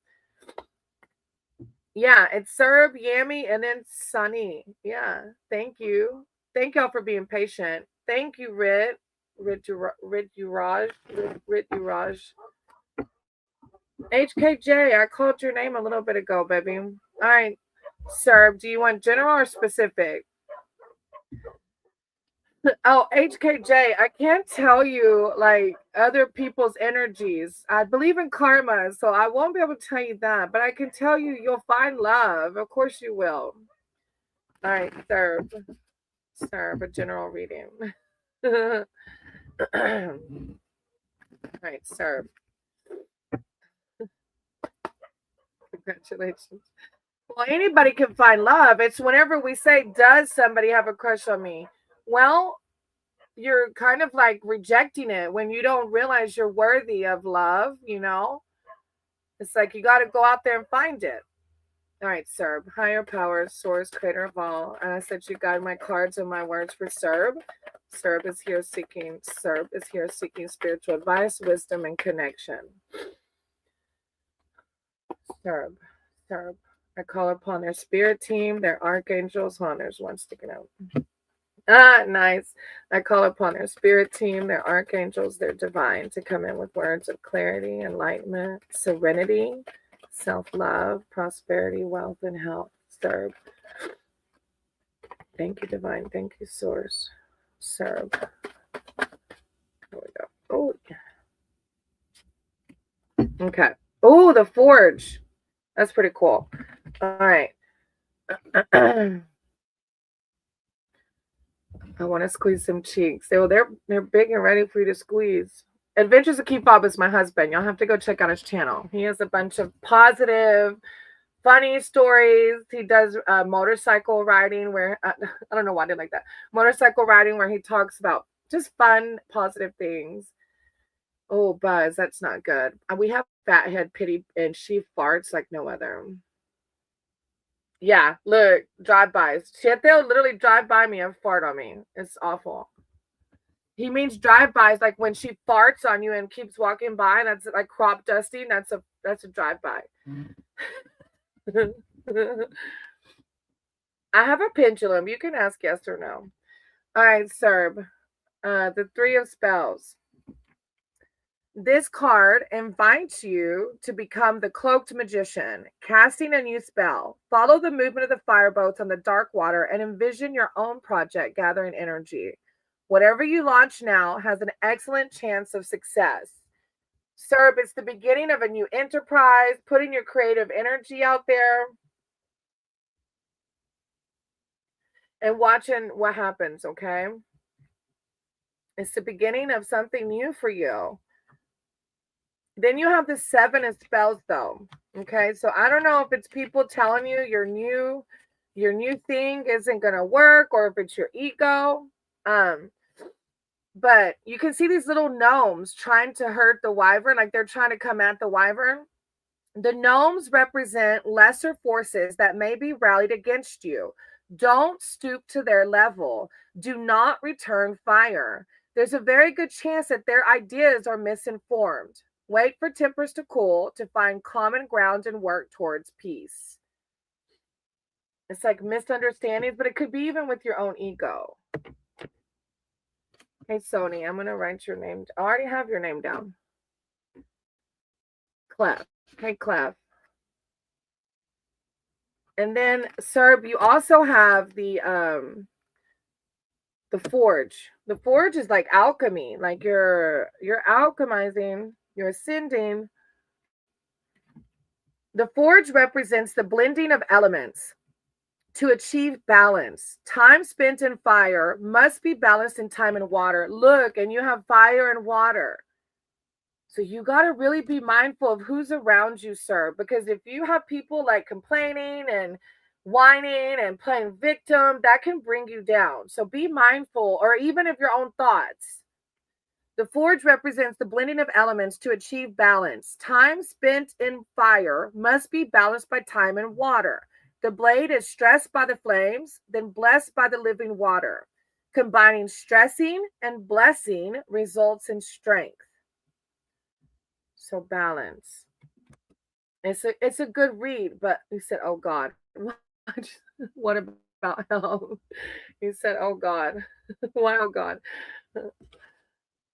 [SPEAKER 1] Yeah, it's Serb, Yami, and then Sunny. Yeah, thank you. Thank y'all for being patient. Thank you, Rit Uraj. HKJ, I called your name a little bit ago, baby. All right, sir, do you want general or specific? Oh, HKJ, I can't tell you like other people's energies. I believe in karma, so I won't be able to tell you that, but I can tell you you'll find love. Of course you will. All right, sir. Sir, a general reading. All right, sir. Congratulations. Well, anybody can find love. It's whenever we say, does somebody have a crush on me? Well, you're kind of like rejecting it when you don't realize you're worthy of love, you know? It's like you got to go out there and find it. All right, Serb. Higher power, source, creator of all. And I said you guide my cards and my words for Serb. Serb is here seeking spiritual advice, wisdom, and connection. Serb. I call upon their spirit team, their archangels. Hold on, there's one sticking out. Ah, nice. I call upon their spirit team, their archangels, their divine, to come in with words of clarity, enlightenment, serenity, self-love, prosperity, wealth, and health. Serb. Thank you, divine. Thank you, source. Serb. There we go. Oh, okay. Oh, the forge. That's pretty cool. All right. I want to squeeze some cheeks. They're big and ready for you to squeeze. Adventures of Keep Bob is my husband. Y'all have to go check out his channel. He has a bunch of positive, funny stories. He does motorcycle riding where I don't know why I did like that. Motorcycle riding where he talks about just fun, positive things. Oh, Buzz, that's not good. We have Fathead Pity, and she farts like no other. Yeah, look, drive-bys. Shit, they'll literally drive by me and fart on me. It's awful. He means drive-bys, like when she farts on you and keeps walking by. That's like crop dusting. That's a drive-by. I have a pendulum. You can ask yes or no. All right, Serb. The Three of Spells. This card invites you to become the cloaked magician, casting a new spell. Follow the movement of the fireboats on the dark water and envision your own project gathering energy. Whatever you launch now has an excellent chance of success. Serb, it's the beginning of a new enterprise, putting your creative energy out there and watching what happens, okay? It's the beginning of something new for you. Then you have the Seven of Spells, though. Okay, so I don't know if it's people telling you your new thing isn't gonna work, or if it's your ego. But you can see these little gnomes trying to hurt the wyvern, like they're trying to come at the wyvern. The gnomes represent lesser forces that may be rallied against you. Don't stoop to their level. Do not return fire. There's a very good chance that their ideas are misinformed. Wait for tempers to cool to find common ground and work towards peace. It's like misunderstandings, but it could be even with your own ego. Hey, Sony, I'm going to write your name. I already have your name down. Clef. Hey, Clef. And then, Serb, you also have the forge. The forge is like alchemy. Like you're alchemizing, you're ascending. The forge represents the blending of elements to achieve balance. Time spent in fire must be balanced in time and water. Look, and you have fire and water. So you got to really be mindful of who's around you, sir, because if you have people like complaining and whining and playing victim, that can bring you down. So be mindful, or even of your own thoughts. The forge represents the blending of elements to achieve balance. Time spent in fire must be balanced by time and water. The blade is stressed by the flames, then blessed by the living water. Combining stressing and blessing results in strength. So balance. It's a good read, but he said, "Oh God, what about health?" He said, "Oh God, why? Oh God."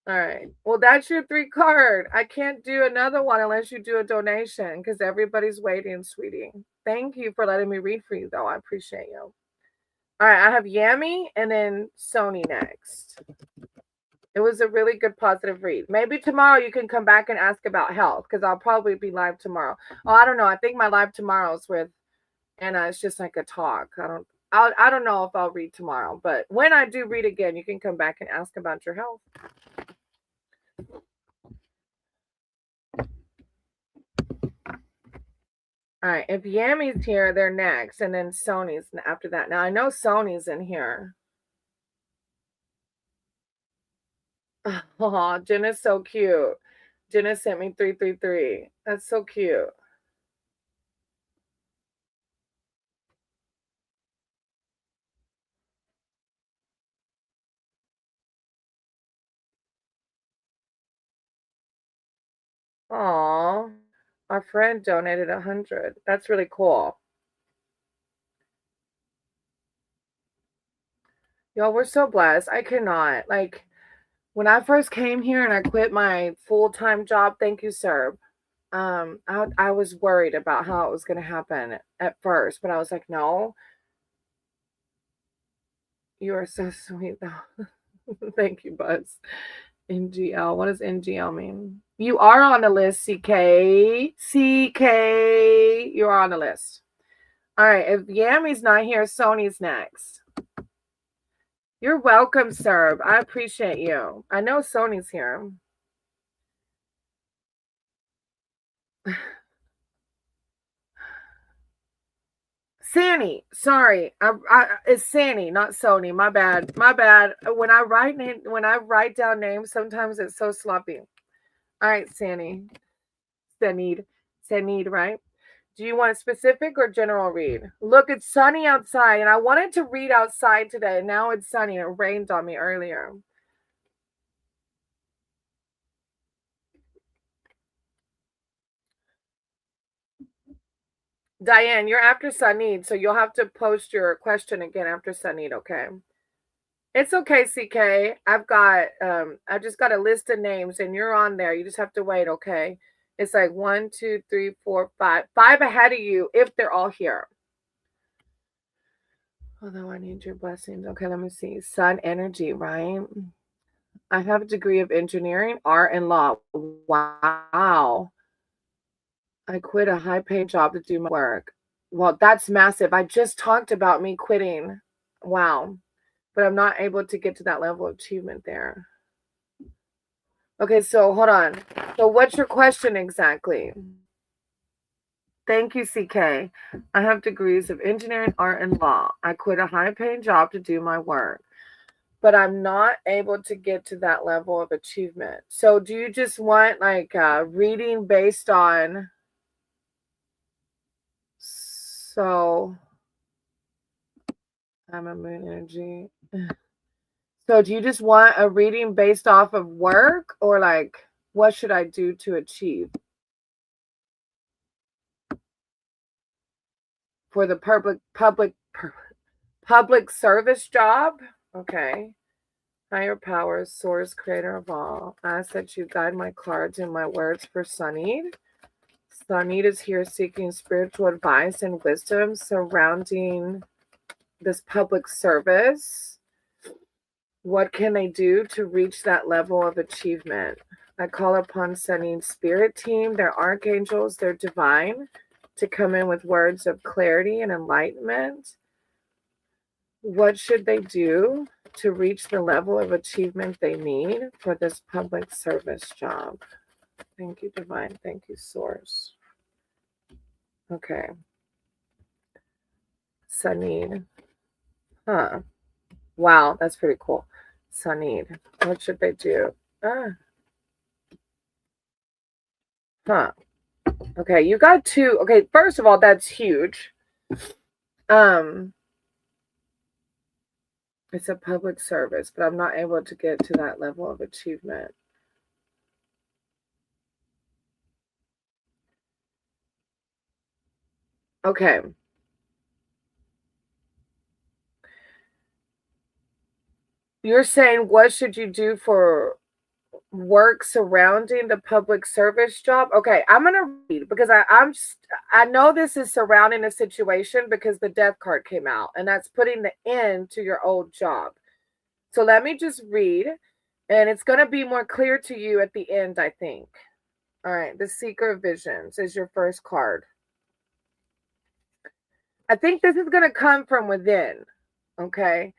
[SPEAKER 1] All right. Well, that's your 3 card. I can't do another one unless you do a donation because everybody's waiting, sweetie. Thank you for letting me read for you, though. I appreciate you. All right. I have Yami and then Sony next. It was a really good positive read. Maybe tomorrow you can come back and ask about health because I'll probably be live tomorrow. Oh, I don't know. I think my live tomorrow is with Anna. It's just like a talk. I don't know if I'll read tomorrow, but when I do read again, you can come back and ask about your health. All right, if Yami's here, they're next, and then Sony's after that. Now I know Sony's in here. Oh, Jenna's so cute. Jenna sent me 333. That's so cute. Aw, our friend donated 100. That's really cool. Y'all, we're so blessed. I cannot. Like, when I first came here and I quit my full-time job, thank you, sir. I was worried about how it was going to happen at first, but I was like, no, you are so sweet, though. Thank you, Buzz. NGL. What does NGL mean? You are on the list, CK. CK. You're on the list. All right. If Yami's not here, Sony's next. You're welcome, sir. I appreciate you. I know Sony's here. Sanny, sorry, it's Sanny, not Sony. My bad, my bad. When I write down names, sometimes it's so sloppy. All right, Sanny, Sanid, right? Do you want a specific or general read? Look, it's sunny outside, and I wanted to read outside today. Now it's sunny. It rained on me earlier. Diane, you're after Sunid, so you'll have to post your question again after Sunid, okay? It's okay, CK. I just got a list of names and you're on there. You just have to wait, okay? It's like 1, 2, 3, 4, 5. 5 ahead of you if they're all here. Although I need your blessings. Okay, let me see. Sun energy, right? I have a degree of engineering, art, and law. Wow. I quit a high-paying job to do my work. Well, that's massive. I just talked about me quitting. Wow. But I'm not able to get to that level of achievement there. Okay, so hold on. So what's your question exactly? Thank you, CK. I have degrees of engineering, art, and law. I quit a high-paying job to do my work, but I'm not able to get to that level of achievement. So do you just want like reading based on, so I'm a moon energy. So do you just want a reading based off of work, or like what should I do to achieve for the public service job? Okay. Higher powers, source, creator of all. I ask that you guide my cards and my words for Sunid. Sunid is here seeking spiritual advice and wisdom surrounding this public service. What can they do to reach that level of achievement? I call upon Sunid's spirit team, their archangels, their divine, to come in with words of clarity and enlightenment. What should they do to reach the level of achievement they need for this public service job? Thank you, divine. Thank you, source. Okay. Sunid. Huh. Wow, that's pretty cool. Sunid. What should they do? Huh. Okay, you got 2. Okay, first of all, that's huge. It's a public service, but I'm not able to get to that level of achievement. Okay. You're saying what should you do for work surrounding the public service job. Okay, I'm gonna read because I know this is surrounding a situation because the death card came out, and that's putting the end to your old job. So let me just read, and it's gonna be more clear to you at the end, I think. All right, the Seeker of Visions is your first card. I think this is gonna come from within. Okay.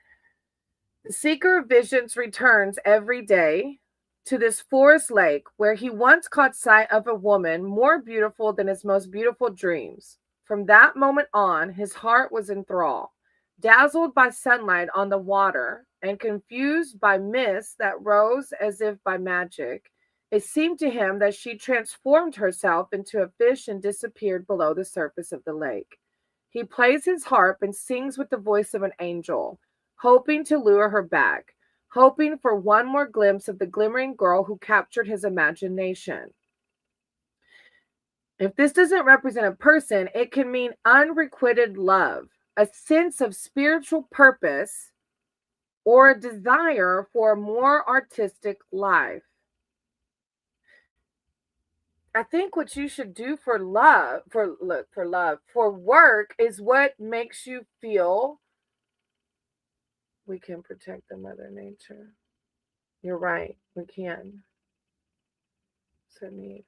[SPEAKER 1] The Seeker of Visions returns every day to this forest lake where he once caught sight of a woman more beautiful than his most beautiful dreams. From that moment on, his heart was enthralled, dazzled by sunlight on the water and confused by mists that rose as if by magic. It seemed to him that she transformed herself into a fish and disappeared below the surface of the lake. He plays his harp and sings with the voice of an angel, hoping to lure her back, hoping for one more glimpse of the glimmering girl who captured his imagination. If this doesn't represent a person, it can mean unrequited love, a sense of spiritual purpose, or a desire for a more artistic life. I think what you should do for work is what makes you feel we can protect the mother nature. You're right, we can. So neat.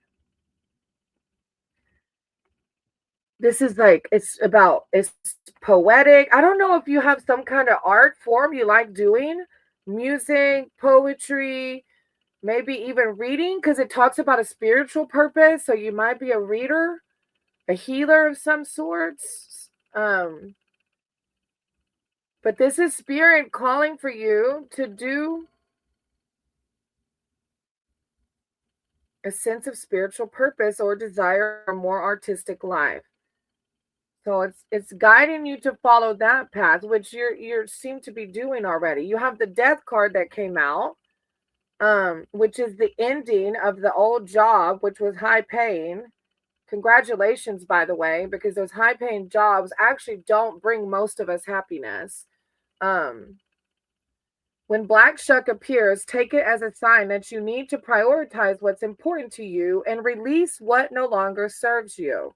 [SPEAKER 1] This is like it's poetic. I don't know if you have some kind of art form you like doing, music, poetry, maybe even reading, because it talks about a spiritual purpose. So you might be a reader, a healer of some sorts. But this is spirit calling for you to do a sense of spiritual purpose or desire for a more artistic life. So it's guiding you to follow that path, which you seem to be doing already. You have the death card that came out, which is the ending of the old job, which was high paying. Congratulations, by the way, because those high paying jobs actually don't bring most of us happiness. When black shuck appears, take it as a sign that you need to prioritize what's important to you and release what no longer serves you.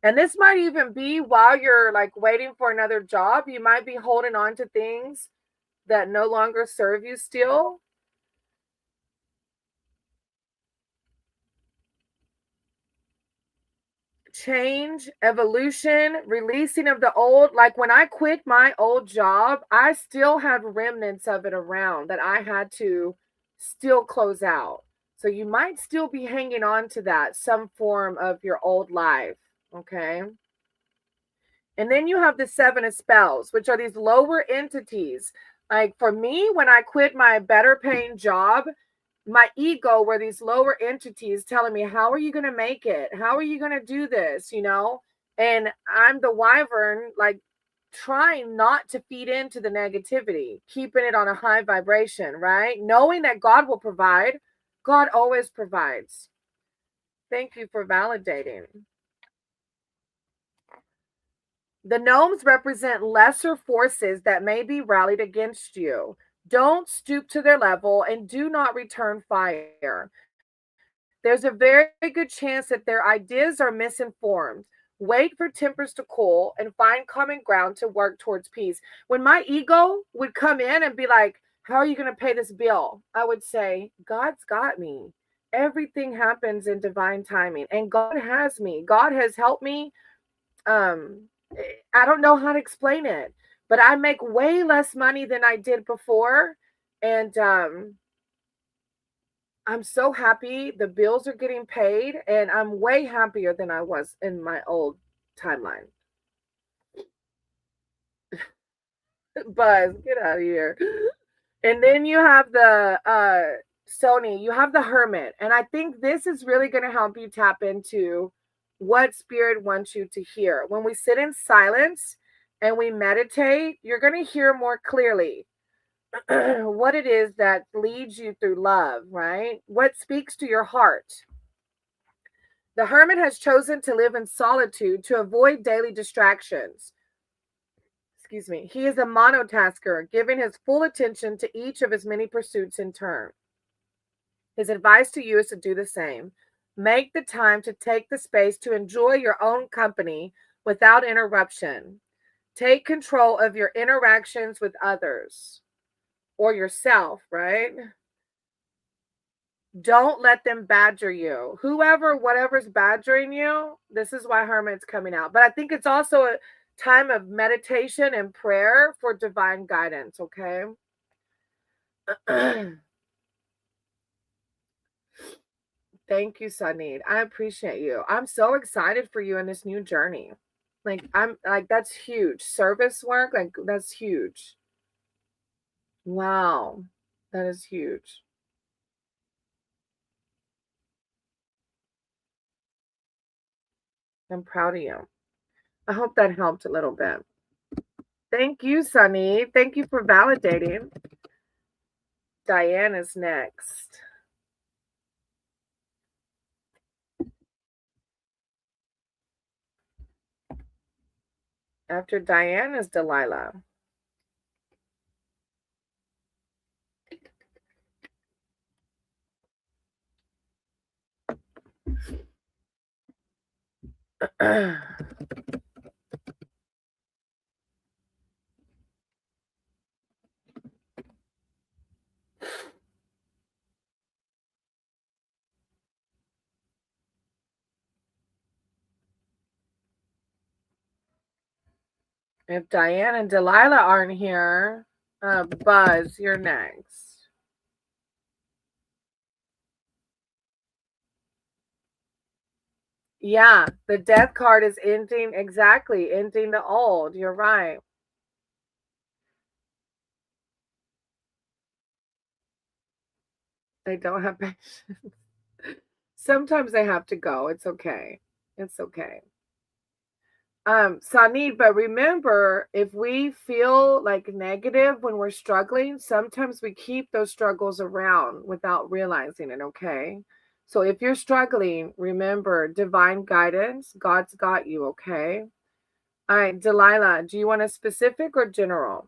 [SPEAKER 1] And this might even be while you're like waiting for another job. You might be holding on to things that no longer serve you still. Change, evolution, releasing of the old. Like when I quit my old job, I still have remnants of it around that I had to still close out. So you might still be hanging on to that, some form of your old life. Okay. And then you have the Seven of Spells, which are these lower entities. Like for me, when I quit my better paying job, my ego were these lower entities telling me, how are you going to make it? How are you going to do this? You know? And I'm the wyvern, like trying not to feed into the negativity, keeping it on a high vibration, right? Knowing that God will provide. God always provides. Thank you for validating. The gnomes represent lesser forces that may be rallied against you. Don't stoop to their level and do not return fire. There's a very good chance that their ideas are misinformed. Wait for tempers to cool and find common ground to work towards peace. When my ego would come in and be like, how are you going to pay this bill? I would say, God's got me. Everything happens in divine timing, and God has me. God has helped me. I don't know how to explain it, but I make way less money than I did before. And I'm so happy the bills are getting paid, and I'm way happier than I was in my old timeline. Buzz, get out of here. And then you have the Sony, you have the Hermit. And I think this is really going to help you tap into what spirit wants you to hear. When we sit in silence and we meditate, you're going to hear more clearly what it is that leads you through love, right? What speaks to your heart. The hermit has chosen to live in solitude to avoid daily distractions. Excuse me. He is a monotasker, giving his full attention to each of his many pursuits in turn. His advice to you is to do the same. Make the time to take the space to enjoy your own company without interruption. Take control of your interactions with others or yourself, right? Don't let them badger you. Whatever's badgering you, this is why Hermit's coming out. But I think it's also a time of meditation and prayer for divine guidance, okay? Thank you, Sunny. I appreciate you. I'm so excited for you in this new journey. I'm like, that's huge. Service work, like, that's huge. Wow. That is huge. I'm proud of you. I hope that helped a little bit. Thank you, Sunny. Thank you for validating. Diane is next. After Diane is Delilah. If Diane and Delilah aren't here, Buzz, you're next. Yeah, the death card is ending the old. You're right. They don't have patience. Sometimes they have to go. It's okay. It's okay. Sanid, but remember, if we feel like negative when we're struggling, sometimes we keep those struggles around without realizing it, okay? So if you're struggling, remember divine guidance. God's got you, okay? All right, Delilah, do you want a specific or general?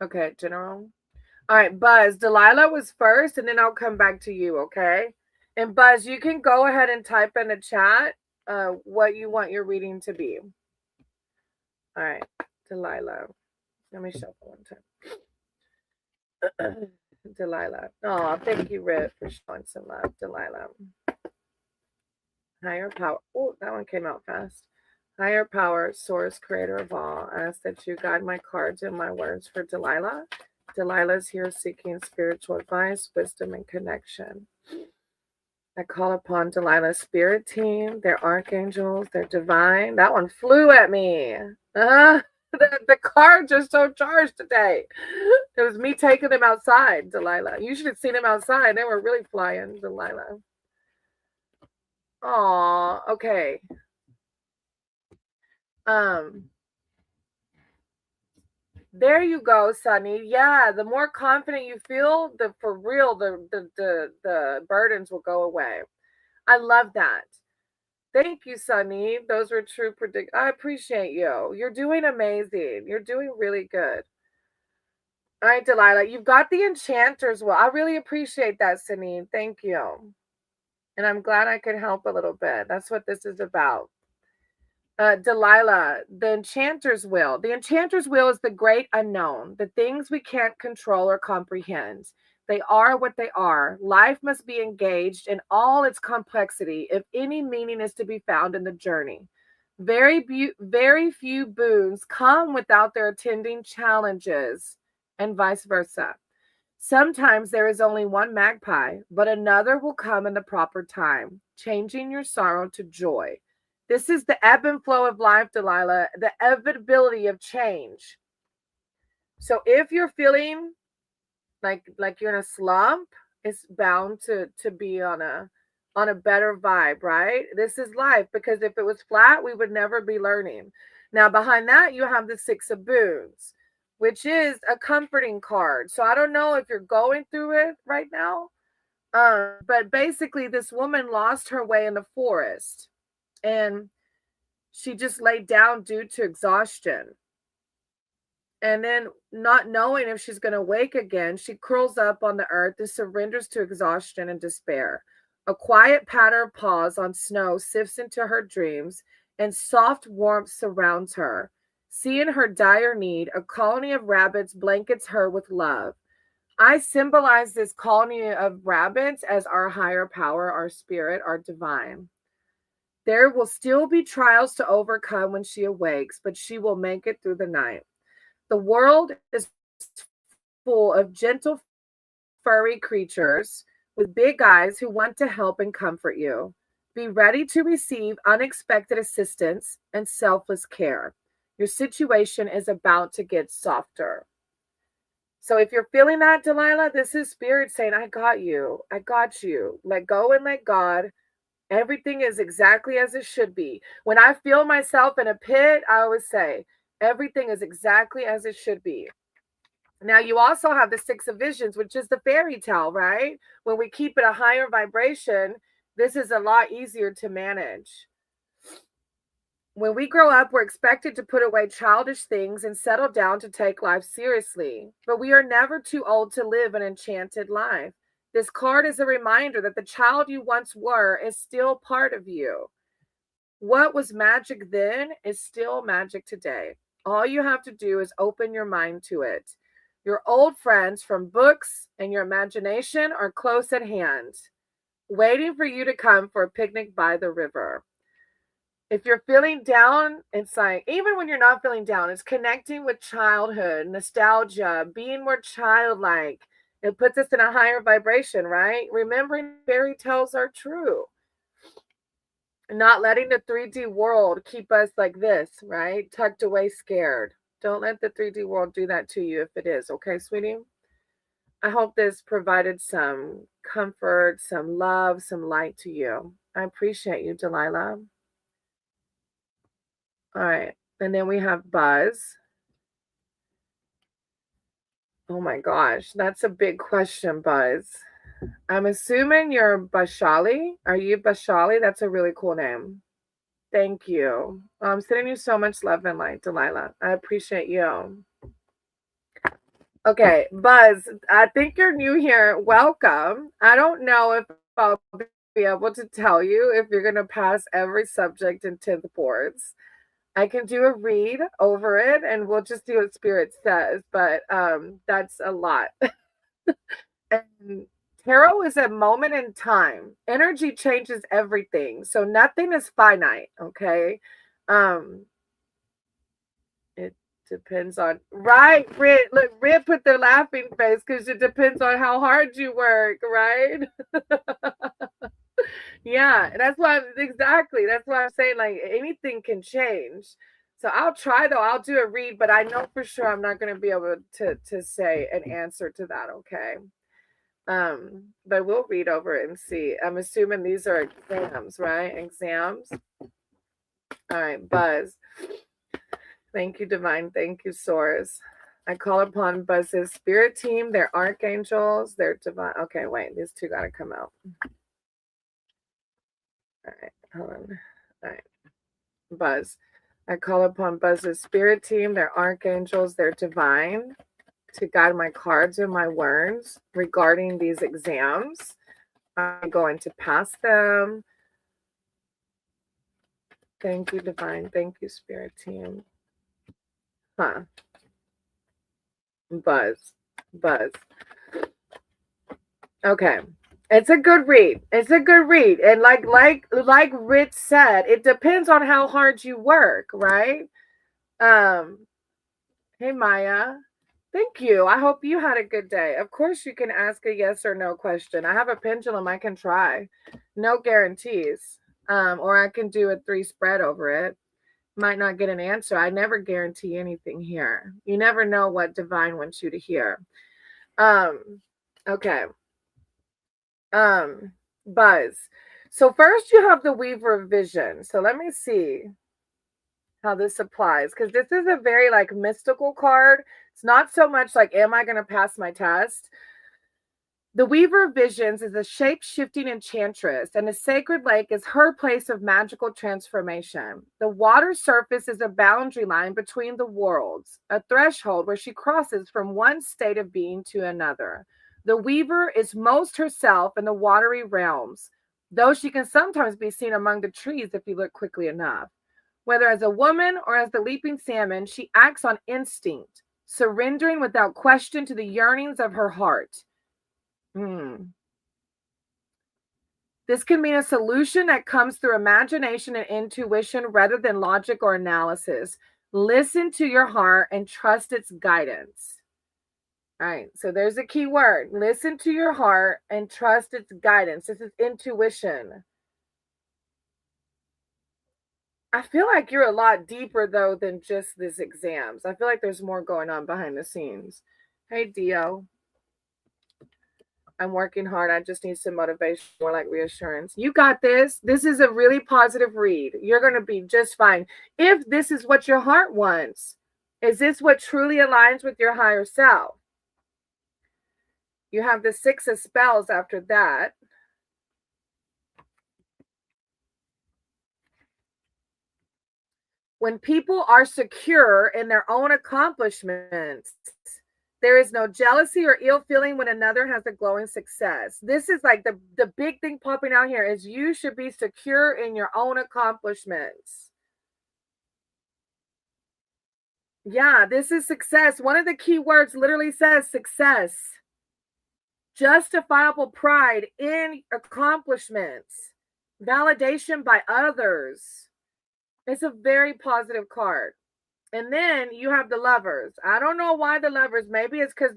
[SPEAKER 1] Okay, general. All right, Buzz, Delilah was first, and then I'll come back to you, okay? And Buzz, you can go ahead and type in the chat what you want your reading to be. All right, Delilah. Let me shuffle one time. Delilah. Oh, thank you, Red, for showing some love, Delilah. Higher power. Oh, that one came out fast. Higher power, source, creator of all. I ask that you guide my cards and my words for Delilah. Delilah's here seeking spiritual advice, wisdom, and connection. I call upon Delilah's spirit team, their archangels, their divine. That one flew at me. The cards are so charged today. It was me taking them outside, Delilah. You should have seen them outside. They were really flying, Delilah. Aw, okay. There you go, Sunny. Yeah, the more confident you feel, the burdens will go away. I love that. Thank you, Sunny. Those were true predict. I appreciate you. You're doing amazing. You're doing really good. All right, Delilah, you've got the enchanters. Well, I really appreciate that, Sunny. Thank you. And I'm glad I could help a little bit. That's what this is about. Delilah, the enchanter's will. The enchanter's will is the great unknown, the things we can't control or comprehend. They are what they are. Life must be engaged in all its complexity if any meaning is to be found in the journey. Very few boons come without their attending challenges, and vice versa. Sometimes there is only one magpie, but another will come in the proper time, changing your sorrow to joy. This is the ebb and flow of life, Delilah, the inevitability of change. So if you're feeling like you're in a slump, it's bound to be on a better vibe, right? This is life, because if it was flat, we would never be learning. Now behind that, you have the six of boons. which is a comforting card. So I don't know if you're going through it right now. But basically, this woman lost her way in the forest and she just laid down due to exhaustion. And then, not knowing if she's going to wake again, she curls up on the earth and surrenders to exhaustion and despair. A quiet patter of paws on snow sifts into her dreams, and soft warmth surrounds her. Seeing her dire need, a colony of rabbits blankets her with love. I symbolize this colony of rabbits as our higher power, our spirit, our divine. There will still be trials to overcome when she awakes, but she will make it through the night. The world is full of gentle, furry creatures with big eyes who want to help and comfort you. Be ready to receive unexpected assistance and selfless care. Your situation is about to get softer. So if you're feeling that, Delilah, this is Spirit saying, I got you. I got you. Let go and let God. Everything is exactly as it should be. When I feel myself in a pit, I always say, everything is exactly as it should be. Now, you also have the Six of Visions, which is the fairy tale, right? When we keep it a higher vibration, this is a lot easier to manage. When we grow up, we're expected to put away childish things and settle down to take life seriously. But we are never too old to live an enchanted life. This card is a reminder that the child you once were is still part of you. What was magic then is still magic today. All you have to do is open your mind to it. Your old friends from books and your imagination are close at hand, waiting for you to come for a picnic by the river. If you're feeling down, it's like, even when you're not feeling down, it's connecting with childhood, nostalgia, being more childlike. It puts us in a higher vibration, right? Remembering fairy tales are true. Not letting the 3D world keep us like this, right? Tucked away, scared. Don't let the 3D world do that to you if it is, okay, sweetie? I hope this provided some comfort, some love, some light to you. I appreciate you, Delilah. All right. And then we have Buzz. Oh my gosh, that's a big question, Buzz. I'm assuming you're Bashali. Are you Bashali? That's a really cool name. Thank you. I'm sending you so much love and light, Delilah. I appreciate you. Okay, Buzz, I think you're new here. Welcome. I don't know if I'll be able to tell you if you're going to pass every subject in 10th boards. I can do a read over it and we'll just do what Spirit says, but that's a lot. And tarot is a moment in time. Energy changes everything. So nothing is finite, okay? It depends on, right, Rit. Look, Rit put their laughing face because it depends on how hard you work, right? Yeah, that's why exactly. That's why I'm saying like anything can change. So I'll try though. I'll do a read, but I know for sure I'm not going to be able to say an answer to that. Okay. But we'll read over it and see. I'm assuming these are exams, right? Exams. All right, Buzz. Thank you, Divine. Thank you, Source. I call upon Buzz's spirit team, their archangels, their divine. Okay, wait, these two got to come out. All right, hold on. All right, Buzz. I call upon Buzz's spirit team, their archangels, their divine, to guide my cards and my words regarding these exams. I'm going to pass them. Thank you, Divine. Thank you, Spirit Team. Huh. Buzz. Okay. It's a good read. It's a good read. And like Rich said, it depends on how hard you work, right? Hey Maya. Thank you. I hope you had a good day. Of course you can ask a yes or no question. I have a pendulum I can try. No guarantees. Or I can do a 3 spread over it. Might not get an answer. I never guarantee anything here. You never know what divine wants you to hear. Okay. Buzz. So first you have the Weaver of Vision. So let me see. how this applies, because this is a very like mystical card. It's not so much like, am I going to pass my test? The Weaver of Visions is a shape-shifting enchantress, and a sacred lake is her place of magical transformation. The water surface is a boundary line between the worlds, a threshold where she crosses from one state of being to another. The Weaver is most herself in the watery realms, though she can sometimes be seen among the trees if you look quickly enough. Whether as a woman or as the leaping salmon, she acts on instinct, surrendering without question to the yearnings of her heart. This can mean a solution that comes through imagination and intuition rather than logic or analysis. Listen to your heart and trust its guidance. All right, so there's a key word. Listen to your heart and trust its guidance. This is intuition. I feel like you're a lot deeper, though, than just this exams. I feel like there's more going on behind the scenes. Hey, Dio. I'm working hard. I just need some motivation, more like reassurance. You got this. This is a really positive read. You're going to be just fine. If this is what your heart wants, is this what truly aligns with your higher self? You have the Six of Spells after that. When people are secure in their own accomplishments, there is no jealousy or ill feeling when another has a glowing success. This is like the big thing popping out here is you should be secure in your own accomplishments. Yeah, this is success. One of the key words literally says success. Justifiable pride in accomplishments. Validation by others. It's a very positive card. And then you have the Lovers. I don't know why the Lovers. Maybe it's because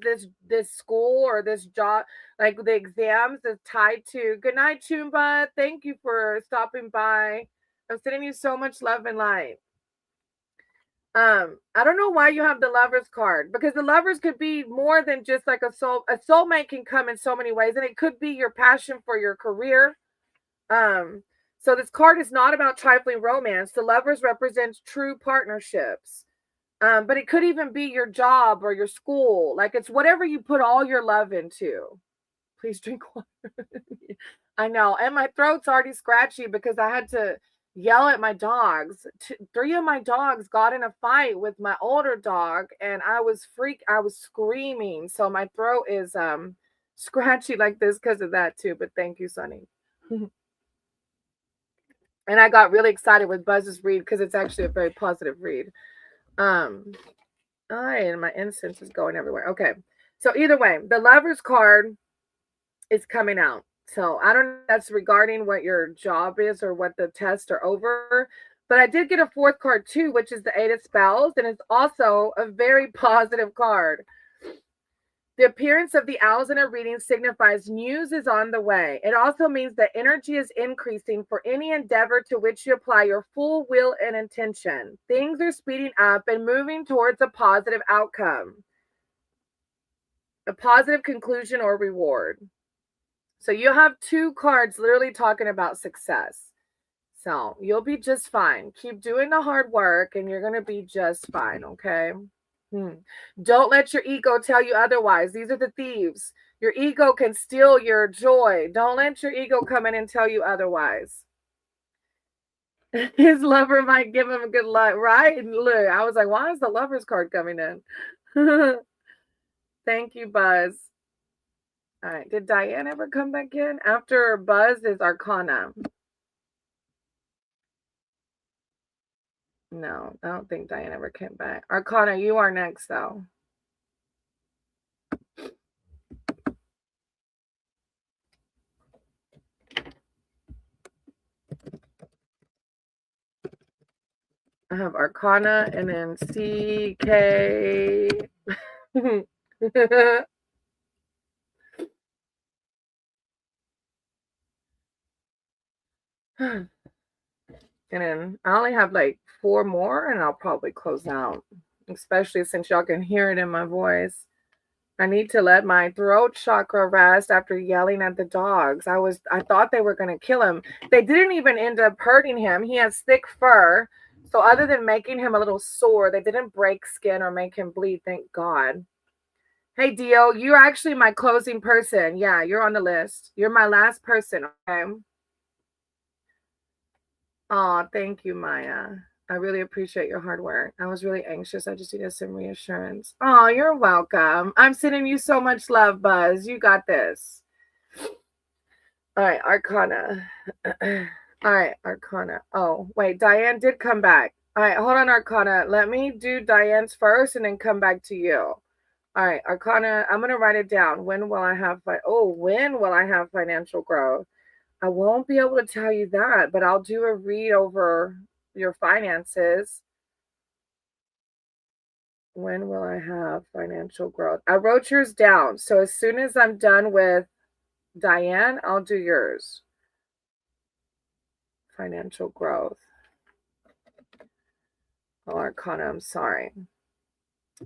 [SPEAKER 1] this school or this job, like the exams, is tied to. Good night, Chumba. Thank you for stopping by. I'm sending you so much love and light. I don't know why you have the Lovers card, because the Lovers could be more than just like a soul. A soulmate can come in so many ways, and it could be your passion for your career. So this card is not about trifling romance. The Lovers represents true partnerships. But it could even be your job or your school. Like, it's whatever you put all your love into. Please drink water. I know. And my throat's already scratchy because I had to yell at my dogs. 3 of my dogs got in a fight with my older dog, and I was screaming. So my throat is scratchy like this because of that too. But thank you, Sonny. And I got really excited with Buzz's read because it's actually a very positive read. And my incense is going everywhere. Okay. So either way, the Lovers card is coming out. So I don't know if that's regarding what your job is or what the tests are over. But I did get a 4th card too, which is the 8 of Spells. And it's also a very positive card. The appearance of the owls in a reading signifies news is on the way. It also means that energy is increasing for any endeavor to which you apply your full will and intention. Things are speeding up and moving towards a positive outcome, a positive conclusion or reward. So you have 2 cards literally talking about success. So you'll be just fine. Keep doing the hard work and you're going to be just fine, okay? Don't let your ego tell you otherwise. These are the thieves. Your ego can steal your joy. Don't let your ego come in and tell you otherwise. His lover might give him a good luck, right? And look, I was like, why is the Lovers card coming in? Thank you, Buzz. All right. Did Diane ever come back in? After Buzz is Arcana. No, I don't think Diane ever came back. Arcana, you are next, though. I have Arcana and then CK. And then I only have like 4 more and I'll probably close out, especially since y'all can hear it in my voice. I need to let my throat chakra rest after yelling at the dogs. I thought they were going to kill him. They didn't even end up hurting him. He has thick fur. So other than making him a little sore, they didn't break skin or make him bleed, thank God. Hey, Dio, you're actually my closing person. Yeah, you're on the list. You're my last person, okay? Oh, thank you, Maya. I really appreciate your hard work. I was really anxious. I just needed some reassurance. Oh, you're welcome. I'm sending you so much love, Buzz. You got this. All right, Arcana. All right, Arcana. Oh, wait, Diane did come back. All right, hold on, Arcana. Let me do Diane's first and then come back to you. All right, Arcana, I'm going to write it down. When will I have financial growth? I won't be able to tell you that, but I'll do a read over your finances. When will I have financial growth? I wrote yours down. So as soon as I'm done with Diane, I'll do yours. Financial growth. Oh, Arcana, I'm sorry.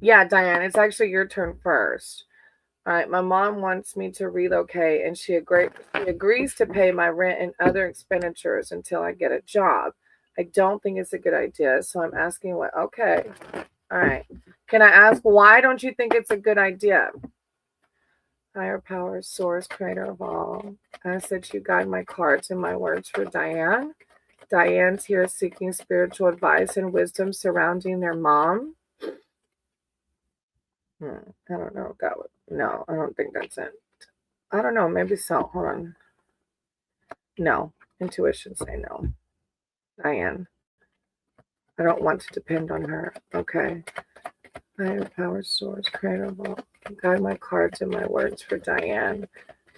[SPEAKER 1] Yeah, Diane, it's actually your turn first. All right, my mom wants me to relocate, and she agrees to pay my rent and other expenditures until I get a job. I don't think it's a good idea, so I'm asking what. Okay, all right. Can I ask why don't you think it's a good idea? Higher power, source, creator of all. I ask that you guide my cards and my words for Diane. Diane's here seeking spiritual advice and wisdom surrounding their mom. I don't know if that would. No, I don't think that's it. I don't know. Maybe so. Hold on. No. Intuition say no. Diane. I don't want to depend on her. Okay. Higher power source, creator of all. Guide my cards and my words for Diane.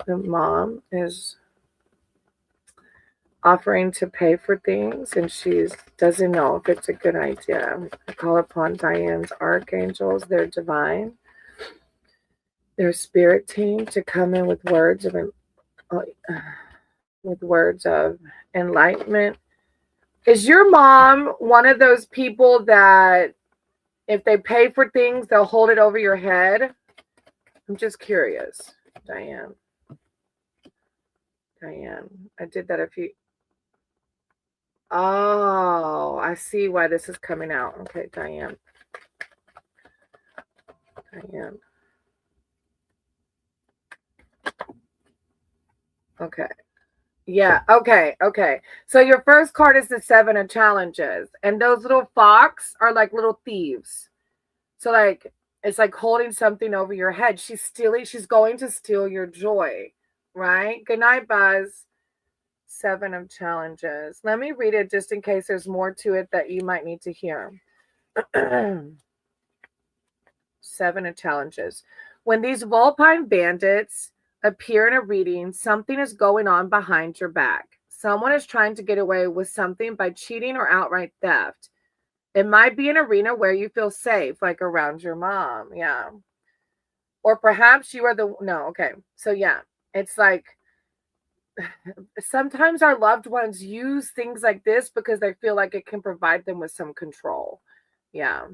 [SPEAKER 1] The mom is offering to pay for things and she doesn't know if it's a good idea. I call upon Diane's archangels, their divine, their spirit team to come in with words of enlightenment. Is your mom one of those people that if they pay for things, they'll hold it over your head? I'm just curious, Diane. I did that a few. Oh, I see why this is coming out. Okay, Diane. Okay. Yeah, okay. So your first card is the 7 of challenges. And those little fox are like little thieves. So like it's like holding something over your head. She's going to steal your joy. Right? Good night, Buzz. 7 of challenges. Let me read it just in case there's more to it that you might need to hear. 7 of challenges. When these vulpine bandits appear in a reading, something is going on behind your back. Someone is trying to get away with something by cheating or outright theft. It might be an arena where you feel safe, like around your mom. Yeah. Or perhaps you are So yeah, it's like sometimes our loved ones use things like this because they feel like it can provide them with some control. Yeah.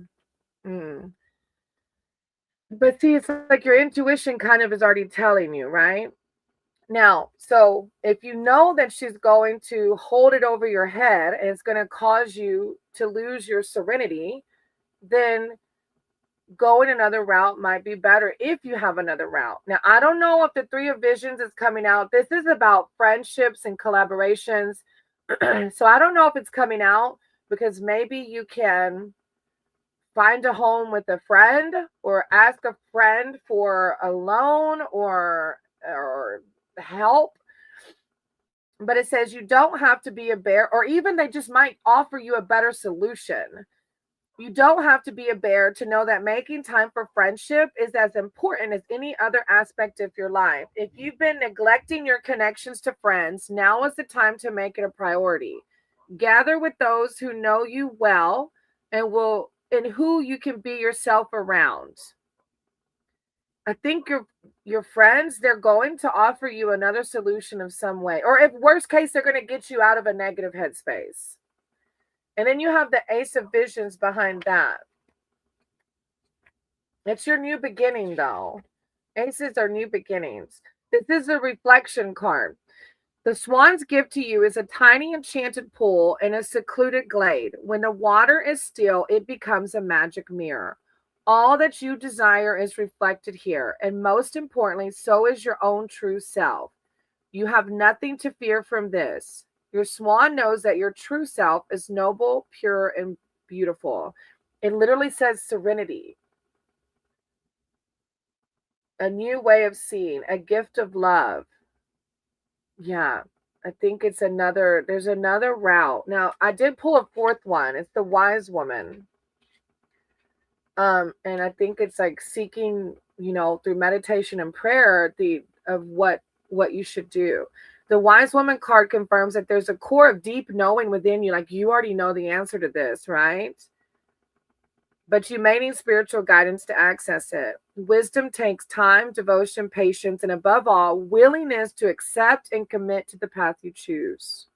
[SPEAKER 1] But see, it's like your intuition kind of is already telling you, right? Now, so if you know that she's going to hold it over your head and it's going to cause you to lose your serenity, then going another route might be better if you have another route. Now, I don't know if the 3 of Visions is coming out. This is about friendships and collaborations. So I don't know if it's coming out because maybe you can find a home with a friend or ask a friend for a loan or help. But it says you don't have to be a bear, or even they just might offer you a better solution. You don't have to be a bear to know that making time for friendship is as important as any other aspect of your life. If you've been neglecting your connections to friends, now is the time to make it a priority. Gather with those who know you well and who you can be yourself around. I think your friends, they're going to offer you another solution of some way. Or if worst case, they're going to get you out of a negative headspace. And then you have the Ace of Visions behind that. It's your new beginning, though. Aces are new beginnings. This is a reflection card. The swan's gift to you is a tiny enchanted pool in a secluded glade. When the water is still, it becomes a magic mirror. All that you desire is reflected here, and most importantly, so is your own true self. You have nothing to fear from this. Your swan knows that your true self is noble, pure, and beautiful. It literally says serenity, a new way of seeing, a gift of love. Yeah, I think there's another route. Now, I did pull a fourth one. It's the wise woman. And I think it's like seeking, through meditation and prayer, of what you should do. The wise woman card confirms that there's a core of deep knowing within you. Like you already know the answer to this, right? But you may need spiritual guidance to access it. Wisdom takes time, devotion, patience, and above all, willingness to accept and commit to the path you choose.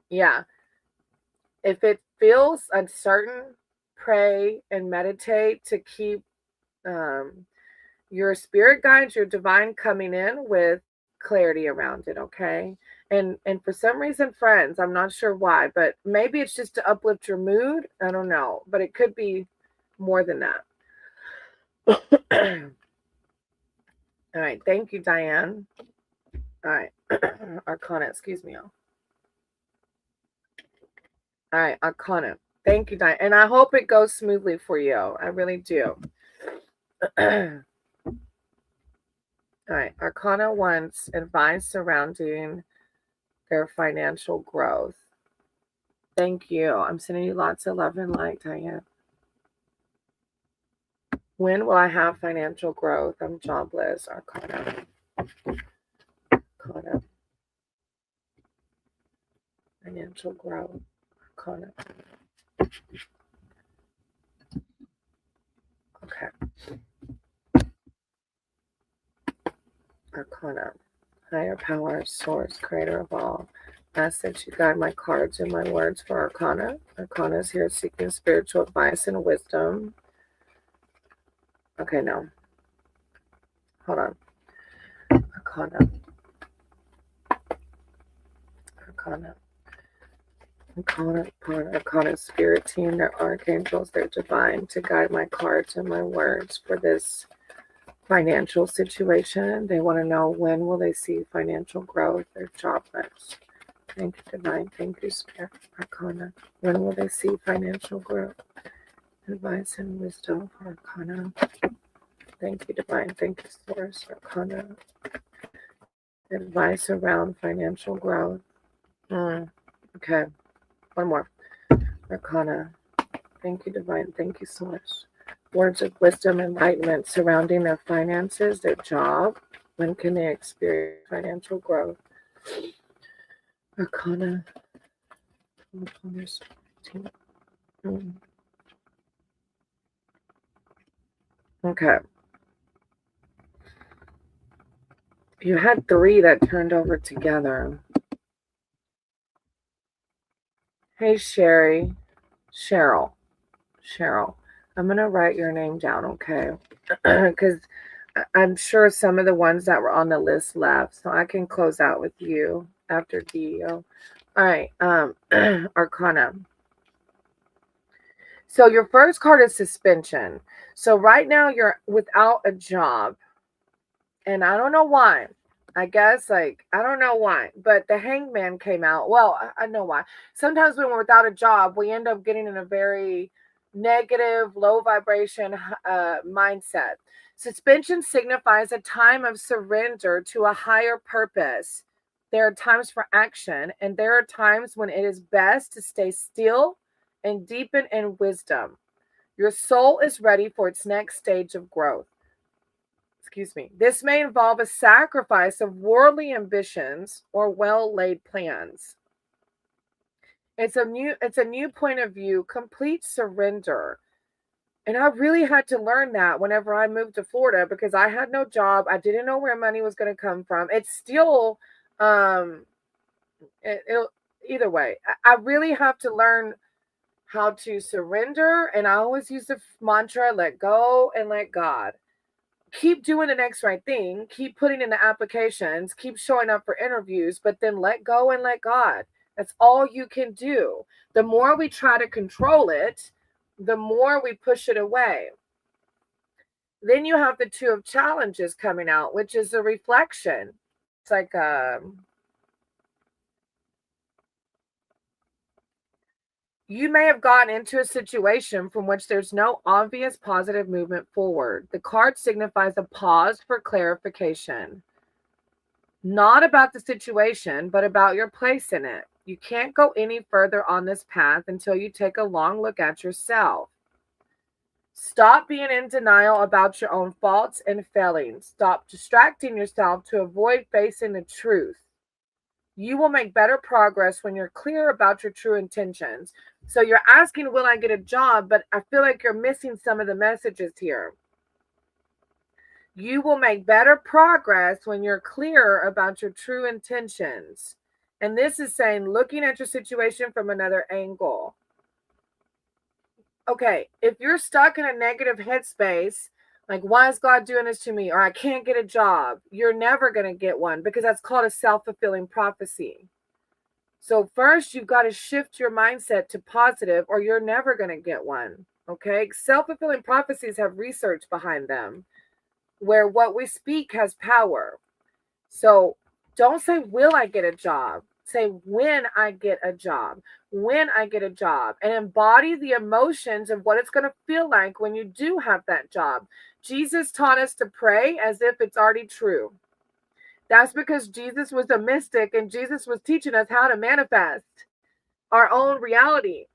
[SPEAKER 1] Yeah. If it feels uncertain, pray and meditate to keep your spirit guides, your divine coming in with clarity around it, okay? And for some reason, friends, I'm not sure why, but maybe it's just to uplift your mood. I don't know, but it could be more than that. All right, thank you, Diane. All right, Arcana, excuse me. All right, Arcana. Thank you, Diane. And I hope it goes smoothly for you. I really do. All right, Arcana wants advice surrounding their financial growth. Thank you. I'm sending you lots of love and light, Diane. When will I have financial growth? I'm jobless. Arcana. Arcana. Financial growth. Arcana. Okay. Arcana. Higher power, source, creator of all. Ask that you guide my cards and my words for Arcana. Arcana is here seeking spiritual advice and wisdom. Okay, no. Hold on. Arcana. Arcana. Arcana spirit team, their archangels, their divine, to guide my cards and my words for this financial situation. They want to know, when will they see financial growth? They're jobless. Thank you, divine. Thank you, spirit. Arcana. When will they see financial growth? Advice and wisdom for Arcana. Thank you, divine. Thank you, source. Arcana. Advice around financial growth. Okay. One more. Arcana. Thank you, divine. Thank you, source. Words of wisdom, enlightenment surrounding their finances, their job. When can they experience financial growth? Arcana. Okay. You had 3 that turned over together. Hey, Cheryl. I'm going to write your name down, okay? Because I'm sure some of the ones that were on the list left, so I can close out with you after Dio. All right, Arcana. So your first card is suspension. So right now you're without a job, and I don't know why. I guess, I don't know why, but the hangman came out. Well, I know why. Sometimes when we're without a job, we end up getting in a very negative, low vibration mindset. Suspension signifies a time of surrender to a higher purpose. There are times for action, and there are times when it is best to stay still and deepen in wisdom. Your soul is ready for its next stage of growth. This may involve a sacrifice of worldly ambitions or well-laid plans. It's a new point of view, complete surrender. And I really had to learn that whenever I moved to Florida, because I had no job. I didn't know where money was going to come from. It's still, either way, I really have to learn how to surrender. And I always use the mantra, let go and let God. keep doing the next right thing, keep putting in the applications, keep showing up for interviews, but then let go and let God. That's all you can do. The more we try to control it, the more we push it away. Then you have the two of challenges coming out, which is a reflection. It's like you may have gotten into a situation from which there's no obvious positive movement forward. The card signifies a pause for clarification. Not about the situation, but about your place in it. You can't go any further on this path until you take a long look at yourself. Stop being in denial about your own faults and failings. Stop distracting yourself to avoid facing the truth. You will make better progress when you're clear about your true intentions. So you're asking, will I get a job? But I feel like you're missing some of the messages here. You will make better progress when you're clear about your true intentions. And this is saying looking at your situation from another angle. Okay, if you're stuck in a negative headspace, like, why is God doing this to me? Or I can't get a job, you're never going to get one, because that's called a self-fulfilling prophecy. So first, you've got to shift your mindset to positive, or you're never going to get one. Okay, self-fulfilling prophecies have research behind them, where what we speak has power. So don't say, will I get a job? Say, when I get a job, when I get a job, and embody the emotions of what it's going to feel like when you do have that job. Jesus taught us to pray as if it's already true. That's because Jesus was a mystic and Jesus was teaching us how to manifest our own reality.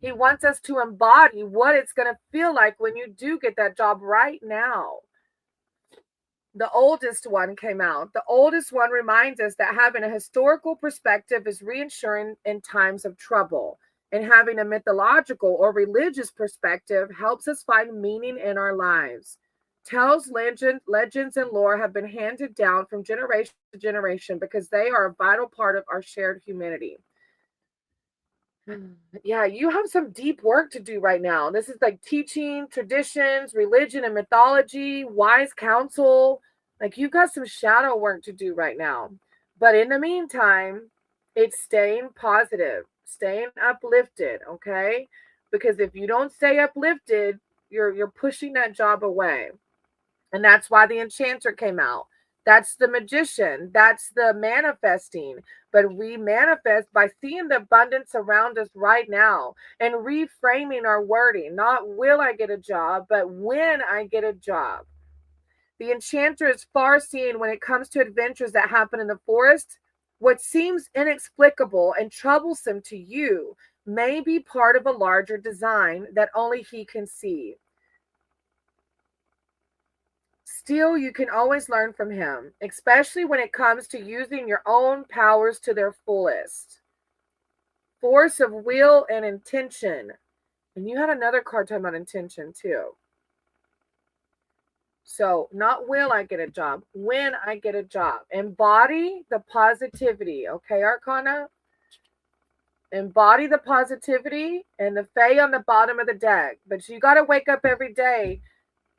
[SPEAKER 1] He wants us to embody what it's going to feel like when you do get that job right now. The oldest one came out. The oldest one reminds us that having a historical perspective is reassuring in times of trouble, and having a mythological or religious perspective helps us find meaning in our lives. Tales, legends, and lore have been handed down from generation to generation because they are a vital part of our shared humanity. Yeah, you have some deep work to do right now. This is like teaching, traditions, religion, and mythology, wise counsel. Like, you've got some shadow work to do right now. But in the meantime, it's staying positive, staying uplifted, okay? Because if you don't stay uplifted, you're pushing that job away. And that's why the enchanter came out. That's the magician. That's the manifesting. But we manifest by seeing the abundance around us right now and reframing our wording. Not will I get a job, but when I get a job. The enchanter is far seeing when it comes to adventures that happen in the forest. What seems inexplicable and troublesome to you may be part of a larger design that only he can see. Still, you can always learn from him, especially when it comes to using your own powers to their fullest. Force of will and intention. And you had another card talking about intention too. So, not will I get a job, when I get a job. Embody the positivity, okay, Arcana? Embody the positivity and the Fae on the bottom of the deck. But you got to wake up every day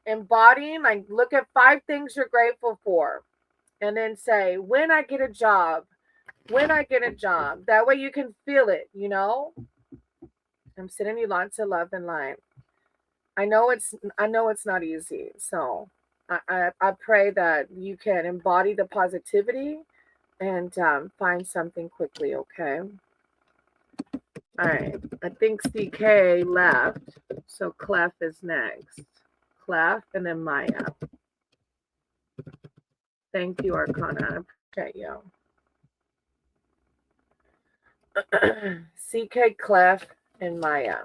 [SPEAKER 1] embodying, like, look at 5 things you're grateful for. And then say, when I get a job, when I get a job. That way you can feel it, you know? I'm sending you lots of love and light. I know it's not easy. So I pray that you can embody the positivity and find something quickly, okay? All right. I think CK left. So Clef is next. Clef and then Maya. Thank you, Arcana. I appreciate you. CK, Clef, and Maya.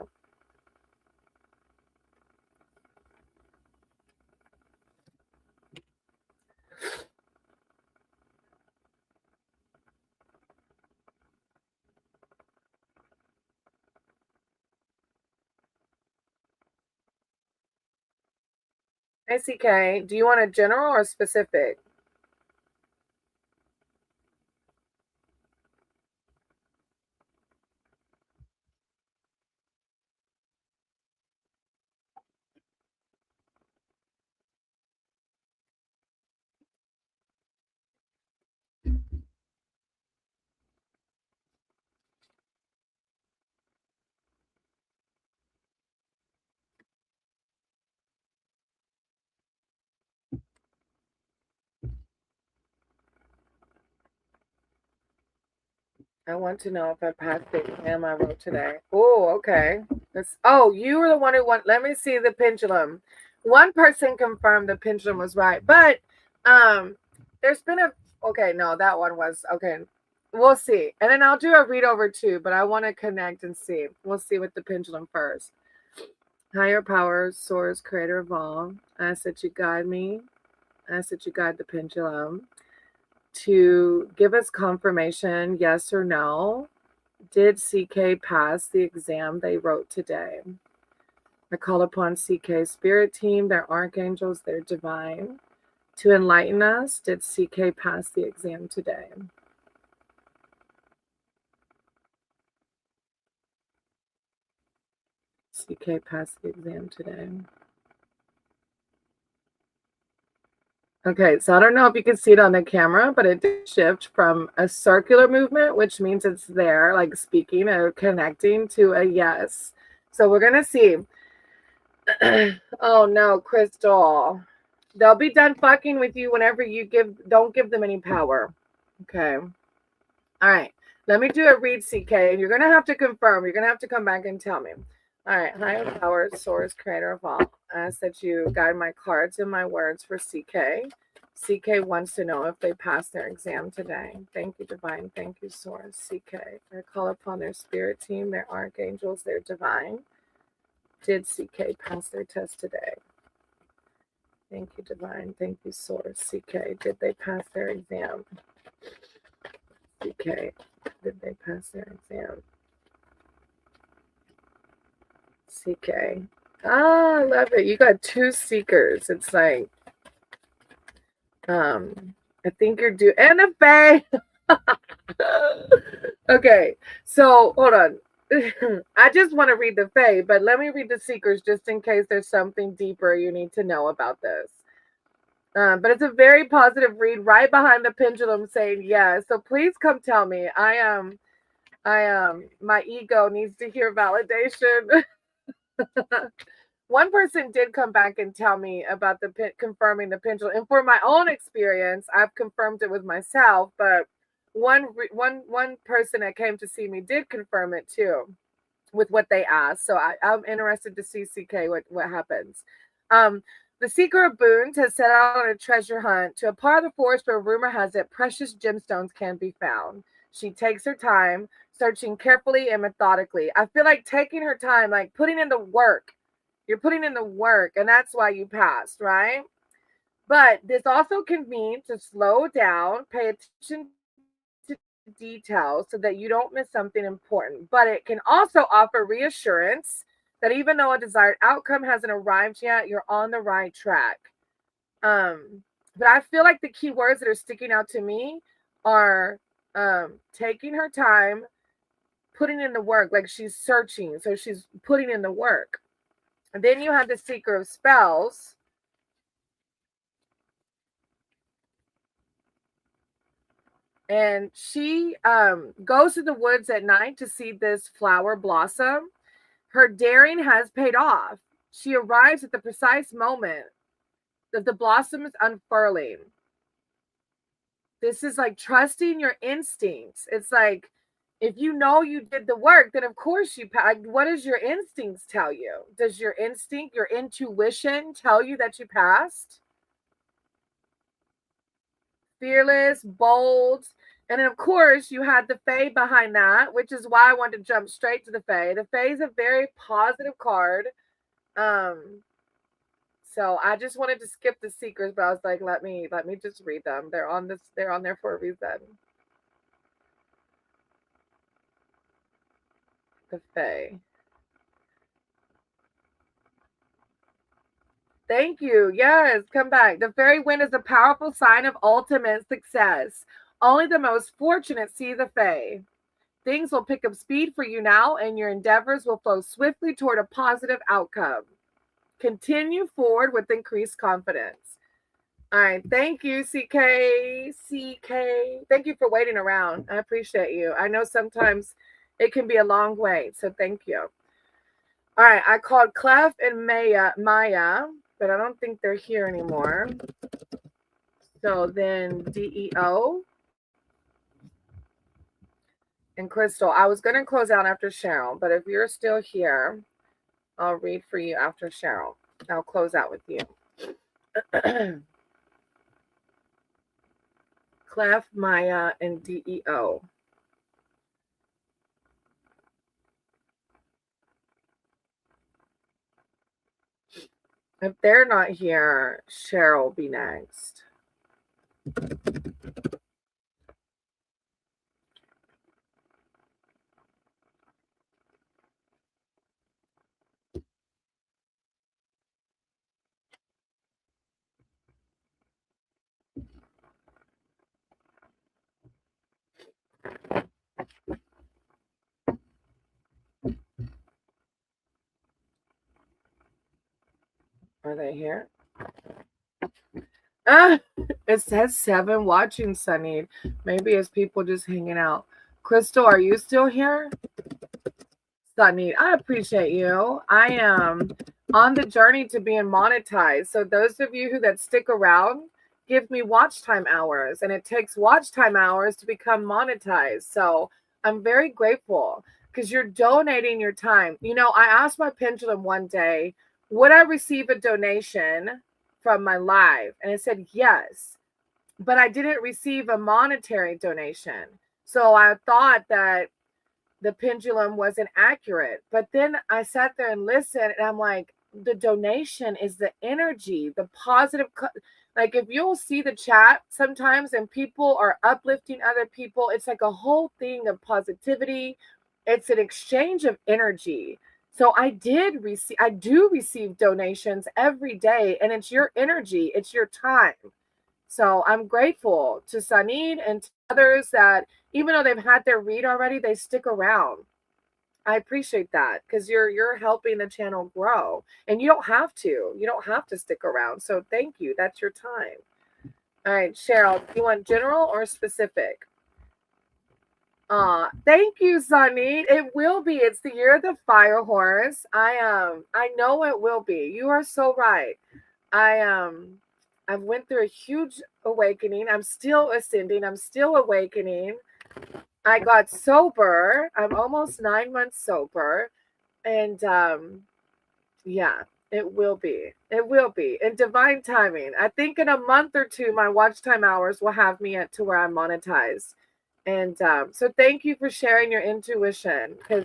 [SPEAKER 1] Hey, CK, do you want a general or specific? I want to know if I passed the exam I wrote today. Oh, okay. You were the one who went. Let me see the pendulum. One person confirmed the pendulum was right, but there's been a. Okay, no, that one was okay. We'll see, and then I'll do a read over too. But I want to connect and see. We'll see with the pendulum first. Higher power, source, creator of all. I ask that you guide me. I ask that you guide the pendulum to give us confirmation, yes or no. Did CK pass the exam they wrote today? I call upon CK spirit team, their archangels, their divine, to enlighten us. Did CK pass the exam today? CK passed the exam today. Okay, so I don't know if you can see it on the camera, but it did shift from a circular movement, which means it's there, like speaking or connecting, to a yes. So we're going to see. Oh no, Crystal. They'll be done fucking with you whenever you don't give them any power. Okay. All right. Let me do a read, CK. And you're going to have to confirm. You're going to have to come back and tell me. All right. Higher power, source, creator of all. I ask that you guide my cards and my words for CK. CK wants to know if they passed their exam today. Thank you, divine. Thank you, source. CK. I call upon their spirit team, their archangels, their divine. Did CK pass their test today? Thank you, divine. Thank you, source. CK. Did they pass their exam? CK. Did they pass their exam? CK. Ah, I love it. You got two seekers. It's like, I think you're due. And a Fae. Okay, so hold on. I just want to read the Fae, but let me read the seekers just in case there's something deeper you need to know about this. But it's a very positive read right behind the pendulum saying yes. So please come tell me. My ego needs to hear validation. One person did come back and tell me about confirming the pendulum, and for my own experience, I've confirmed it with myself. But one person that came to see me did confirm it too, with what they asked. So I'm interested to see CK what happens. The seeker of boons has set out on a treasure hunt to a part of the forest where rumor has it precious gemstones can be found. She takes her time, searching carefully and methodically. I feel like taking her time, like putting in the work. You're putting in the work, and that's why you passed, right? But this also can mean to slow down, pay attention to details so that you don't miss something important. But it can also offer reassurance that even though a desired outcome hasn't arrived yet, you're on the right track. But I feel like the key words that are sticking out to me are taking her time, putting in the work, like she's searching. So she's putting in the work. And then you have the seeker of spells. And she goes to the woods at night to see this flower blossom. Her daring has paid off. She arrives at the precise moment that the blossom is unfurling. This is like trusting your instincts. It's like, if you know you did the work, then of course you pass. What does your instincts tell you? Does your instinct, your intuition tell you that you passed? Fearless, bold. And then, of course, you had the Fae behind that, which is why I wanted to jump straight to the Fae. The Fae is a very positive card. So I just wanted to skip the seekers, but I was like, let me just read them. They're on there for a reason. The Fae. Thank you. Yes, come back. The fairy wind is a powerful sign of ultimate success. Only the most fortunate see the Fae. Things will pick up speed for you now, and your endeavors will flow swiftly toward a positive outcome. Continue forward with increased confidence. All right. Thank you, CK. CK. Thank you for waiting around. I appreciate you. I know sometimes it can be a long wait, so thank you. All right. I called Clef and Maya, but I don't think they're here anymore. So then DEO. And Crystal, I was going to close out after Cheryl, but if you're still here, I'll read for you after Cheryl. I'll close out with you. Clef, Maya, and DEO. If they're not here, Cheryl will be next. Are they here? It says 7 watching, Sunny. Maybe it's people just hanging out. Crystal, are you still here? Sunny, I appreciate you. I am on the journey to being monetized. So those of you that stick around, give me watch time hours. And it takes watch time hours to become monetized. So I'm very grateful because you're donating your time. You know, I asked my pendulum one day, would I receive a donation from my live? And it said yes, but I didn't receive a monetary donation. So I thought that the pendulum wasn't accurate. But then I sat there and listened, and I'm like, the donation is the energy, the positive. Like, if you'll see the chat sometimes and people are uplifting other people, it's like a whole thing of positivity. It's an exchange of energy. So I do receive donations every day, and it's your energy, it's your time. So I'm grateful to Sanid and to others that even though they've had their read already, they stick around. I appreciate that because you're helping the channel grow, and you don't have to. You don't have to stick around. So thank you. That's your time. All right, Cheryl, do you want general or specific? Thank you, Sunny. It will be. It's the year of the fire horse. I know it will be. You are so right. I went through a huge awakening. I'm still ascending. I'm still awakening. I got sober. I'm almost 9 months sober. And yeah, it will be. It will be. In divine timing. I think in a month or two, my watch time hours will have me at to where I'm monetized. And so thank you for sharing your intuition, because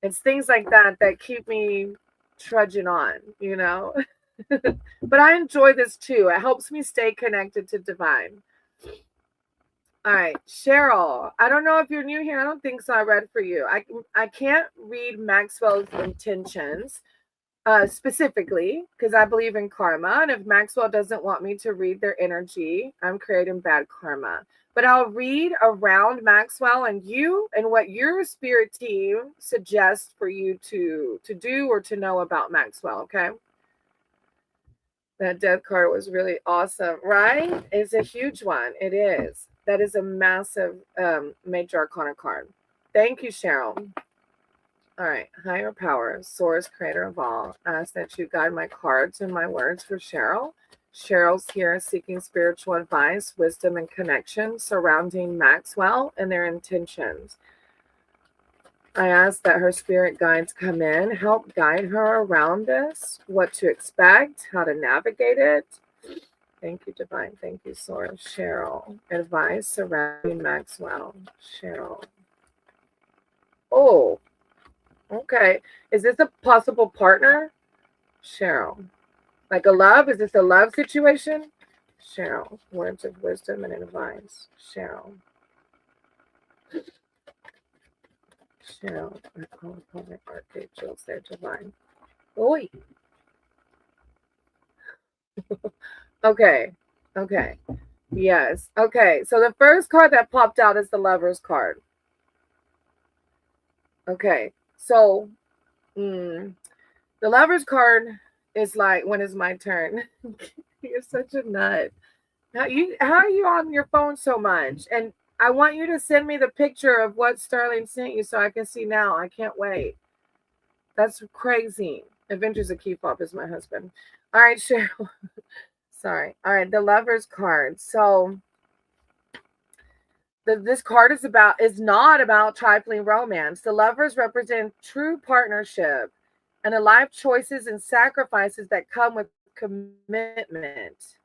[SPEAKER 1] it's things like that that keep me trudging on, you know. But I enjoy this too. It helps me stay connected to divine. All right, Cheryl. I don't know if you're new here. I don't think so. I read for you. I can't read Maxwell's intentions specifically because I believe in karma. And if Maxwell doesn't want me to read their energy, I'm creating bad karma. But I'll read around Maxwell and you and what your spirit team suggests for you to do or to know about Maxwell, okay? That death card was really awesome, right? It's a huge one. It is. That is a massive major arcana card. Thank you, Cheryl. All right. Higher power, source, creator of all. I ask that you guide my cards and my words for Cheryl. Cheryl's here seeking spiritual advice, wisdom, and connection surrounding Maxwell and their intentions. I ask that her spirit guides come in, help guide her around this, what to expect, how to navigate it. Thank you, Divine. Thank you, Source. Cheryl. Advice surrounding Maxwell. Cheryl. Oh, okay. Is this a possible partner? Cheryl. Like a love? Is this a love situation? Cheryl. Words of wisdom and advice. Cheryl. Cheryl. I call upon the archangels, they're divine. Oi. Okay. Okay. Yes. Okay. So the first card that popped out is the Lover's card. Okay. So the Lover's card is like, when is my turn? You're such a nut. How are you on your phone so much? And I want you to send me the picture of what Sterling sent you so I can see now. I can't wait. That's crazy. Adventures of Key-Pop is my husband. All right, Cheryl. Sorry. All right, the Lover's card. So This card is not about trifling romance. The lovers represent true partnership and the life choices and sacrifices that come with commitment.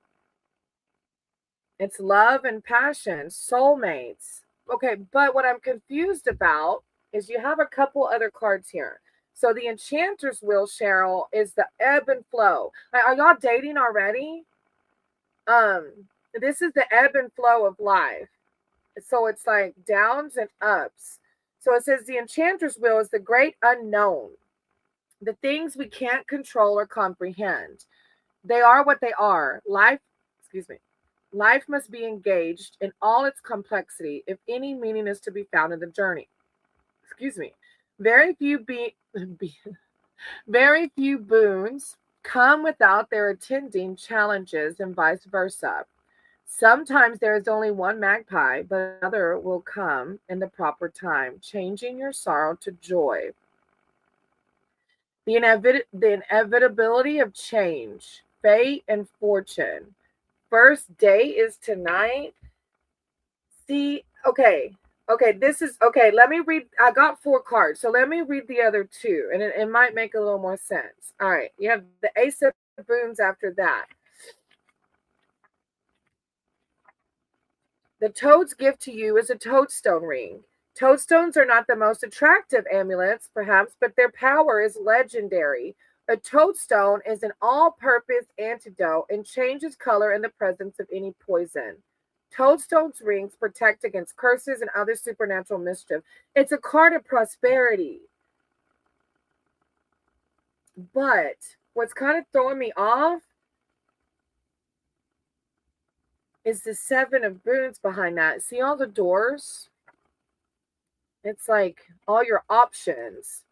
[SPEAKER 1] It's love and passion, soulmates. Okay, but what I'm confused about is you have a couple other cards here. So the Enchanter's Wheel, Cheryl, is the ebb and flow. Are y'all dating already? This is the ebb and flow of life. So it's like downs and ups. So it says the Enchanter's Wheel is the great unknown, the things we can't control or comprehend. They are what they are. Life must be engaged in all its complexity if any meaning is to be found in the journey. Very few very few boons come without their attending challenges and vice versa. Sometimes there is only one magpie, but another will come in the proper time, changing your sorrow to joy. The inevitability of change, fate, and fortune. First day is tonight. See, okay, this is okay. Let me read. I got 4 cards, so let me read the other 2, and it might make a little more sense. All right, you have the Ace of Boons after that. The toad's gift to you is a toadstone ring. Toadstones are not the most attractive amulets, perhaps, but their power is legendary. A toadstone is an all-purpose antidote and changes color in the presence of any poison. Toadstone's rings protect against curses and other supernatural mischief. It's a card of prosperity. But what's kind of throwing me off is the 7 of Boons behind that. See all the doors? It's like all your options.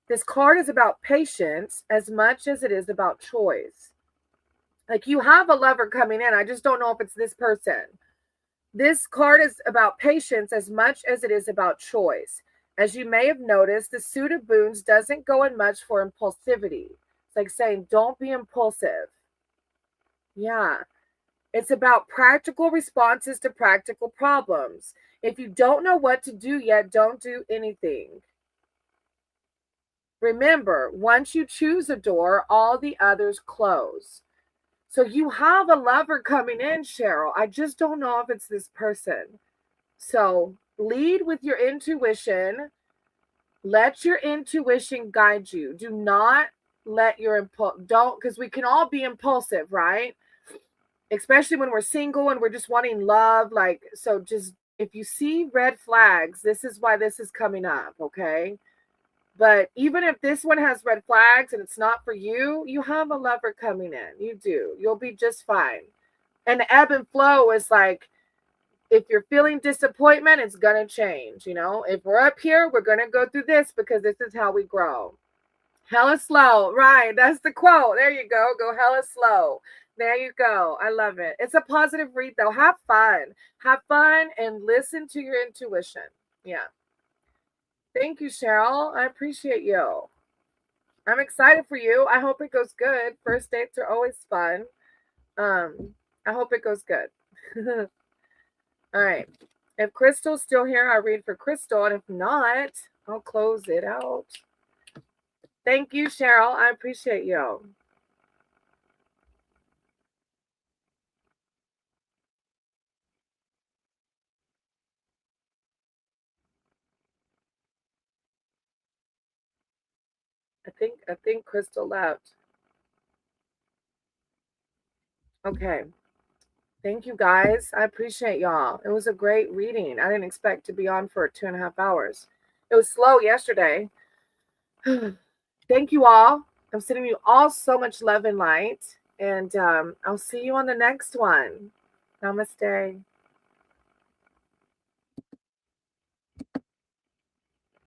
[SPEAKER 1] This card is about patience as much as it is about choice. Like you have a lover coming in. I just don't know if it's this person. This card is about patience as much as it is about choice. As you may have noticed, the suit of Boons doesn't go in much for impulsivity. It's like saying, don't be impulsive. Yeah. It's about practical responses to practical problems. If you don't know what to do yet, don't do anything. Remember, once you choose a door, all the others close. So you have a lover coming in, Cheryl. I just don't know if it's this person. So lead with your intuition. Let your intuition guide you. Do not let your because we can all be impulsive, right? Especially when we're single and we're just wanting love. Like, so just if you see red flags, this is why this is coming up, okay? But even if this one has red flags and it's not for you, you have a lover coming in. You do. You'll be just fine. And the ebb and flow is like, if you're feeling disappointment, it's going to change. You know, if we're up here, we're going to go through this because this is how we grow. Hella slow. Right. That's the quote. There you go. Go hella slow. There you go. I love it. It's a positive read, though. Have fun. Have fun and listen to your intuition. Yeah. Thank you, Cheryl. I appreciate you. I'm excited for you. I hope it goes good. First dates are always fun. I hope it goes good. All right. If Crystal's still here, I'll read for Crystal. And if not, I'll close it out. Thank you, Cheryl. I appreciate you. I think Crystal left. Okay. Thank you guys. I appreciate y'all. It was a great reading. I didn't expect to be on for 2.5 hours. It was slow yesterday. Thank you all. I'm sending you all so much love and light. And I'll see you on the next one. Namaste.